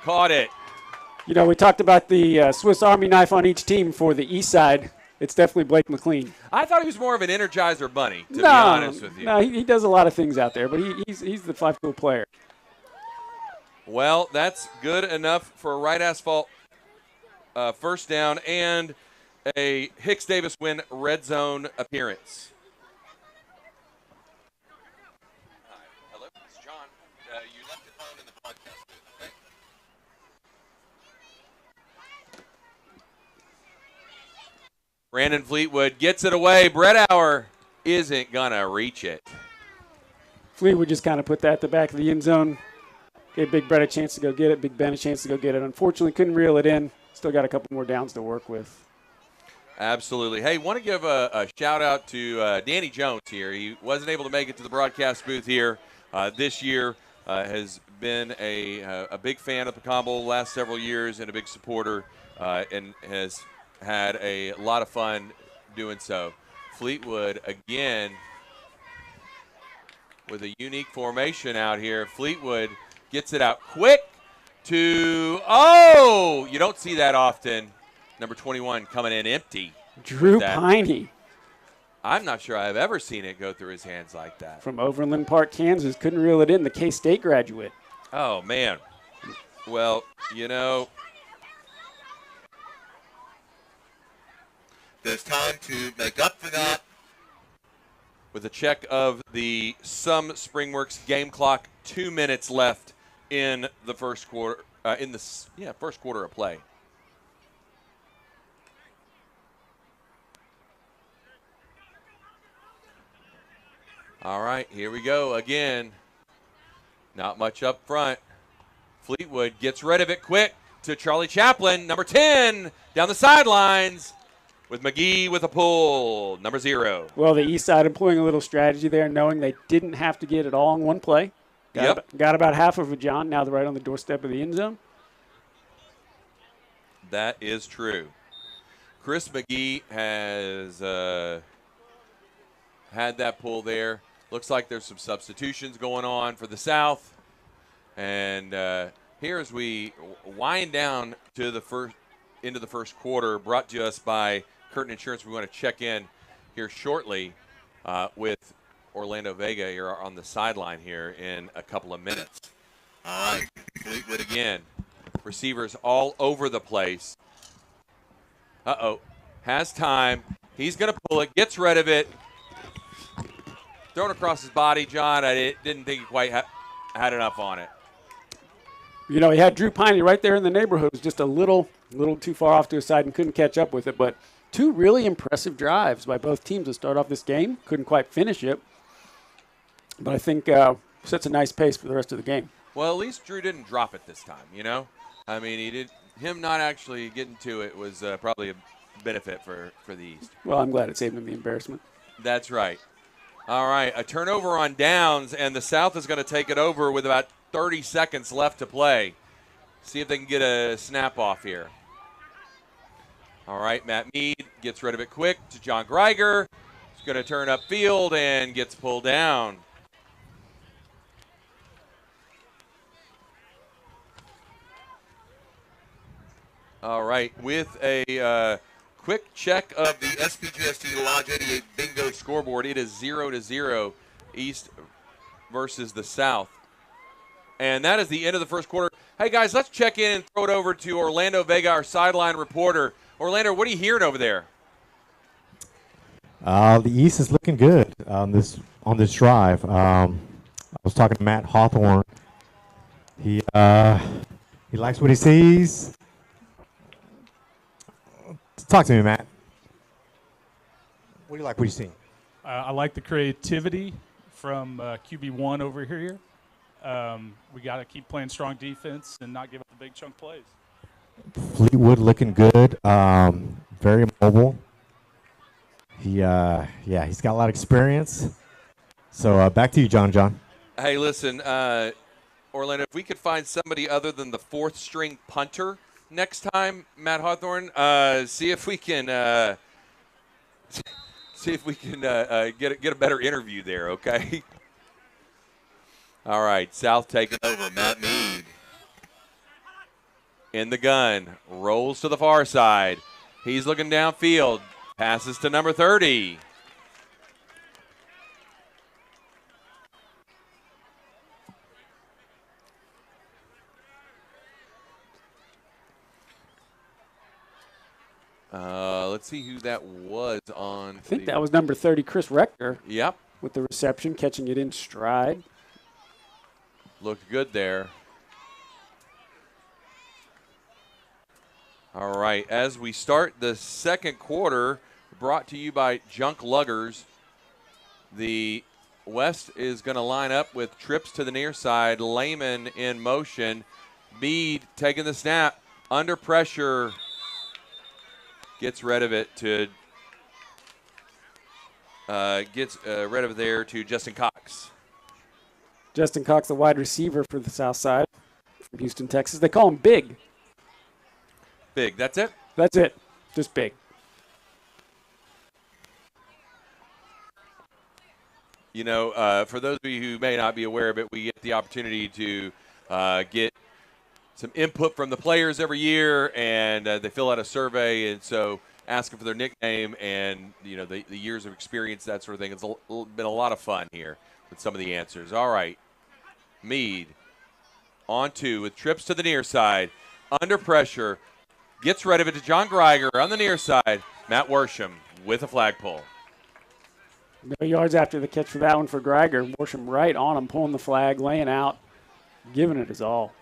caught it. We talked about the Swiss Army knife on each team for the East Side. It's definitely Blake McLean. I thought he was more of an Energizer bunny, to be honest with you. No, he does a lot of things out there, but he's the five-tool player. Well, that's good enough for a right asphalt first down and a Hicks Davis win red zone appearance. Hi, hello, it's John. You left your phone in the podcast booth, okay? Brandon Fleetwood gets it away. Brett Auer isn't going to reach it. Fleetwood just kind of put that at the back of the end zone. Gave Big Brett a chance to go get it. Big Ben a chance to go get it. Unfortunately, couldn't reel it in. Still got a couple more downs to work with. Absolutely. Hey, want to give a shout-out to Danny Jones here. He wasn't able to make it to the broadcast booth here this year. Has been a big fan of the Pecan Bowl the last several years and a big supporter and has had a lot of fun doing so. Fleetwood, again, with a unique formation out here. Fleetwood gets it out quick to, you don't see that often. Number 21 coming in empty. Drew Piney. I'm not sure I've ever seen it go through his hands like that. From Overland Park, Kansas. Couldn't reel it in. The K-State graduate. Oh, man. Well, there's time to make up for that. With a check of the SPringWorks game clock, 2 minutes left in the first quarter. First quarter of play. All right, here we go again. Not much up front. Fleetwood gets rid of it quick to Charlie Chaplin, number 10, down the sidelines with McGee with a pull, number 0. Well, the East Side employing a little strategy there, knowing they didn't have to get it all in one play. Got about half of it, John. Now they're right on the doorstep of the end zone. That is true. Chris McGee has had that pull there. Looks like there's some substitutions going on for the South. And here as we wind down to into the first quarter, brought to us by Curtin Insurance. We want to check in here shortly with Orlando Vega here on the sideline here in a couple of minutes. All right. But again, receivers all over the place. Has time. He's going to pull it, gets rid of it. Thrown across his body, John. I didn't think he quite had enough on it. You know, he had Drew Piney right there in the neighborhood. It was just a little too far off to his side and couldn't catch up with it. But two really impressive drives by both teams to start off this game. Couldn't quite finish it. But I think sets a nice pace for the rest of the game. Well, at least Drew didn't drop it this time, you know? I mean, him not actually getting to it was probably a benefit for the East. Well, I'm glad it saved him the embarrassment. That's right. All right, a turnover on downs, and the South is going to take it over with about 30 seconds left to play. See if they can get a snap off here. All right, Matt Mead gets rid of it quick to John Greiger. He's going to turn upfield and gets pulled down. All right, with a quick check of the SPGST Lodge 88 bingo scoreboard, it is 0-0 East versus the South. And that is the end of the first quarter. Hey, guys, let's check in and throw it over to Orlando Vega, our sideline reporter. Orlando, what are you hearing over there? The East is looking good on this drive. I was talking to Matt Hawthorne. He likes what he sees. Talk to me, Matt. What do you like? What are you seeing? I like the creativity from QB1 over here. We got to keep playing strong defense and not give up the big chunk plays. Fleetwood looking good. Very mobile. He's got a lot of experience. So back to you, John. Hey, listen, Orlando, if we could find somebody other than the fourth string punter next time, Matt Hawthorne, see if we can get a better interview there, okay? All right, South taking over. Matt Mead in the gun, rolls to the far side. He's looking downfield, passes to number 30. Let's see who that was on. I think that was number 30, Chris Rector. Yep. With the reception, catching it in stride. Looked good there. All right, as we start the second quarter, brought to you by Junk Luggers, the West is going to line up with trips to the near side, Lehman in motion, Mead taking the snap, under pressure, gets rid of it to Justin Cox. Justin Cox, the wide receiver for the South Side from Houston, Texas. They call him Big. Big, that's it? That's it, just Big. You know, for those of you who may not be aware of it, we get the opportunity to get some input from the players every year, and they fill out a survey, and so asking for their nickname and, you know, the years of experience, that sort of thing. It's been a lot of fun here with some of the answers. All right, Mead on two with trips to the near side, under pressure, gets rid of it to John Greiger on the near side. Matt Worsham with a flagpole. No yards after the catch for that one for Greiger. Worsham right on him, pulling the flag, laying out, giving it his all.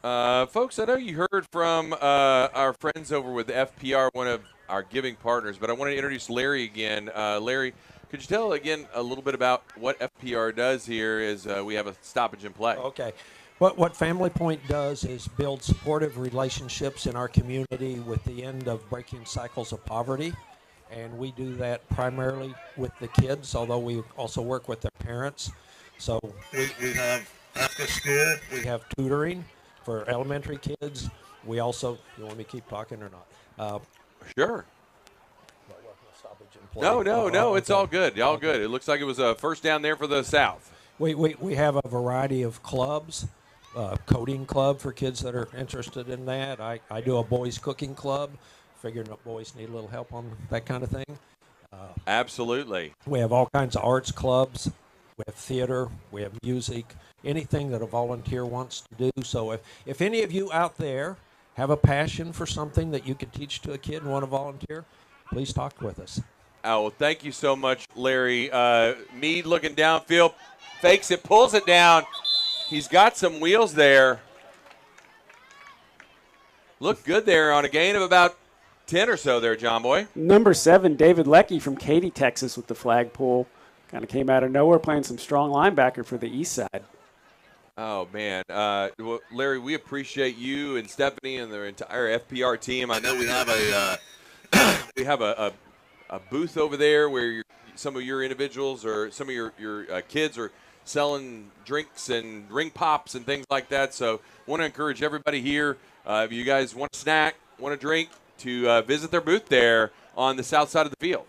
Folks, I know you heard from our friends over with FPR, one of our giving partners, but I want to introduce Larry again. Larry, could you tell again a little bit about what FPR does here as we have a stoppage in play? Okay. What Family Point does is build supportive relationships in our community with the end of breaking cycles of poverty. And we do that primarily with the kids, although we also work with their parents. So we have after school, we have tutoring for elementary kids. We also, you want me to keep talking or not? Sure. Stoppage in play. No, it's okay. all good. All good. It looks like it was a first down there for the South. We have a variety of clubs, coding club for kids that are interested in that. I do a boys cooking club, figuring that boys need a little help on that kind of thing. Absolutely. We have all kinds of arts clubs. We have theater. We have music. Anything that a volunteer wants to do. So if any of you out there have a passion for something that you could teach to a kid and want to volunteer, please talk with us. Oh, well, thank you so much, Larry. Meade looking downfield, fakes it, pulls it down. He's got some wheels there. Look good there on a gain of about 10 or so there, John Boy. Number 7, David Leckie from Katy, Texas, with the flag pull. Kind of came out of nowhere, playing some strong linebacker for the east side. Oh, man. Well, Larry, we appreciate you and Stephanie and the entire FPR team. I know we have a booth over there where some of your individuals or some of your kids are selling drinks and ring pops and things like that. So want to encourage everybody here, if you guys want a snack, want a drink, to visit their booth there on the south side of the field.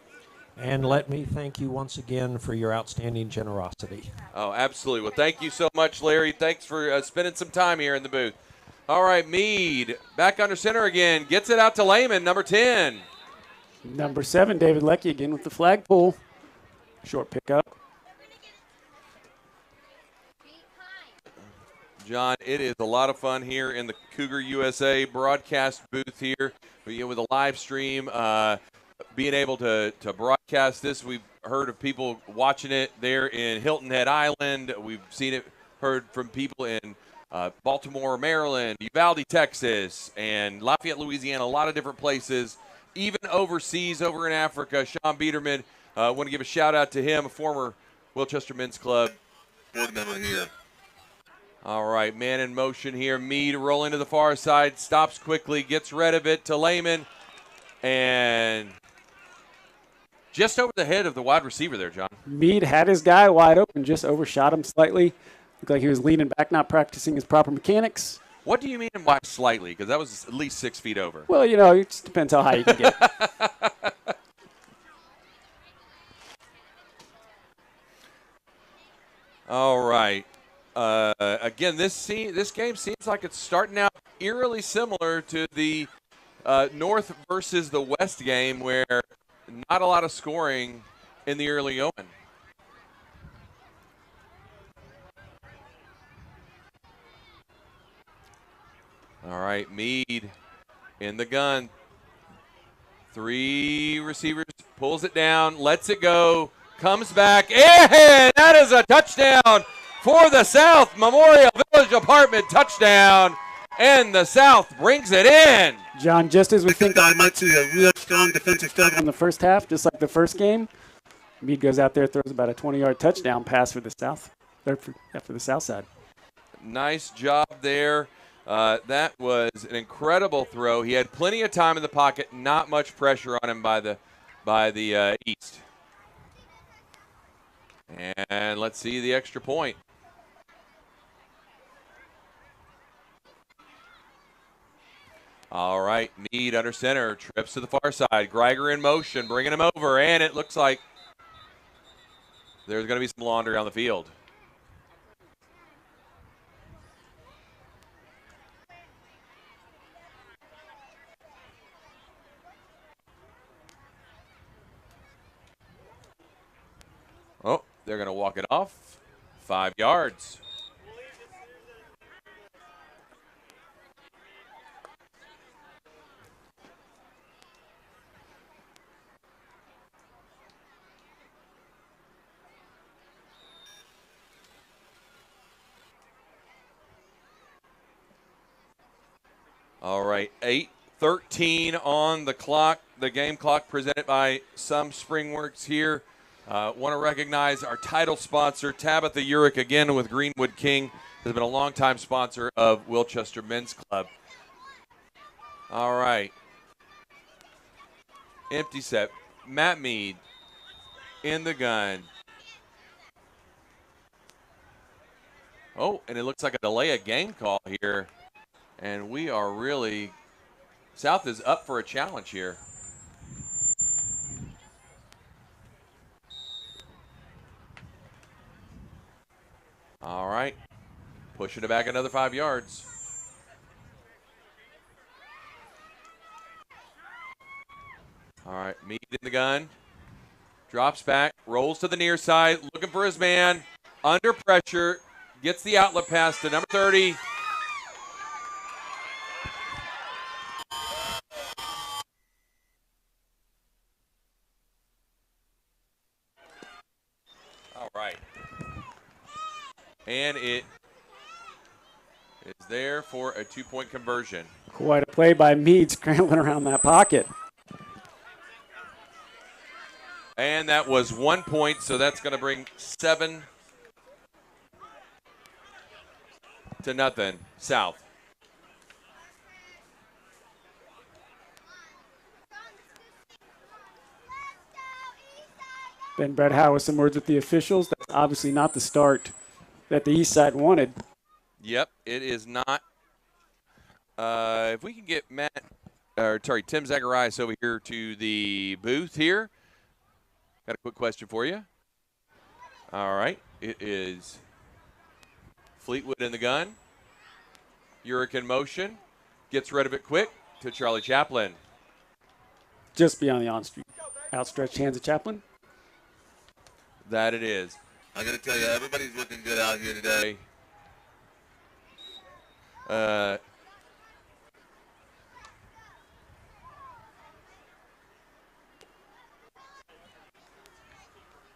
And let me thank you once again for your outstanding generosity. Oh, absolutely. Well, thank you so much, Larry. Thanks for spending some time here in the booth. All right, Meade back under center again. Gets it out to Lehman, number 10. Number 7, David Leckie again with the flag pull. Short pickup. John, it is a lot of fun here in the Cougar USA broadcast booth here with a live stream. Being able to broadcast this, we've heard of people watching it there in Hilton Head Island. We've seen it, heard from people in Baltimore, Maryland, Uvalde, Texas, and Lafayette, Louisiana, a lot of different places, even overseas, over in Africa. Sean Biederman, want to give a shout-out to him, a former Wilchester Men's Club board member here. All right, man in motion here. Meade rolling to the far side, stops quickly, gets rid of it to Lehman, and just over the head of the wide receiver there, John. Meade had his guy wide open, just overshot him slightly. Looked like he was leaning back, not practicing his proper mechanics. What do you mean by slightly? Because that was at least 6 feet over. Well, it just depends how high you can get. All right. Again, this game seems like it's starting out eerily similar to the North versus the West game, where not a lot of scoring in the early going. All right, Meade in the gun. 3 receivers, pulls it down, lets it go, comes back, and that is a touchdown for the South. Memorial Village Apartment touchdown, and the South brings it in. John, just as we think I might see a real strong defensive struggle in the first half, just like the first game, Meade goes out there, throws about a 20-yard touchdown pass for the South, for the South side. Nice job there. That was an incredible throw. He had plenty of time in the pocket, not much pressure on him by the East. And let's see the extra point. All right, Meade under center, trips to the far side. Greiger in motion, bringing him over, and it looks like there's going to be some laundry on the field. Oh, they're going to walk it off. 5 yards. All right, 8:13 on the clock. The game clock presented by Some Springworks here. Want to recognize our title sponsor, Tabitha Urick, again with Greenwood King, has been a longtime sponsor of Wilchester Men's Club. All right. Empty set. Matt Meade in the gun. Oh, and it looks like a delay of game call here. And we are really, South is up for a challenge here. All right. Pushing it back another 5 yards. All right, Meade in the gun. Drops back, rolls to the near side, looking for his man. Under pressure, gets the outlet pass to number 30. All right. And it is there for a 2-point conversion. Quite a play by Meade scrambling around that pocket. And that was 1 point, so that's going to bring 7 to nothing. South. Ben Brett Howe with some words with the officials. That's obviously not the start that the East Side wanted. Yep, it is not. If we can get Tim Zacharias over here to the booth here. Got a quick question for you. All right, it is Fleetwood in the gun. Urick in motion. Gets rid of it quick to Charlie Chaplin. Just beyond the outstretched hands of Chaplin. That it is. I got to tell you, everybody's looking good out here today.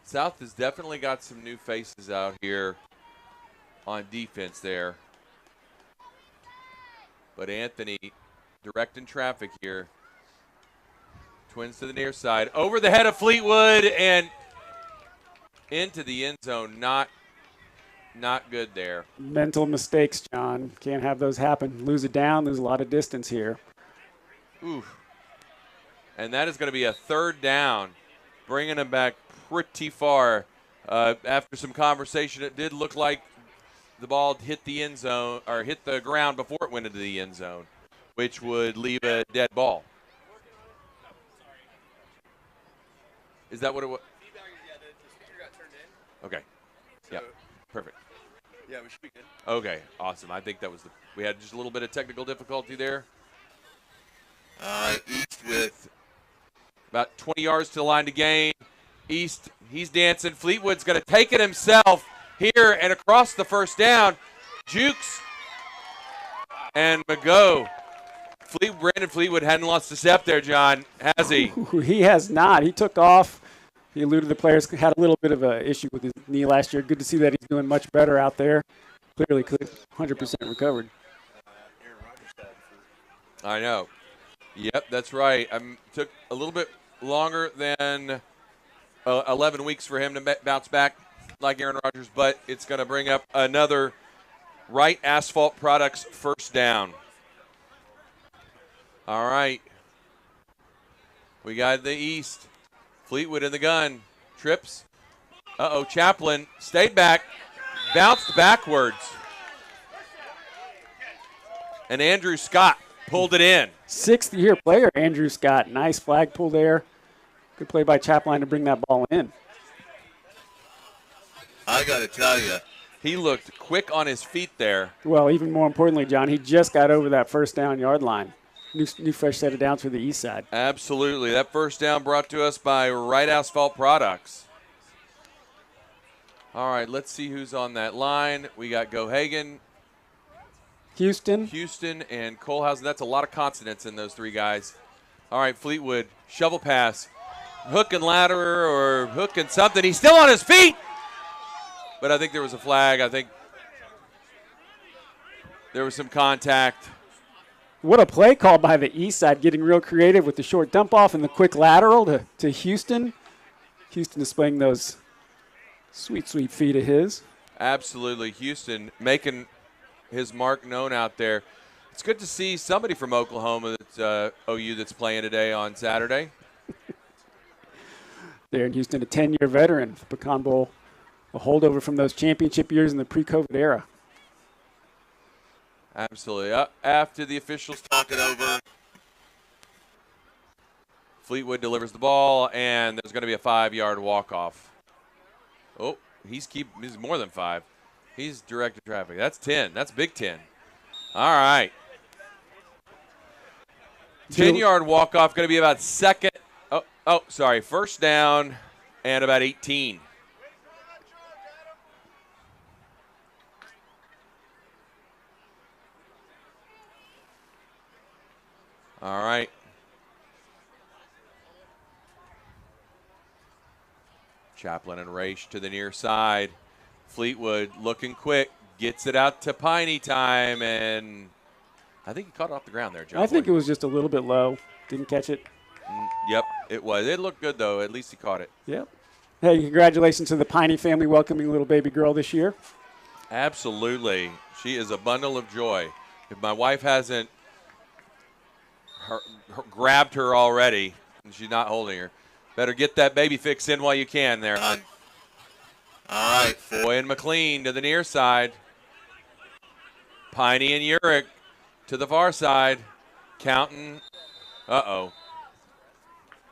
South has definitely got some new faces out here on defense there. But Anthony directing traffic here. Twins to the near side. Over the head of Fleetwood and into the end zone. Not good there. Mental mistakes, John. Can't have those happen. Lose it down. There's a lot of distance here. Oof. And that is going to be a 3rd down. Bringing them back pretty far. After some conversation, it did look like the ball hit the end zone or hit the ground before it went into the end zone, which would leave a dead ball. Is that what it was? Okay. Yeah. Perfect. Yeah, we should be good. Okay. Awesome. I think that was we had just a little bit of technical difficulty there. East with about 20 yards to the line to gain. East, he's dancing. Fleetwood's going to take it himself here and across the 1st down. Jukes and McGough. Brandon Fleetwood hadn't lost a step there, John, has he? He has not. He took off. He eluded the players. Had a little bit of an issue with his knee last year. Good to see that he's doing much better out there. Clearly 100% recovered. I know. Yep, that's right. Took a little bit longer than 11 weeks for him to bounce back like Aaron Rodgers, but it's going to bring up another Right Asphalt Products 1st down. All right. We got the East. Fleetwood in the gun. Trips. Chaplin stayed back. Bounced backwards. And Andrew Scott pulled it in. 6th-year player, Andrew Scott. Nice flag pull there. Good play by Chaplin to bring that ball in. I got to tell you. He looked quick on his feet there. Well, even more importantly, John, he just got over that 1st down yard line. New fresh set of downs for the East Side. Absolutely. That 1st down brought to us by Right Asphalt Products. All right, let's see who's on that line. We got Gohagen, Houston, and Colehausen. That's a lot of consonants in those 3 guys. All right, Fleetwood, shovel pass. Hook and ladder or hook and something. He's still on his feet. But I think there was a flag. I think there was some contact. What a play call by the East Side, getting real creative with the short dump off and the quick lateral to Houston. Houston displaying those sweet, sweet feet of his. Absolutely. Houston making his mark known out there. It's good to see somebody from Oklahoma that's OU that's playing today on Saturday. There in Houston, a 10-year veteran. Pecan Bowl, a holdover from those championship years in the pre-COVID era. Absolutely. After the officials talk it over, Fleetwood delivers the ball, and there's going to be a 5-yard walk-off. Oh, he's more than 5. He's directed traffic. That's 10. That's Big 10. All right. 10-yard walk-off, going to be about second. Sorry. First down and about 18. All right. Chaplin and Raish to the near side. Fleetwood looking quick, gets it out to Piney time, and I think he caught it off the ground there, John. I think it was just a little bit low. Didn't catch it. Yep, it was. It looked good, though. At least he caught it. Yep. Hey, congratulations to the Piney family welcoming little baby girl this year. Absolutely. She is a bundle of joy. If my wife hasn't grabbed her already, and she's not holding her, better get that baby fix in while you can there. All right. Foy and McLean to the near side. Piney and Urick to the far side. Counting. Uh-oh.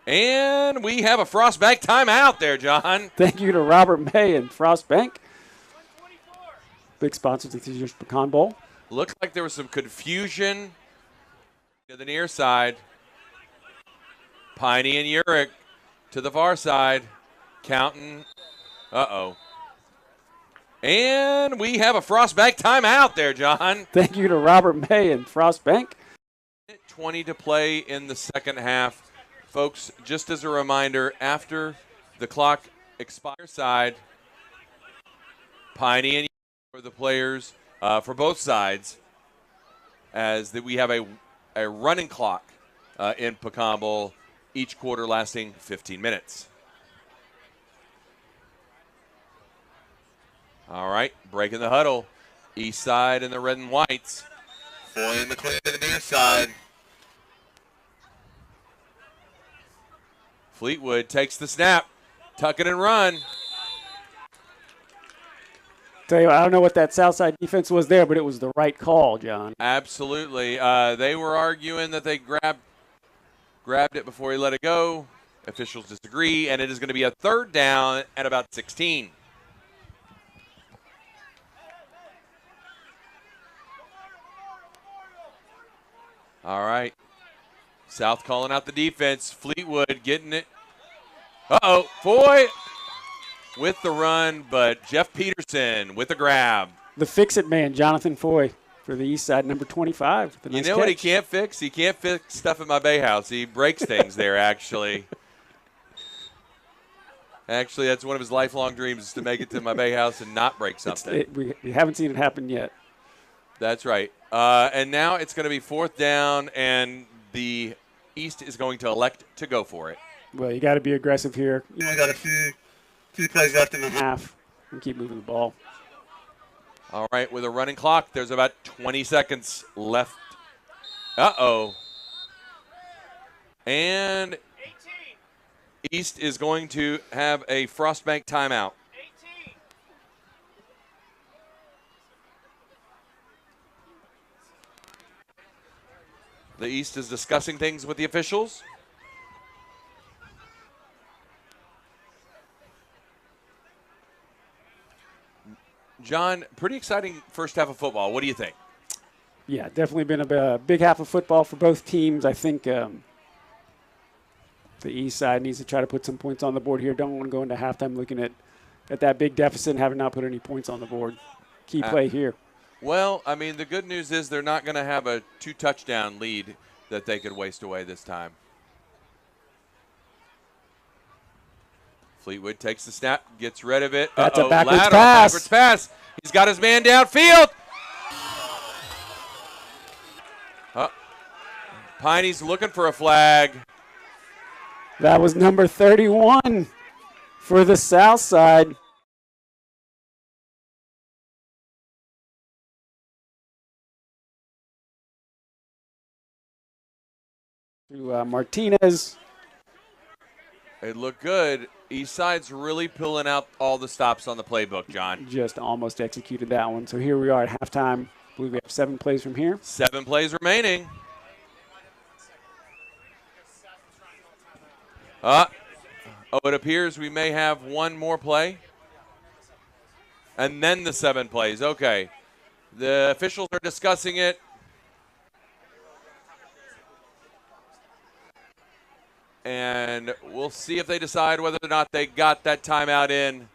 And we have a Frostbank timeout there, John. Thank you to Robert May and Frostbank. Big sponsors of this year's Pecan Bowl. Looks like there was some confusion to the near side. Piney and Urick to the far side. Counting. Uh-oh. And we have a Frostbank timeout there, John. Thank you to Robert May and Frostbank. 20 to play in the second half. Folks, just as a reminder, after the clock expires side, Piney and for the players for both sides, as we have a running clock in Pecan Bowl, each quarter lasting 15 minutes. All right, breaking the huddle. East side and the red and whites. Foy and McLean to the near side. Fleetwood takes the snap. Tuck it and run. Tell you what, I don't know what that Southside defense was there, but it was the right call, John. Absolutely. They were arguing that they grabbed it before he let it go. Officials disagree, and it is going to be a third down at about 16. All right. South calling out the defense. Fleetwood getting it. Uh-oh. Foy with the run, but Jeff Peterson with the grab. The fix-it man, Jonathan Foy, for the east side, number 25. You know what he can't fix? He can't fix stuff at my bay house. He breaks things there, actually. Actually, that's one of his lifelong dreams is to make it to my bay house and not break something. We haven't seen it happen yet. That's right. And now it's going to be fourth down, and the East is going to elect to go for it. Well, you got to be aggressive here. You only got a few plays left in the half and keep moving the ball. All right, with a running clock, there's about 20 seconds left. Uh-oh. And East is going to have a Frostbank timeout. The East is discussing things with the officials. John, pretty exciting first half of football. What do you think? Yeah, definitely been a big half of football for both teams. I think the East side needs to try to put some points on the board here. Don't want to go into halftime looking at that big deficit and having not put any points on the board. Key play here. Well, I mean, the good news is they're not going to have a 2-touchdown lead that they could waste away this time. Fleetwood takes the snap, gets rid of it. That's a backwards pass. Backwards pass. He's got his man downfield. Piney's looking for a flag. That was number 31 for the South side. To Martinez. It looked good. East side's really pulling out all the stops on the playbook, John. Just almost executed that one. So here we are at halftime. I believe we have 7 plays from here. 7 plays remaining. It appears we may have one more play. And then the 7 plays. Okay. The officials are discussing it. And we'll see if they decide whether or not they got that timeout in.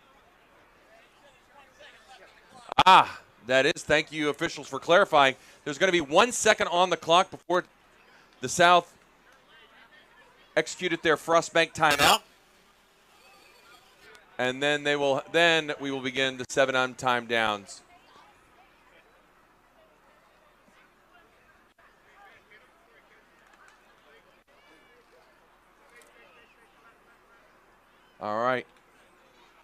That is. Thank you, officials, for clarifying. There's going to be 1 second on the clock before the South executed their Frostbank timeout. And then we will begin the 7 untimed downs. All right.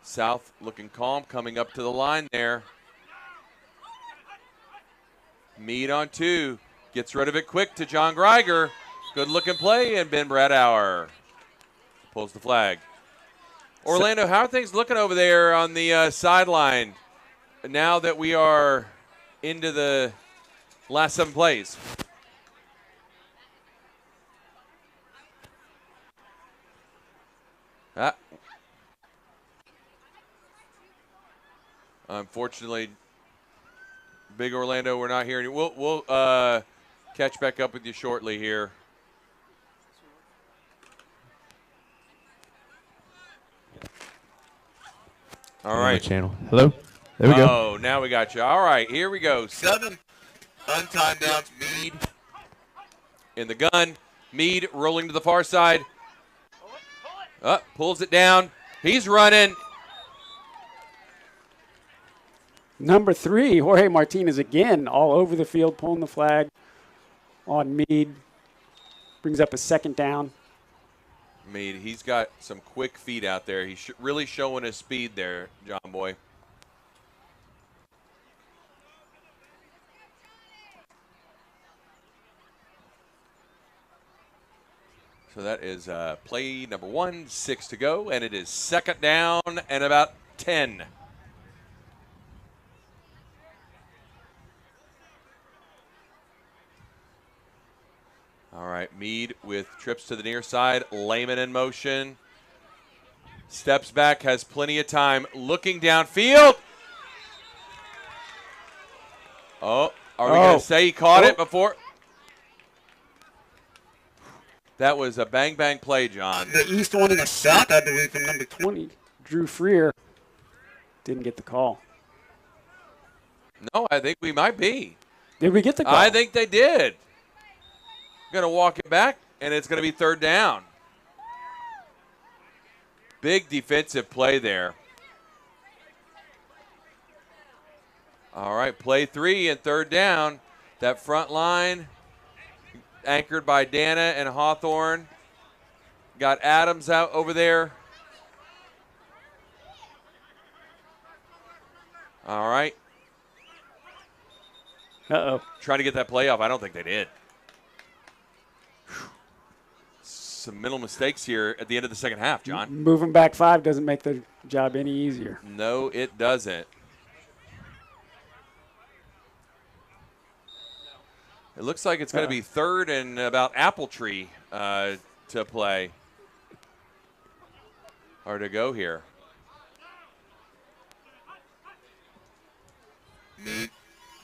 South looking calm, coming up to the line there. Meade on 2. Gets rid of it quick to John Greiger. Good looking play, and Ben Bradauer pulls the flag. Orlando, how are things looking over there on the sideline now that we are into the last 7 plays? Unfortunately, Big Orlando, we're not hearing you. We'll catch back up with you shortly here. All right. Channel. Hello? There we go. Oh, now we got you. All right, here we go. 7 untimed downs. Meade in the gun. Meade rolling to the far side. Pulls it down. He's running. Number 3, Jorge Martinez again, all over the field, pulling the flag on Meade. Brings up a 2nd down. Meade, he's got some quick feet out there. He's really showing his speed there, John Boy. So that is play number 1, 6 to go, and it is 2nd down and about 10. All right, Meade with trips to the near side. Lehman in motion. Steps back, has plenty of time. Looking downfield. Oh, are we going to say he caught it before? That was a bang-bang play, John. The East wanted a shot, I believe, from number 20. Drew Freer didn't get the call. No, I think we might be. Did we get the call? I think they did. Going to walk it back, and it's going to be 3rd down. Big defensive play there. All right, play 3 and 3rd down. That front line anchored by Dana and Hawthorne. Got Adams out over there. All right. Uh-oh. Trying to get that play off. I don't think they did. Some mental mistakes here at the end of the 2nd half, John. Moving back 5 doesn't make the job any easier. No, it doesn't. It looks like it's going to be 3rd and about Apple Tree to play or to go here.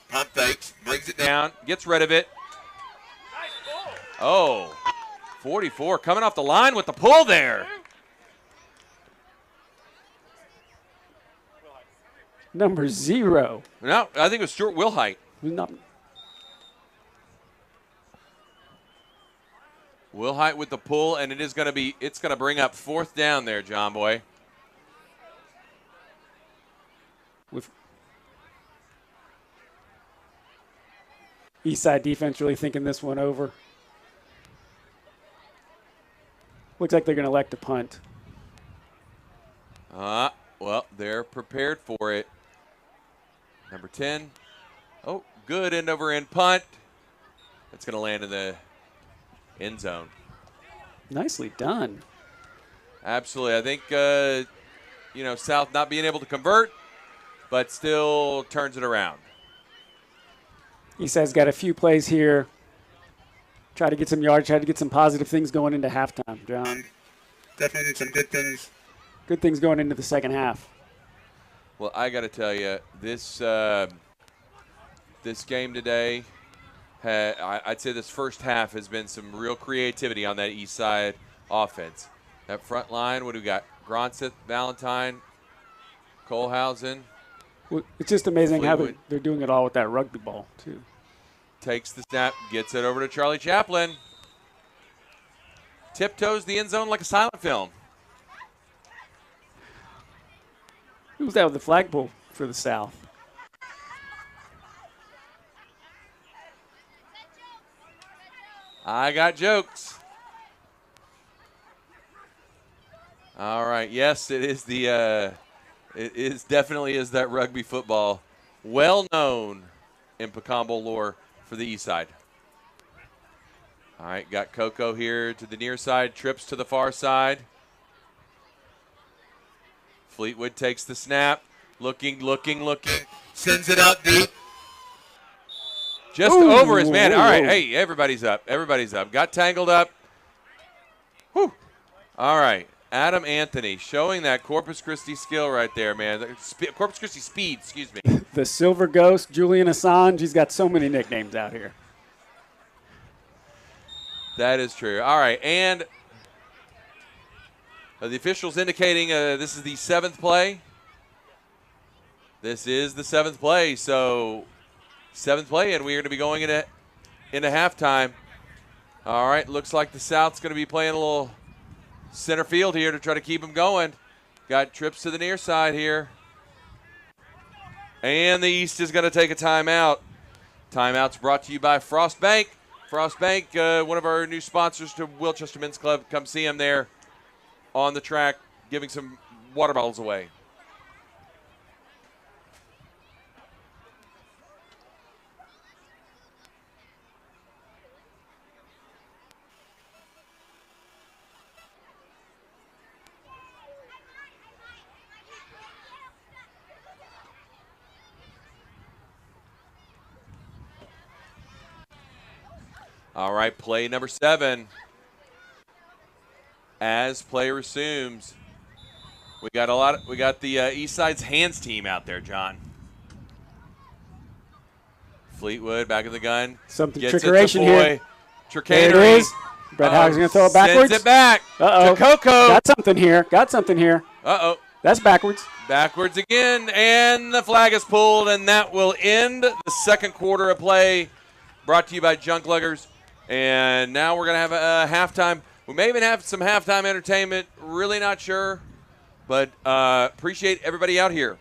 Pump fakes, brings it Down, gets rid of it. Oh, 44 coming off the line with the pull there. Number 0. No, I think it was Stuart Wilhite. Wilhite with the pull, and it's going to bring up 4th down there, John Boy. With Eastside defense really thinking this one over. Looks like they're going to elect a punt. Well, they're prepared for it. Number 10. Oh, good end over end punt. It's going to land in the end zone. Nicely done. Absolutely. I think, South not being able to convert, but still turns it around. Eastside's got a few plays here. Try to get some yards, try to get some positive things going into halftime, John. Definitely some good things. Good things going into the 2nd half. Well, I got to tell you, this game today, I'd say this first half has been some real creativity on that east side offense. That front line, what do we got? Gronseth, Valentine, Colehausen. Well, it's just amazing how Fleetwood. they're doing it all with that rugby ball, too. Takes the snap, gets it over to Charlie Chaplin. Tiptoes the end zone like a silent film. Who's that with the flagpole for the South? I got jokes. All right. Yes, it is definitely is that rugby football, well known in Pecombo lore for the east side. All right, got Coco here to the near side, trips to the far side. Fleetwood takes the snap, looking. Sends it out deep. Just over his man. All right, hey, everybody's up. Got tangled up. Whew. All right, Adam Anthony showing that Corpus Christi skill right there, man. Corpus Christi speed, excuse me. The Silver Ghost, Julian Assange. He's got so many nicknames out here. That is true. All right, and the officials indicating this is the 7th play. This is the 7th play, so 7th play, and we're going to be going into halftime. All right, looks like the South's going to be playing a little center field here to try to keep them going. Got trips to the near side here. And the East is going to take a timeout. Timeout's brought to you by Frost Bank. Frost Bank, one of our new sponsors to Wilchester Men's Club. Come see him there on the track, giving some water bottles away. All right, play number 7. As play resumes, we got the East Side's hands team out there, John. Fleetwood back of the gun. Something gets trickeration it to boy. here. Chicanery. There it is. Brett Howard's going to throw it backwards. Sends it back. Uh-oh. To Coco. Got something here. Uh-oh. That's backwards. Backwards again, and the flag is pulled, and that will end the second quarter of play, brought to you by Junk Luggers. And now we're going to have a halftime. We may even have some halftime entertainment. Really not sure, but appreciate everybody out here.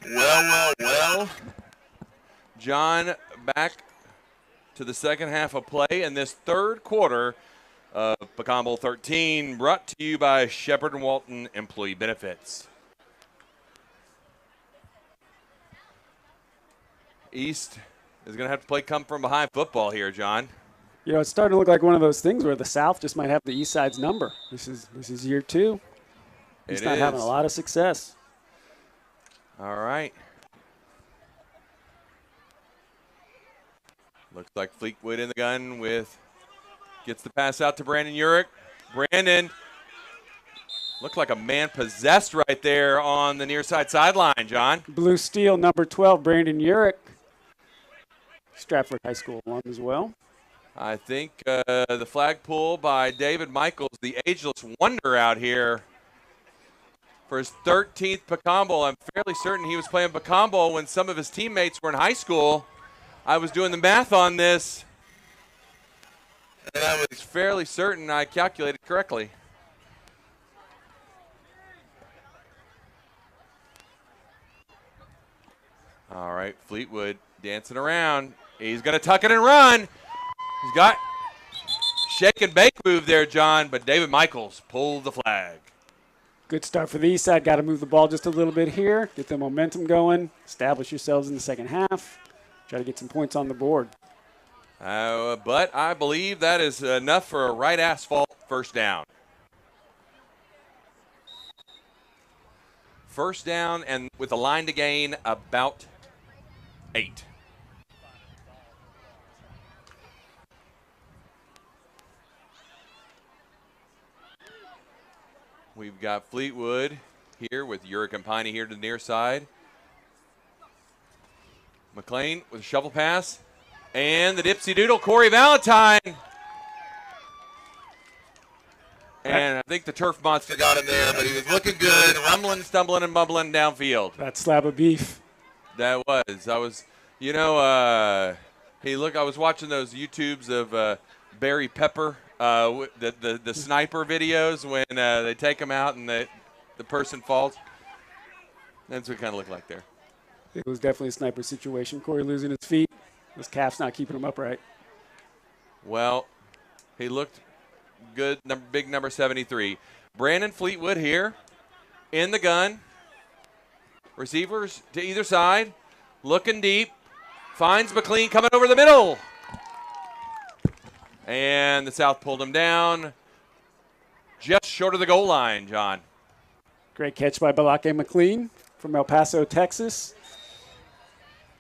Well. John, back to the second half of play in this third quarter of Pegame Bowl 13, brought to you by Shepherd & Walton Employee Benefits. East is going to have to play come from behind football here, John. You know, it's starting to look like one of those things where the South just might have the East Side's number. This is year 2. He's not having a lot of success. All right. Looks like Fleetwood in the gun gets the pass out to Brandon Urich. Brandon looked like a man possessed right there on the near side sideline, John. Blue Steel, number 12, Brandon Urich. Stratford High School alum as well. I think the flag pull by David Michaels, the ageless wonder out here for his 13th Pegame Bowl. I'm fairly certain he was playing Pegame Bowl when some of his teammates were in high school. I was doing the math on this, and I was fairly certain I calculated correctly. All right, Fleetwood dancing around. He's going to tuck it and run. He's got shake and bake move there, John, but David Michaels pulled the flag. Good start for the East Side. Got to move the ball just a little bit here, get the momentum going, establish yourselves in the second half, try to get some points on the board. But I believe that is enough for a right asphalt first down. First down and with a line to gain about 8. We've got Fleetwood here with Urich and Piney here to the near side. McLean with a shovel pass. And the Dipsy Doodle, Corey Valentine. And I think the turf monster got him there, but he was looking good, rumbling, stumbling, and mumbling downfield. That slab of beef. That was. I was, I was watching those YouTubes of Barry Pepper, the sniper videos when they take him out and the person falls. That's what it kind of looked like there. It was definitely a sniper situation. Corey losing his feet. His calf's not keeping him upright. Well, he looked good, big number 73. Brandon Fleetwood here in the gun. Receivers to either side. Looking deep. Finds McLean coming over the middle. And the South pulled him down just short of the goal line, John. Great catch by Balake McLean from El Paso, Texas.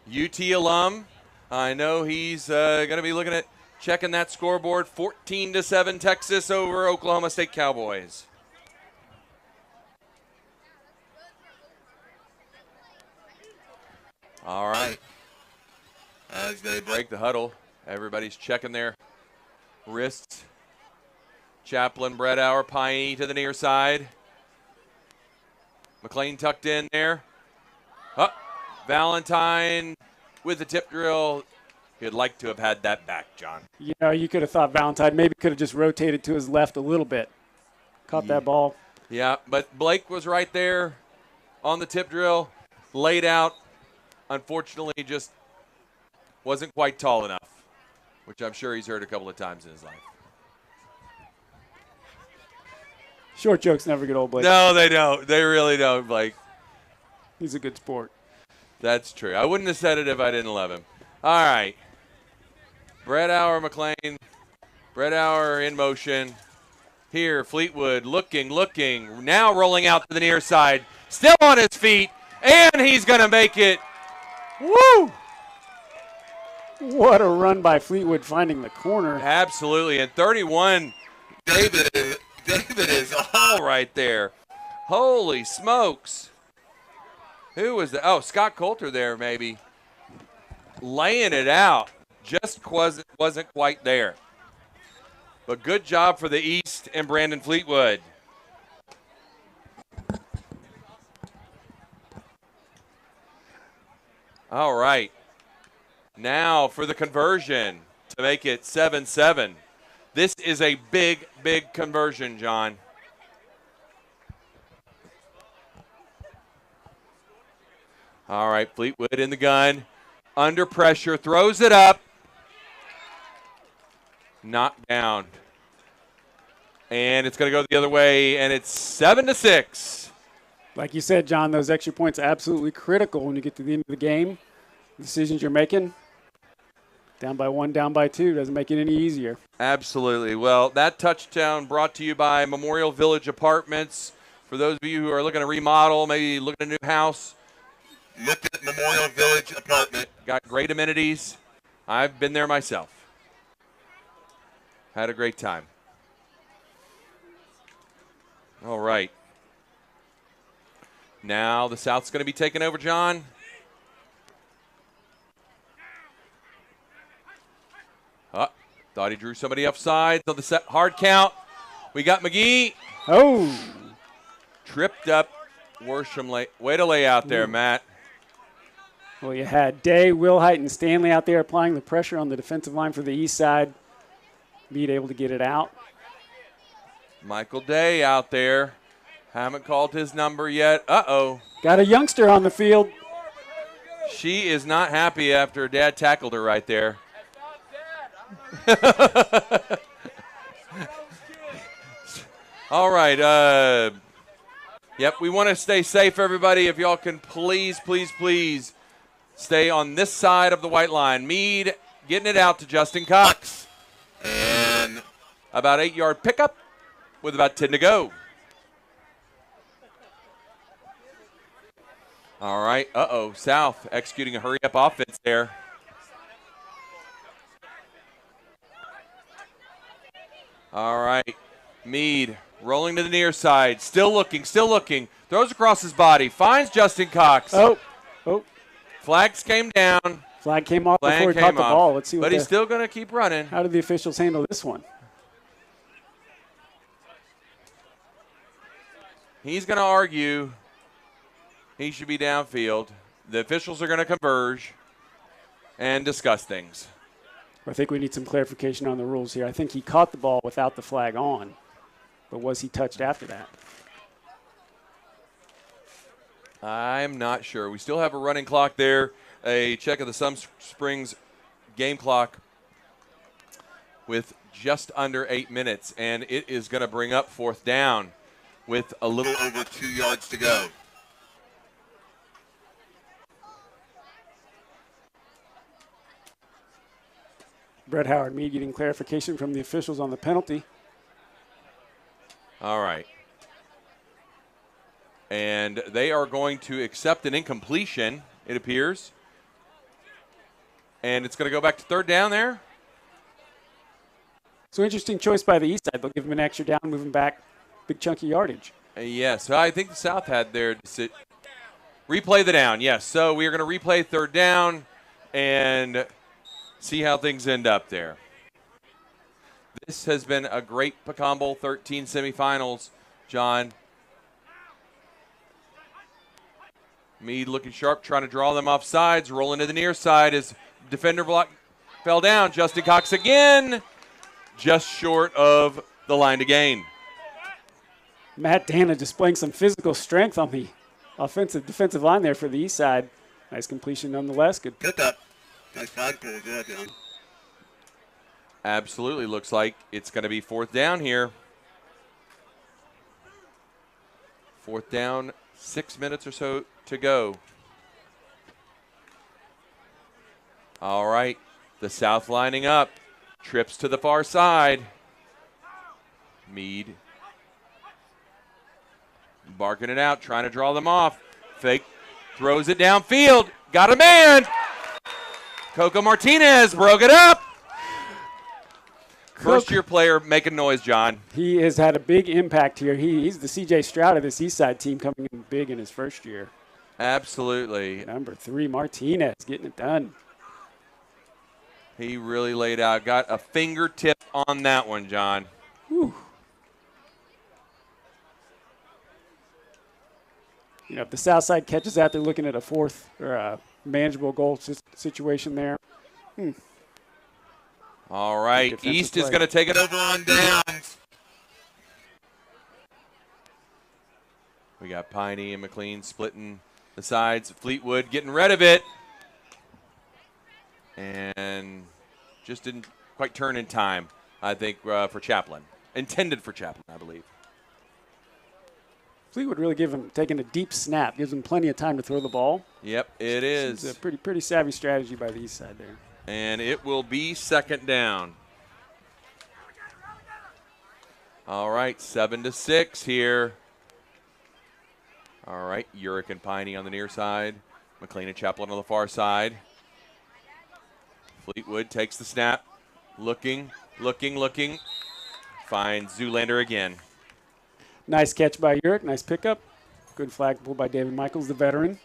UT alum. I know he's going to be looking at checking that scoreboard. 14-7 Texas over Oklahoma State Cowboys. All right. They break the huddle. Everybody's checking their wrists. Chaplin, Bredower, Piney to the near side. McLean tucked in there. Valentine with the tip drill. He'd like to have had that back, John. You know, you could have thought Valentine maybe could have just rotated to his left a little bit. Caught that ball. Yeah, but Blake was right there on the tip drill, laid out. Unfortunately, just wasn't quite tall enough, which I'm sure he's heard a couple of times in his life. Short jokes never get old, Blake. No, they don't. They really don't, Blake. He's a good sport. That's true. I wouldn't have said it if I didn't love him. All right. Bredower, McLean. Bredower in motion. Here, Fleetwood looking. Now rolling out to the near side. Still on his feet. And he's going to make it. Woo! What a run by Fleetwood finding the corner. Absolutely. And 31, David is all right there. Holy smokes. Who was that? Oh, Scott Coulter there maybe. Laying it out. Just wasn't quite there. But good job for the East and Brandon Fleetwood. All right. Now for the conversion to make it 7-7. This is a big, big conversion, John. All right, Fleetwood in the gun. Under pressure, throws it up. Knocked down. And it's going to go the other way, and it's 7-6. Like you said, John, those extra points are absolutely critical when you get to the end of the game. Decisions you're making, down by 1, down by 2, doesn't make it any easier. Absolutely. Well, that touchdown brought to you by Memorial Village Apartments. For those of you who are looking to remodel, maybe looking at a new house, look at Memorial Village Apartment. Got great amenities. I've been there myself. Had a great time. All right. Now the South's going to be taking over, John. Thought he drew somebody offside. So the hard count. We got McGee. Oh. Tripped up. Worsham way to lay out there, Matt. Well, you had Day, Wilhite, and Stanley out there applying the pressure on the defensive line for the east side. Meade able to get it out. Michael Day out there. Haven't called his number yet. Uh-oh. Got a youngster on the field. She is not happy after her dad tackled her right there. All right. Yep, we want to stay safe, everybody. If y'all can please, please, please stay on this side of the white line. Meade getting it out to Justin Cox. And about 8-yard pickup with about 10 to go. All right. Uh-oh. South executing a hurry-up offense there. All right. Meade rolling to the near side. Still looking, still looking. Throws across his body. Finds Justin Cox. Oh. Flags came down. Flag came off before he caught the ball. Let's see what. But he's still going to keep running. How did the officials handle this one? He's going to argue he should be downfield. The officials are going to converge and discuss things. I think we need some clarification on the rules here. I think he caught the ball without the flag on, but was he touched after that? I'm not sure. We still have a running clock there. A check of the Sum Springs game clock with just under 8 minutes, and it is going to bring up 4th down with a little over 2 yards to go. Brett Howard Meade getting clarification from the officials on the penalty. All right. And they are going to accept an incompletion, it appears. And it's going to go back to 3rd down there. So interesting choice by the east side. They'll give him an extra down, move him back, big chunky yardage. Yes, I think the South had their replay the down. Yes, so we are going to replay 3rd down and see how things end up there. This has been a great Pecan Bowl 13 semifinals, John. Meade looking sharp, trying to draw them off sides, rolling to the near side as defender block fell down. Justin Cox again, just short of the line to gain. Matt Dana displaying some physical strength on the defensive line there for the east side. Nice completion nonetheless. Good pickup. Nice side pull. Yeah, John. Absolutely looks like it's going to be 4th down here. 4th down, 6 minutes or so to go. All right, the South lining up. Trips to the far side. Meade barking it out, trying to draw them off. Fake, throws it downfield. Got a man. Coco Martinez broke it up. First-year player making noise, John. He has had a big impact here. He's the C.J. Stroud of this East Side team, coming in big in his first year. Absolutely. Number 3, Martinez, getting it done. He really laid out. Got a fingertip on that one, John. Whew. You know, if the South Side catches that, they're looking at a 4th or a manageable goal situation there. All right, East is going to take it over on downs. We got Piney and McLean splitting The sides, Fleetwood getting rid of it. And just didn't quite turn in time, I think, for Chaplin. Intended for Chaplin, I believe. Fleetwood really taking a deep snap, gives him plenty of time to throw the ball. Yep, it is. It's a pretty savvy strategy by the east side there. And it will be second down. All right, 7-6 here. All right, Urick and Piney on the near side. McLean and Chaplin on the far side. Fleetwood takes the snap. Looking. Finds Zoolander again. Nice catch by Urick. Nice pickup. Good flag pull by David Michaels, the veteran.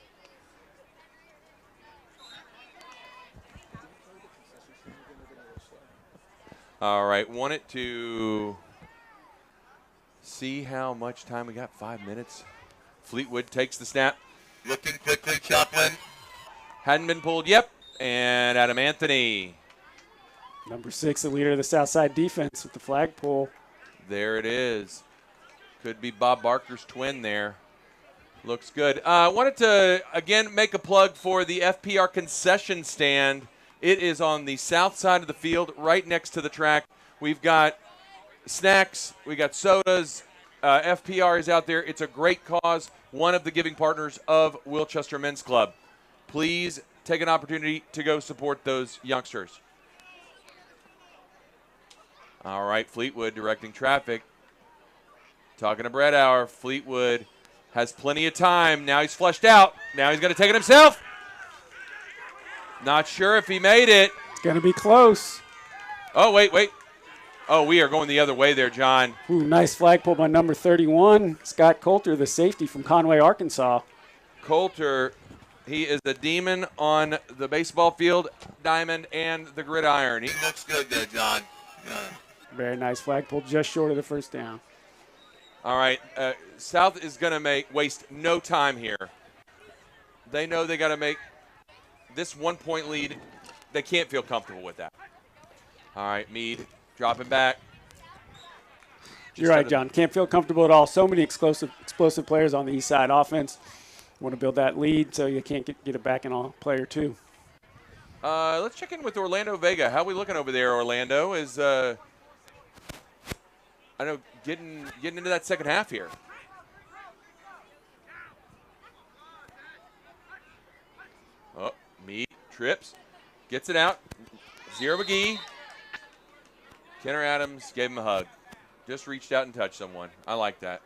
All right, wanted to see how much time we got. 5 minutes. Fleetwood takes the snap. Looking quickly, Chaplin. Hadn't been pulled yet. And Adam Anthony. Number 6, the leader of the Southside defense with the flag pull. There it is. Could be Bob Barker's twin there. Looks good. Wanted to, again, make a plug for the FPR concession stand. It is on the south side of the field, right next to the track. We've got snacks. We got sodas. FPR is out there. It's a great cause. One of the giving partners of Wilchester Men's Club. Please take an opportunity to go support those youngsters. All right, Fleetwood directing traffic. Talking to Brett Hour. Fleetwood has plenty of time. Now he's flushed out. Now he's going to take it himself. Not sure if he made it. It's going to be close. Oh, wait. Oh, we are going the other way there, John. Ooh, nice flag pull by number 31, Scott Coulter, the safety from Conway, Arkansas. Coulter, he is a demon on the baseball field, diamond, and the gridiron. He looks good there, John. Yeah. Very nice flag pull, just short of the first down. All right, South is going to waste no time here. They know they got to make this 1-point lead. They can't feel comfortable with that. All right, Meade dropping back. You're right, John. Can't feel comfortable at all. So many explosive players on the east side offense. Want to build that lead so you can't get it back in a play or two. Let's check in with Orlando Vega. How are we looking over there, Orlando? Is I know getting into that second half here. Oh, Meade trips, gets it out. Zero McGee. Kenner Adams gave him a hug. Just reached out and touched someone. I like that.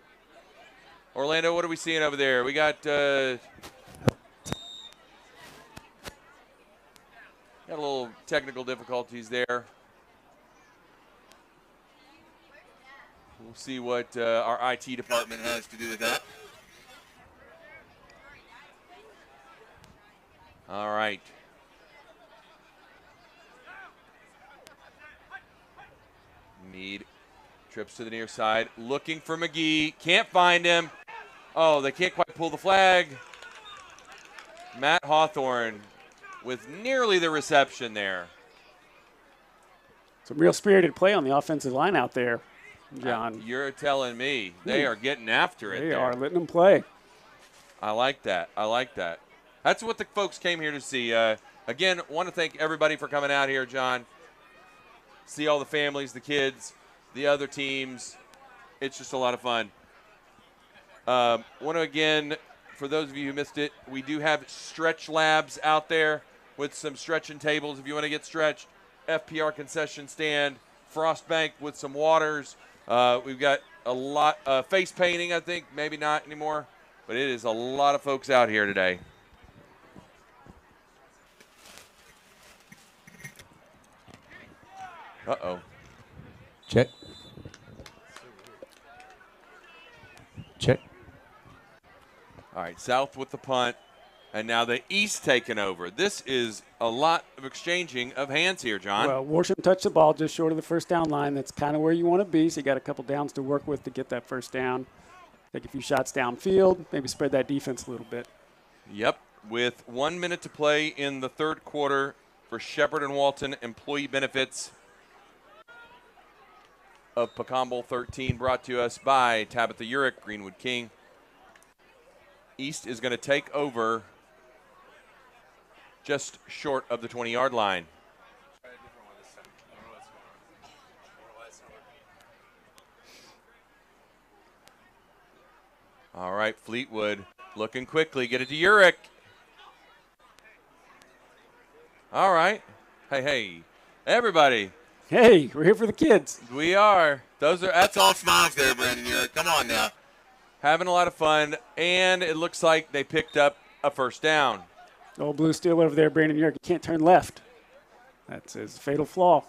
Orlando, what are we seeing over there? We got a little technical difficulties there. We'll see what our IT department has to do with that. All right. Meade trips to the near side, looking for McGee. Can't find him. Oh, they can't quite pull the flag. Matt Hawthorne with nearly the reception there. Some real spirited play on the offensive line out there, John. You're telling me. They are getting after it. They are letting them play. I like that. That's what the folks came here to see. Again, want to thank everybody for coming out here, John. See all the families, the kids, the other teams. It's just a lot of fun. Want to, again, for those of you who missed it, we do have stretch labs out there with some stretching tables if you want to get stretched. FPR concession stand, frost bank with some waters. We've got a lot of face painting, I think. Maybe not anymore. But it is a lot of folks out here today. Uh-oh. Check. All right, South with the punt, and now the East taking over. This is a lot of exchanging of hands here, John. Well, Worsham touched the ball just short of the first down line. That's kind of where you want to be, so you got a couple downs to work with to get that first down. Take a few shots downfield, maybe spread that defense a little bit. Yep, with 1 minute to play in the third quarter for Shepherd and Walton Employee Benefits of Pecan Bowl 13, brought to us by Tabitha Urick, Greenwood King. East is going to take over just short of the 20-yard line. All right, Fleetwood looking quickly. Get it to Urick. All right. Hey, everybody. Hey, we're here for the kids. We are. That's all smiles there, Brandon. Come on now. Having a lot of fun, and it looks like they picked up a first down. Old blue steel over there, Brandon York. You can't turn left. That's his fatal flaw.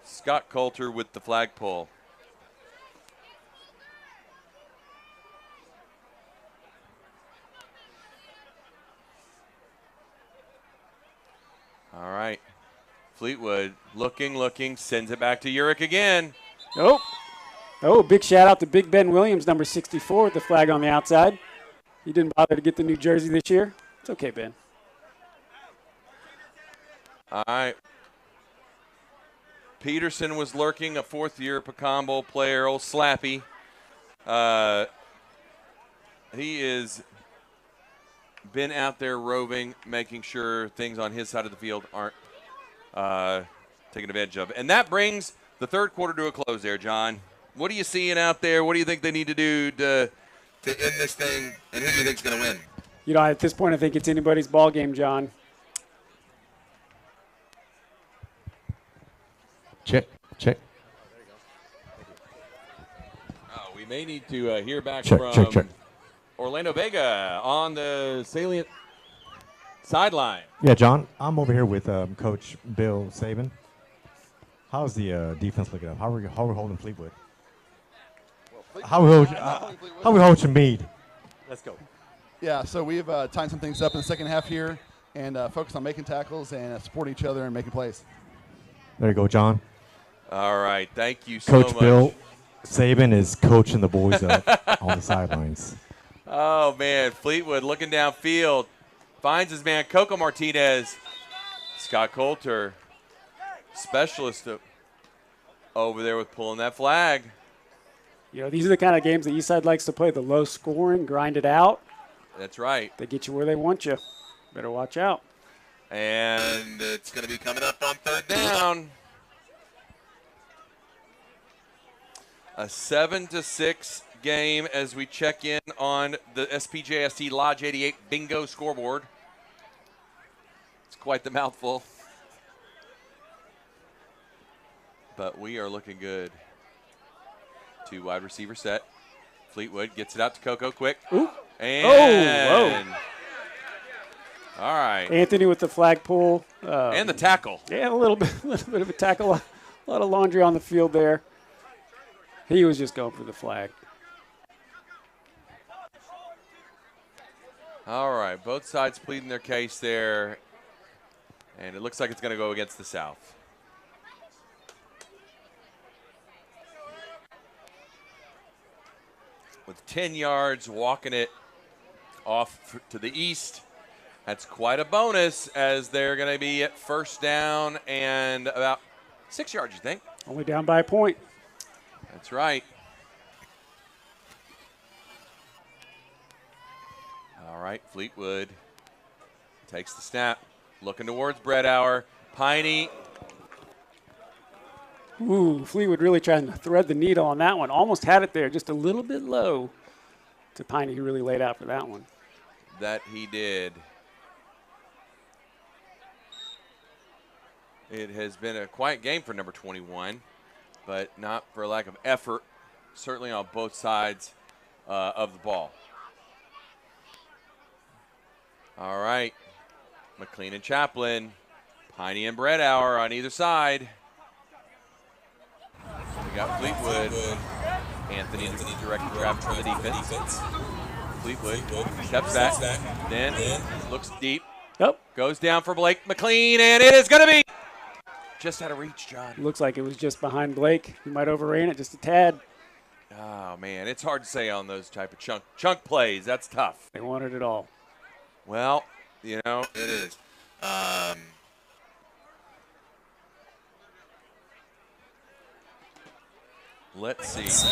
Scott Coulter with the flagpole. All right. Fleetwood looking, sends it back to Urick again. Oh, big shout out to Big Ben Williams, number 64, with the flag on the outside. He didn't bother to get the new jersey this year. It's okay, Ben. All right. Peterson was lurking, a fourth-year Pecombo player, old Slappy. He is been out there roving, making sure things on his side of the field aren't taken advantage of. And that brings the third quarter to a close there, John. What are you seeing out there? What do you think they need to do to end this thing? And who do you think is going to win? You know, at this point, I think it's anybody's ball game, John. Check. Oh, we may need to hear back from Orlando Vega on the salient sideline. Yeah, John, I'm over here with Coach Bill Saban. How's the defense looking up? How are we holding Fleetwood? How are we holding Meade? Let's go. Yeah, so we've timed some things up in the second half here and focused on making tackles and supporting each other and making plays. There you go, John. All right, thank you so much. Coach Bill Saban is coaching the boys up on the sidelines. Oh, man, Fleetwood looking downfield. Finds his man, Coco Martinez. Scott Coulter, specialist over there with pulling that flag. You know, these are the kind of games that Eastside likes to play, the low scoring, grind it out. That's right. They get you where they want you. Better watch out. And it's going to be coming up on third down. A 7-6 game as we check in on the SPJST Lodge 88 bingo scoreboard. It's quite the mouthful. But we are looking good. Two wide receiver set. Fleetwood gets it out to Coco quick. Ooh. And all right. Anthony with the flag pull. And the tackle. Yeah, a little bit of a tackle. A lot of laundry on the field there. He was just going for the flag. All right, both sides pleading their case there. And it looks like it's going to go against the South. With 10 yards, walking it off to the east. That's quite a bonus as they're going to be at first down and about 6 yards, you think? Only down by a point. That's right. All right, Fleetwood takes the snap, looking towards Breadhour. Piney. Ooh, Fleetwood really trying to thread the needle on that one. Almost had it there, just a little bit low to Piney, who really laid out for that one. That he did. It has been a quiet game for number 21, but not for a lack of effort, certainly on both sides of the ball. All right, McLean and Chaplin, Piney and Breadhour on either side. We got Fleetwood. Anthony directed grab from the defense. Fleetwood steps back, then looks deep. Yep. Goes down for Blake McLean, and it is going to be just out of reach, John. Looks like it was just behind Blake. He might overran it just a tad. Oh, man, it's hard to say on those type of chunk plays. That's tough. They wanted it all. Well, you know, it is. Let's see.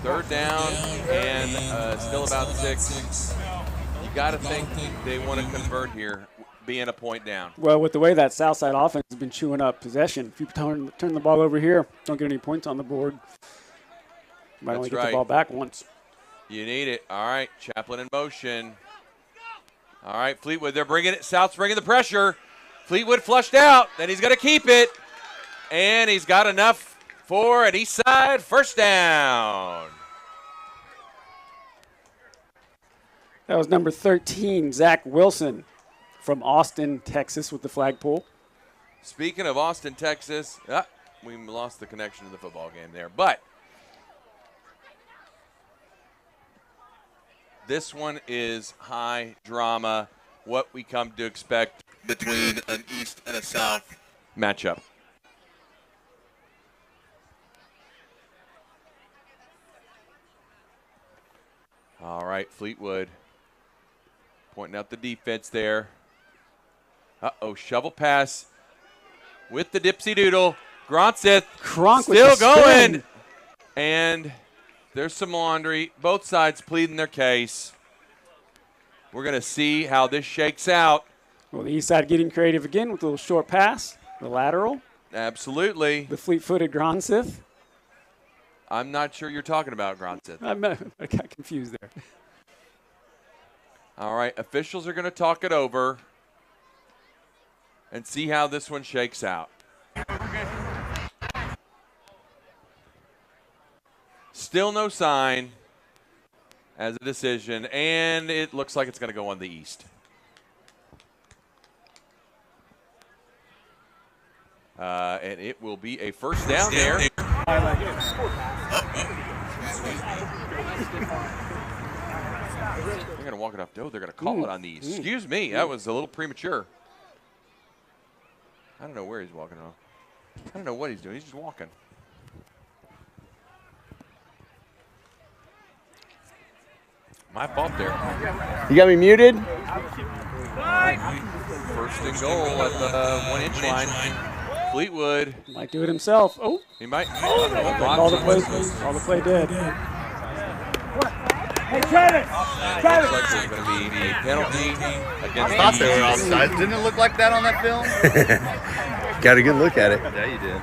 Third down and still about 6. You got to think they want to convert here, being a point down. Well, with the way that Southside offense has been chewing up possession, if you turn the ball over here, don't get any points on the board. Might only get the ball back once. You need it. All right, Chaplin in motion. All right, Fleetwood, they're bringing it. South's bringing the pressure. Fleetwood flushed out. Then he's going to keep it. And he's got enough for an east side first down. That was number 13, Zach Wilson from Austin, Texas, with the flagpole. Speaking of Austin, Texas, we lost the connection to the football game there. But this one is high drama, what we come to expect between an East and a South matchup. All right, Fleetwood pointing out the defense there. Uh-oh, shovel pass with the dipsy doodle. Gronseth still going. And there's some laundry. Both sides pleading their case. We're going to see how this shakes out. Well, the east side getting creative again with a little short pass, the lateral. Absolutely. The fleet-footed Gronseth. I'm not sure you're talking about Gronseth. I got confused there. All right, officials are going to talk it over and see how this one shakes out. Still no sign as a decision, and it looks like it's going to go on the east. And it will be a first down there. They're going to walk it up. Oh, they're going to call it on the east. Excuse me, that was a little premature. I don't know where he's walking on. I don't know what he's doing. He's just walking. My fault there. You got me muted? First and goal at the 1-inch line. Fleetwood. Might do it himself. Oh. He might. All the play dead. Hey, Travis! Looks like there's going to be a penalty against I thought they were offside. Didn't it look like that on that film? Got a good look at it. Yeah, you did.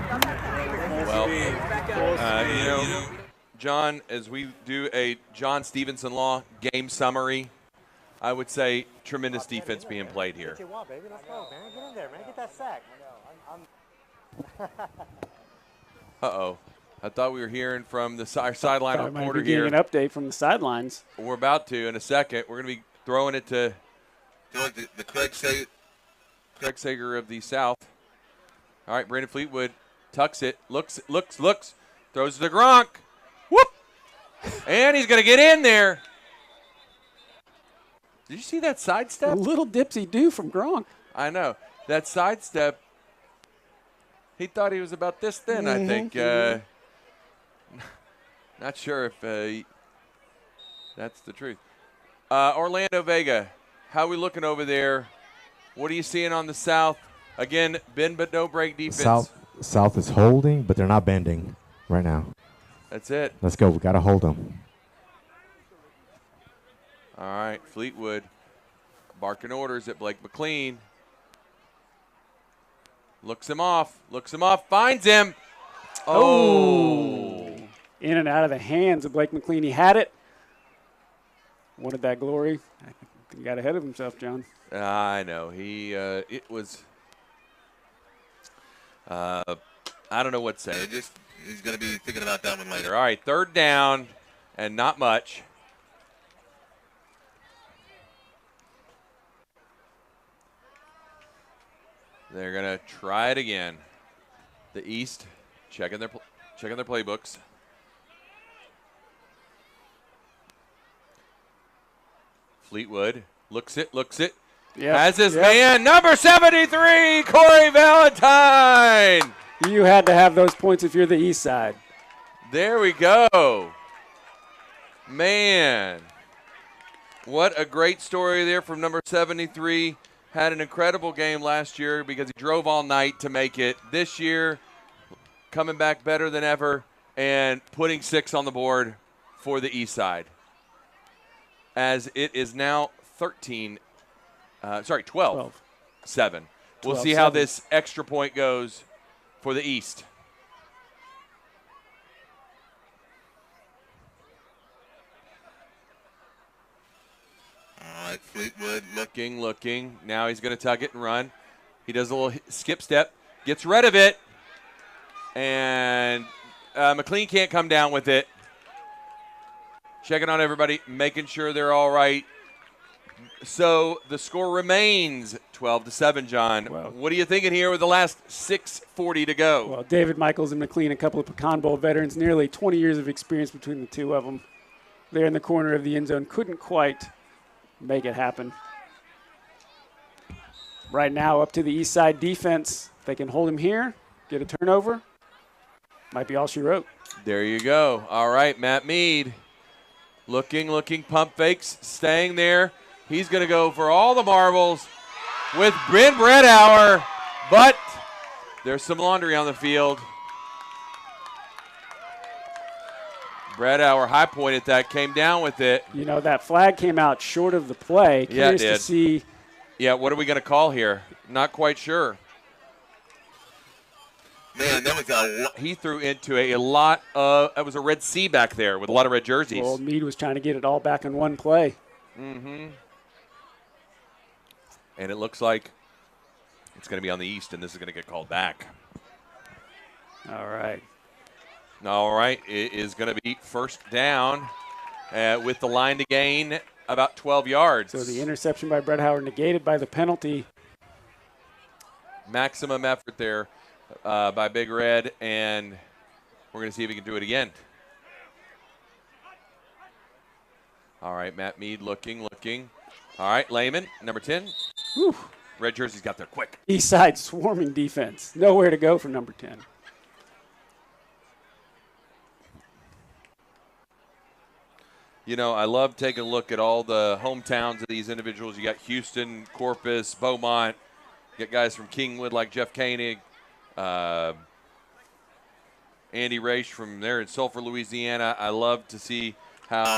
Well, you know, John, as we do a John Stevenson Law game summary, I would say tremendous defense being played here. What you want, baby? Let's go, man. Get in there, man. Get that sack. Uh-oh. I thought we were hearing from the sideline reporter here. An update from the sidelines. We're about to in a second. We're going to be throwing it to the Craig Sager of the South. All right, Brandon Fleetwood tucks it, looks, throws to Gronk. Whoop! And he's going to get in there. Did you see that sidestep? A little dipsy-do from Gronk. I know. That sidestep, he thought he was about this thin, I think. Not sure if that's the truth. Orlando Vega, how are we looking over there? What are you seeing on the South? Again, bend but no break defense. South is holding, but they're not bending right now. That's it. Let's go. We got to hold them. All right, Fleetwood barking orders at Blake McLean. Looks him off, finds him. Oh. In and out of the hands of Blake McLean. He had it. Wanted that glory. I think he got ahead of himself, John. I know. It was, I don't know what to say. He's going to be thinking about that one later. All right, third down and not much. They're going to try it again. The East checking their playbooks. Fleetwood looks it. Yep. Has his man, number 73, Corey Valentine. You had to have those points if you're the East side. There we go. Man, what a great story there from number 73. Had an incredible game last year because he drove all night to make it. This year, coming back better than ever and putting 6 on the board for the East Side. As it is now 12-7. We'll see how this extra point goes for the East. All right, Fleetwood. Looking. Now he's going to tug it and run. He does a little skip step, gets rid of it, and McLean can't come down with it. Checking on everybody, making sure they're all right. So the score remains 12-7, John. What are you thinking here with the last 6:40 to go? Well, David Michaels and McLean, a couple of Pecan Bowl veterans, nearly 20 years of experience between the two of them. There in the corner of the end zone, couldn't quite make it happen. Right now, up to the East Side defense. If they can hold him here, get a turnover, might be all she wrote. There you go. All right, Matt Mead. Looking, pump fakes, staying there. He's going to go for all the marbles with Ben Bredauer, but there's some laundry on the field. Bredauer high-pointed that, came down with it. You know, that flag came out short of the play. Curious yeah, it did. To see. Yeah, what are we going to call here? Not quite sure. Man, that was he threw into a lot of – it was a Red Sea back there with a lot of red jerseys. Well, Meade was trying to get it all back in one play. Mm-hmm. And it looks like it's going to be on the East, and this is going to get called back. All right. It is going to be first down with the line to gain about 12 yards. So the interception by Brett Howard negated by the penalty. Maximum effort there by Big Red, and we're going to see if he can do it again. All right, Matt Mead looking. All right, Lehman, number 10. Whew. Red jersey's got there quick. East Side swarming defense. Nowhere to go for number 10. You know, I love taking a look at all the hometowns of these individuals. You got Houston, Corpus, Beaumont. You got guys from Kingwood like Jeff Koenig, Andy Raish from there in Sulphur, Louisiana. I love to see how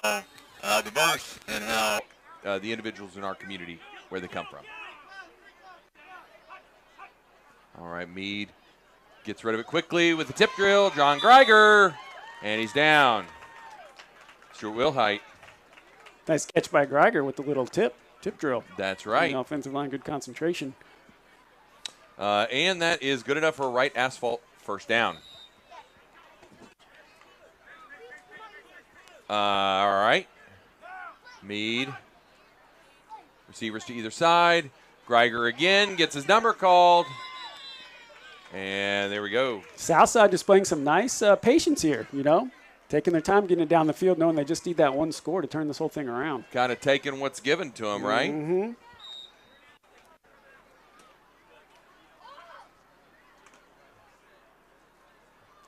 diverse and how the individuals in our community, where they come from. All right, Meade gets rid of it quickly with the tip drill. John Greiger, and he's down. Stuart Wilhite. Nice catch by Greiger with the little tip drill. That's right. Offensive line, good concentration. And that is good enough for a right asphalt first down. All right. Meade. Receivers to either side. Greiger again gets his number called. And there we go. Southside displaying some nice patience here, you know. Taking their time getting it down the field, knowing they just need that one score to turn this whole thing around. Kind of taking what's given to them, right? Mm-hmm.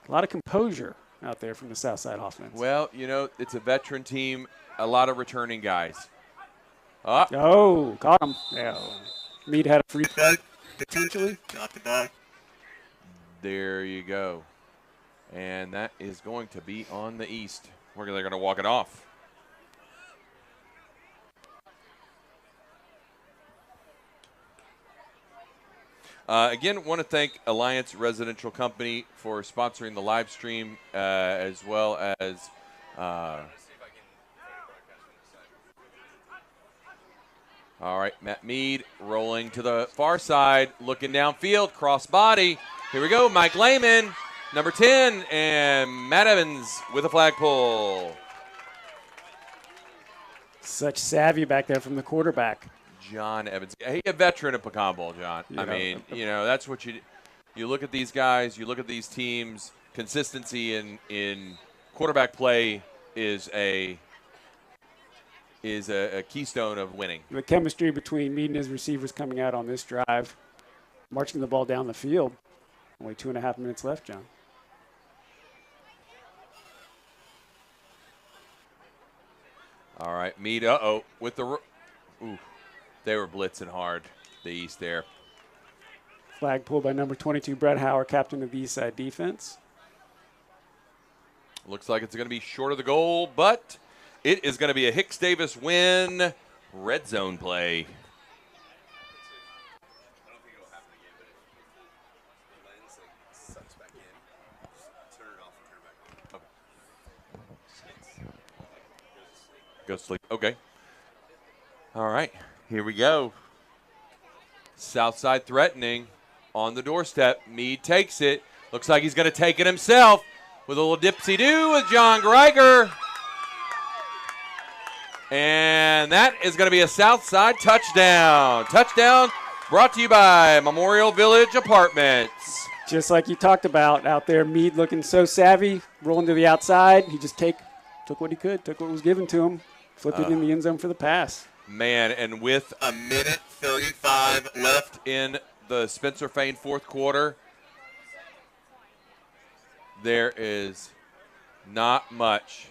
A lot of composure out there from the Southside offense. Well, you know, it's a veteran team, a lot of returning guys. Oh, got him. Yeah. Meade had a free potentially. Not the ball. There you go. And that is going to be on the East. They're going to walk it off. Again, want to thank Alliance Residential Company for sponsoring the live stream, as well as all right, Matt Meade rolling to the far side, looking downfield, cross body. Here we go, Mike Lehman, number 10, and Matt Evans with a flag pull. Such savvy back there from the quarterback. John Evans. Hey, a veteran of Pecan Bowl, John. Yeah. I mean, you know, that's what you look at these guys, you look at these teams, consistency in quarterback play is a keystone of winning. The chemistry between Meade and his receivers coming out on this drive, marching the ball down the field. Only 2.5 minutes left, John. All right, Meade, with the they were blitzing hard, the East there. Flag pulled by number 22, Brett Howard, captain of the East Side defense. Looks like it's going to be short of the goal, but it is going to be a Hicks-Davis win. Red zone play. Go sleep. Okay. All right. Here we go. Southside threatening on the doorstep. Meade takes it. Looks like he's going to take it himself with a little dipsy-do with John Greiger. And that is going to be a Southside touchdown. Touchdown brought to you by Memorial Village Apartments. Just like you talked about out there, Meade looking so savvy, rolling to the outside. He just took what he could, took what was given to him, flipped it in the end zone for the pass. Man, and with a minute 35 left in the Spencer Fane fourth quarter, there is not much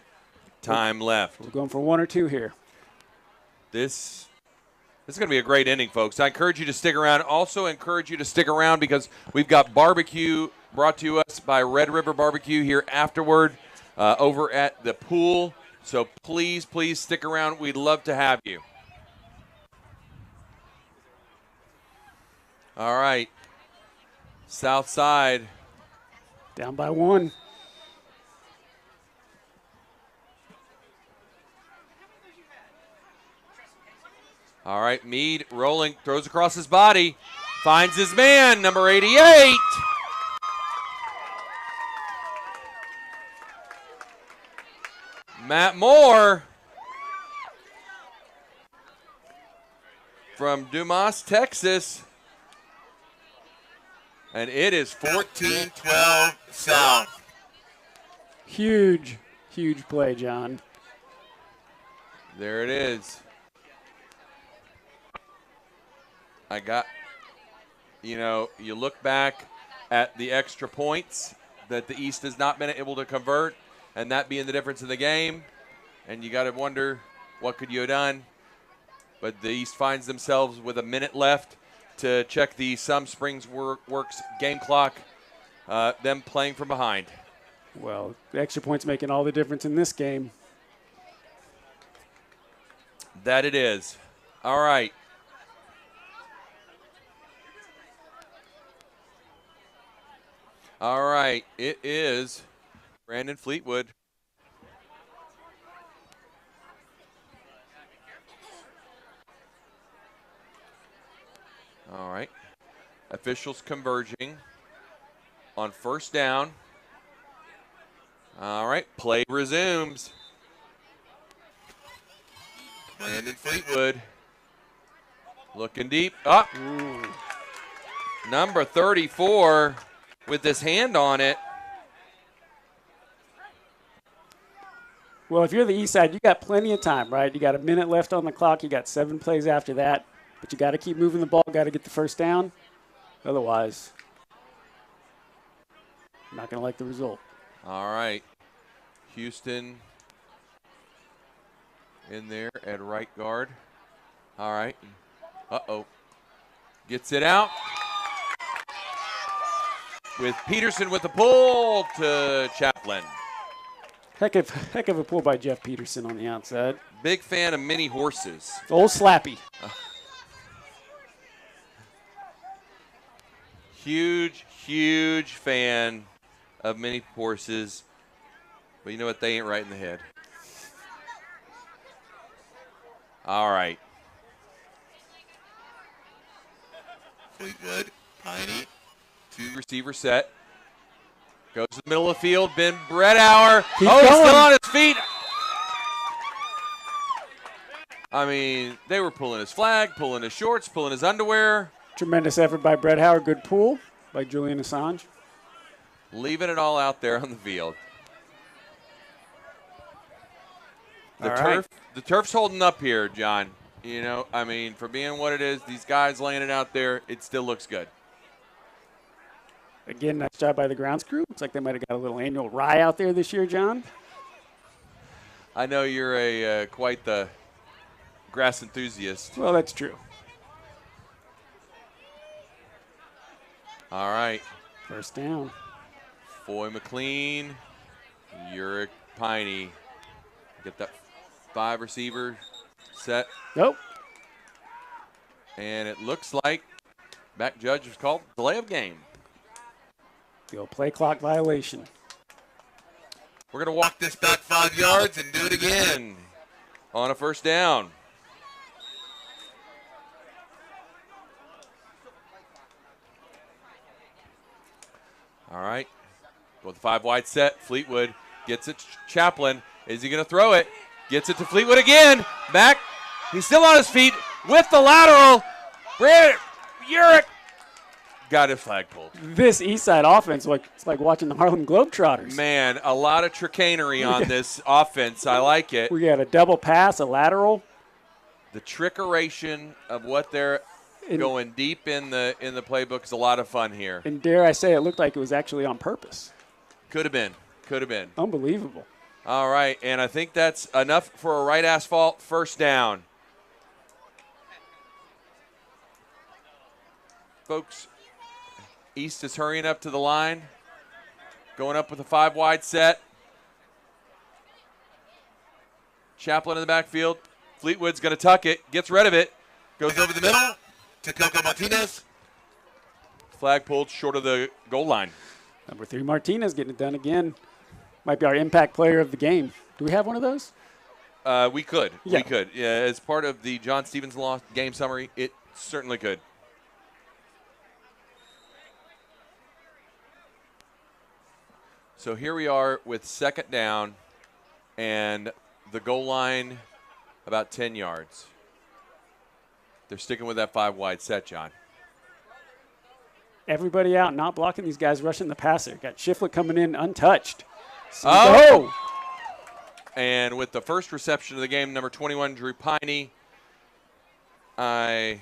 time left. We're going for one or two here. This is going to be a great inning, folks. I encourage you to stick around. Also encourage you to stick around because we've got barbecue brought to us by Red River Barbecue here afterward over at the pool. So please, please stick around. We'd love to have you. All right. Southside. Down by one. All right, Meade rolling, throws across his body, finds his man, number 88. Matt Moore from Dumas, Texas. And it is 14-12 South. Huge, huge play, John. There it is. You look back at the extra points that the East has not been able to convert, and that being the difference in the game, and you got to wonder what could you have done. But the East finds themselves with a minute left to check the Sum Springs Works game clock, them playing from behind. Well, the extra points making all the difference in this game. That it is. All right. All right, it is Brandon Fleetwood. All right. Officials converging on first down. All right, play resumes. Brandon Fleetwood looking deep. Up. Number 34 with his hand on it. Well, if you're the East Side, you got plenty of time, right? You got a minute left on the clock. You got 7 plays after that. But you got to keep moving the ball, got to get the first down. Otherwise, not going to like the result. All right. Houston in there at right guard. All right. Uh-oh. Gets it out. With Peterson with the pull to Chaplin. Heck of a pull by Jeff Peterson on the outside. Big fan of mini horses. Old Slappy. Huge, huge fan of mini horses. But you know what? They ain't right in the head. All right. Fleetwood, Piney. 2 receiver set. Goes to the middle of the field. Ben Brettauer. He's still on his feet. I mean, they were pulling his flag, pulling his shorts, pulling his underwear. Tremendous effort by Brett Howard. Good pull by Julian Assange. Leaving it all out there on the field. The turf's holding up here, John. You know, I mean, for being what it is, these guys laying it out there, it still looks good. Again, nice job by the grounds crew. Looks like they might have got a little annual rye out there this year, John. I know you're quite the grass enthusiast. Well, that's true. All right. First down. Foy McLean Uric, Piney. Get that 5 receiver set. Nope. And it looks like back judge was called delay of game. Go play clock violation. We're going to walk this back 5 yards and do it again on a first down. All right. With the 5 wide set, Fleetwood gets it to Chaplin. Is he going to throw it? Gets it to Fleetwood again. Back. He's still on his feet with the lateral. Uric got his flag pulled. This East Side offense, it's like watching the Harlem Globetrotters. Man, a lot of chicanery on this offense. I like it. We got a double pass, a lateral. The trickeration of what they're going deep in the playbook is a lot of fun here. And dare I say, it looked like it was actually on purpose. Could have been. Could have been. Unbelievable. All right, and I think that's enough for a right asphalt first down. Folks, East is hurrying up to the line. Going up with a 5 wide set. Chaplin in the backfield. Fleetwood's going to tuck it. Gets rid of it. Goes over the middle to Coco Martinez. Flag pulled short of the goal line. Number 3, Martinez getting it done again. Might be our impact player of the game. Do we have one of those? We could. Yeah. We could. Yeah, as part of the John Stevens Law game summary, it certainly could. So here we are with second down and the goal line about 10 yards. They're sticking with that 5 wide set, John. Everybody out, not blocking these guys, rushing the passer. Got Shiflett coming in untouched. Oh! And with the first reception of the game, number 21, Drew Piney. 0-0,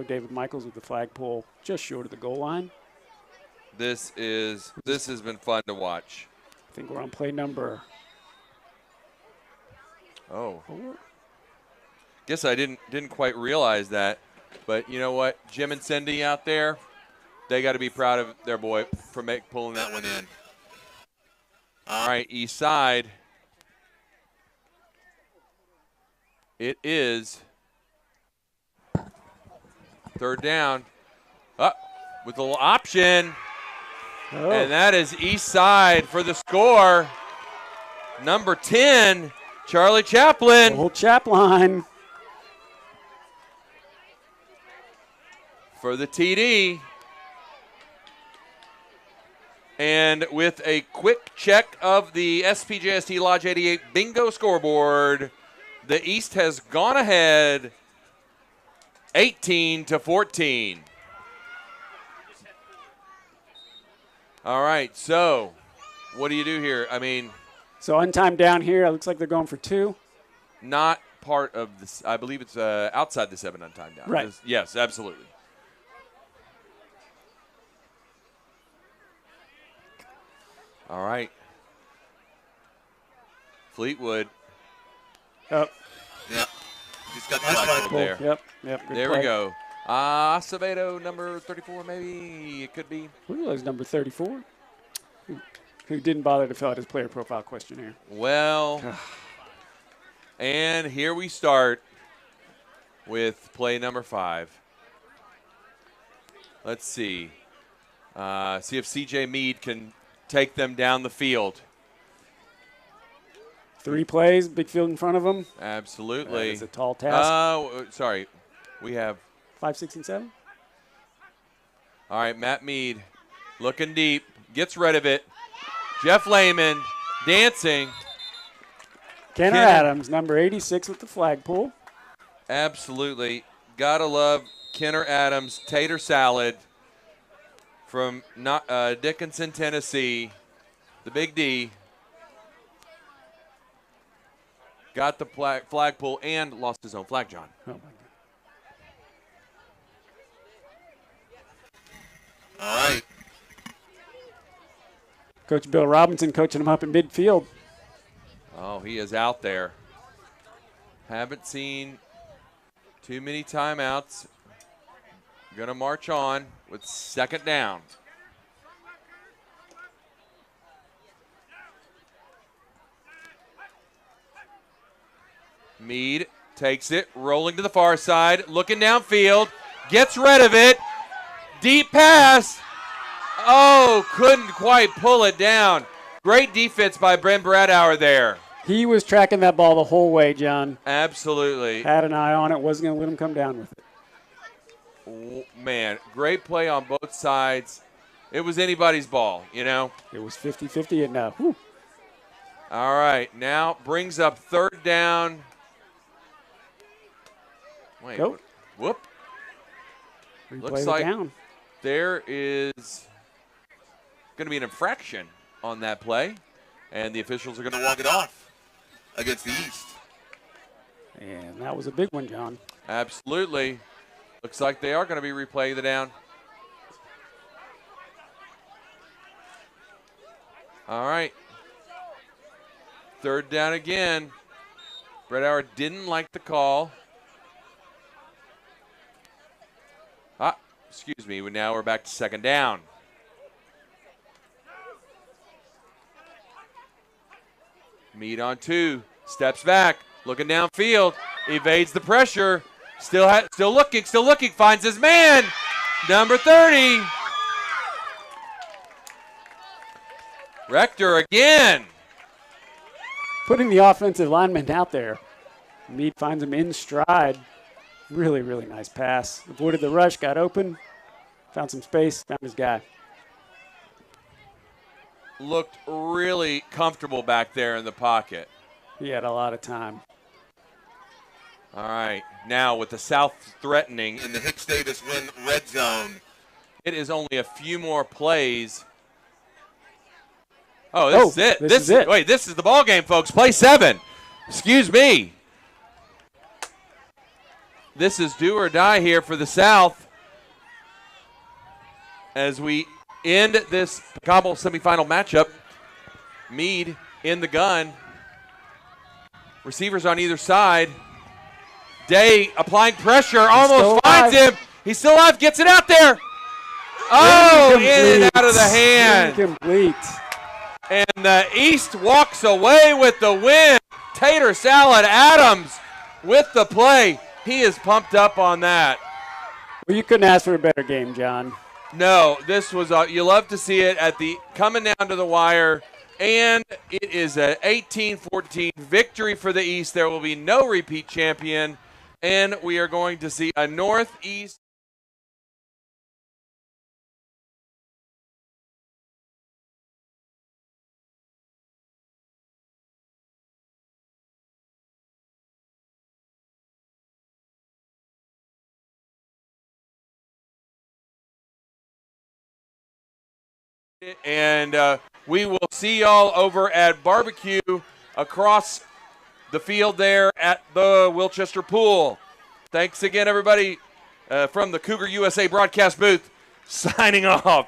David Michaels with the flagpole just short of the goal line. This has been fun to watch. I think we're on play number. Oh. 4. Guess I didn't quite realize that. But you know what? Jim and Cindy out there, they got to be proud of their boy for pulling that one in. All right, East Side. It is third down. With a little option. Oh. And that is East Side for the score. Number 10, Charlie Chaplin. Old Chaplin. For the TD. And with a quick check of the SPJST Lodge 88 bingo scoreboard, the East has gone ahead 18-14. All right, so what do you do here? I mean, so untimed down here. It looks like they're going for 2. Not part of this. I believe it's outside the 7 untimed down. Right. Yes, absolutely. All right. Fleetwood. Yep. Yep. Just got the there. Yep. Good there play. we go. Acevedo, number 34, maybe it could be. Who was number 34? Who didn't bother to fill out his player profile questionnaire. Well, and here we start with play number 5. Let's see. See if C.J. Meade can take them down the field. 3 plays, big field in front of them. Absolutely. It's a tall task. Sorry. We have 5, 6, and 7. All right, Matt Meade looking deep, gets rid of it. Jeff Lehman dancing. Kenner Adams, number 86 with the flagpole. Absolutely. Gotta love Kenner Adams, tater salad from Dickinson, Tennessee. The Big D. Got the flagpole and lost his own flag, John. Oh, my God. All right. Coach Bill Robinson coaching him up in midfield. Oh, he is out there. Haven't seen too many timeouts. Going to march on with second down. Mead takes it, rolling to the far side, looking downfield, gets rid of it. Deep pass. Oh, couldn't quite pull it down. Great defense by Brent Bradauer there. He was tracking that ball the whole way, John. Absolutely. Had an eye on it, wasn't going to let him come down with it. Man, great play on both sides. It was anybody's ball, you know. It was 50-50 and whew. All right, now brings up third down. Wait, Go. Whoop. Replay Looks the like down. there is going to be an infraction on that play, and the officials are going to walk it off against the East. And that was a big one, John. Absolutely. Looks like they are going to be replaying the down. All right. Third down again. Bradauer didn't like the call. Excuse me. Now we're back to second down. Mead on 2. Steps back. Looking downfield. Evades the pressure. Still looking. Finds his man. Number 30. Rector again. Putting the offensive lineman out there. Mead finds him in stride. Really, really nice pass. Avoided the rush, got open, found some space, found his guy. Looked really comfortable back there in the pocket. He had a lot of time. All right, now with the South threatening. In the Hicks Davis win red zone. It is only a few more plays. Oh, this is it. This is it. Wait, this is the ball game, folks. Play 7. Excuse me. This is do or die here for the South as we end this Pregame semifinal matchup. Mead in the gun. Receivers on either side. Day applying pressure, almost finds him. He's still alive, gets it out there. Oh, in and out of the hand. Incomplete. And the East walks away with the win. Tater Salad Adams with the play. He is pumped up on that. Well, you couldn't ask for a better game, John. No, this was you love to see it at the coming down to the wire, and it is an 18-14 victory for the East. There will be no repeat champion, and we are going to see a Northeast. And we will see y'all over at barbecue across the field there at the Wilchester pool. Thanks again, everybody, from the Cougar USA broadcast booth. Signing off.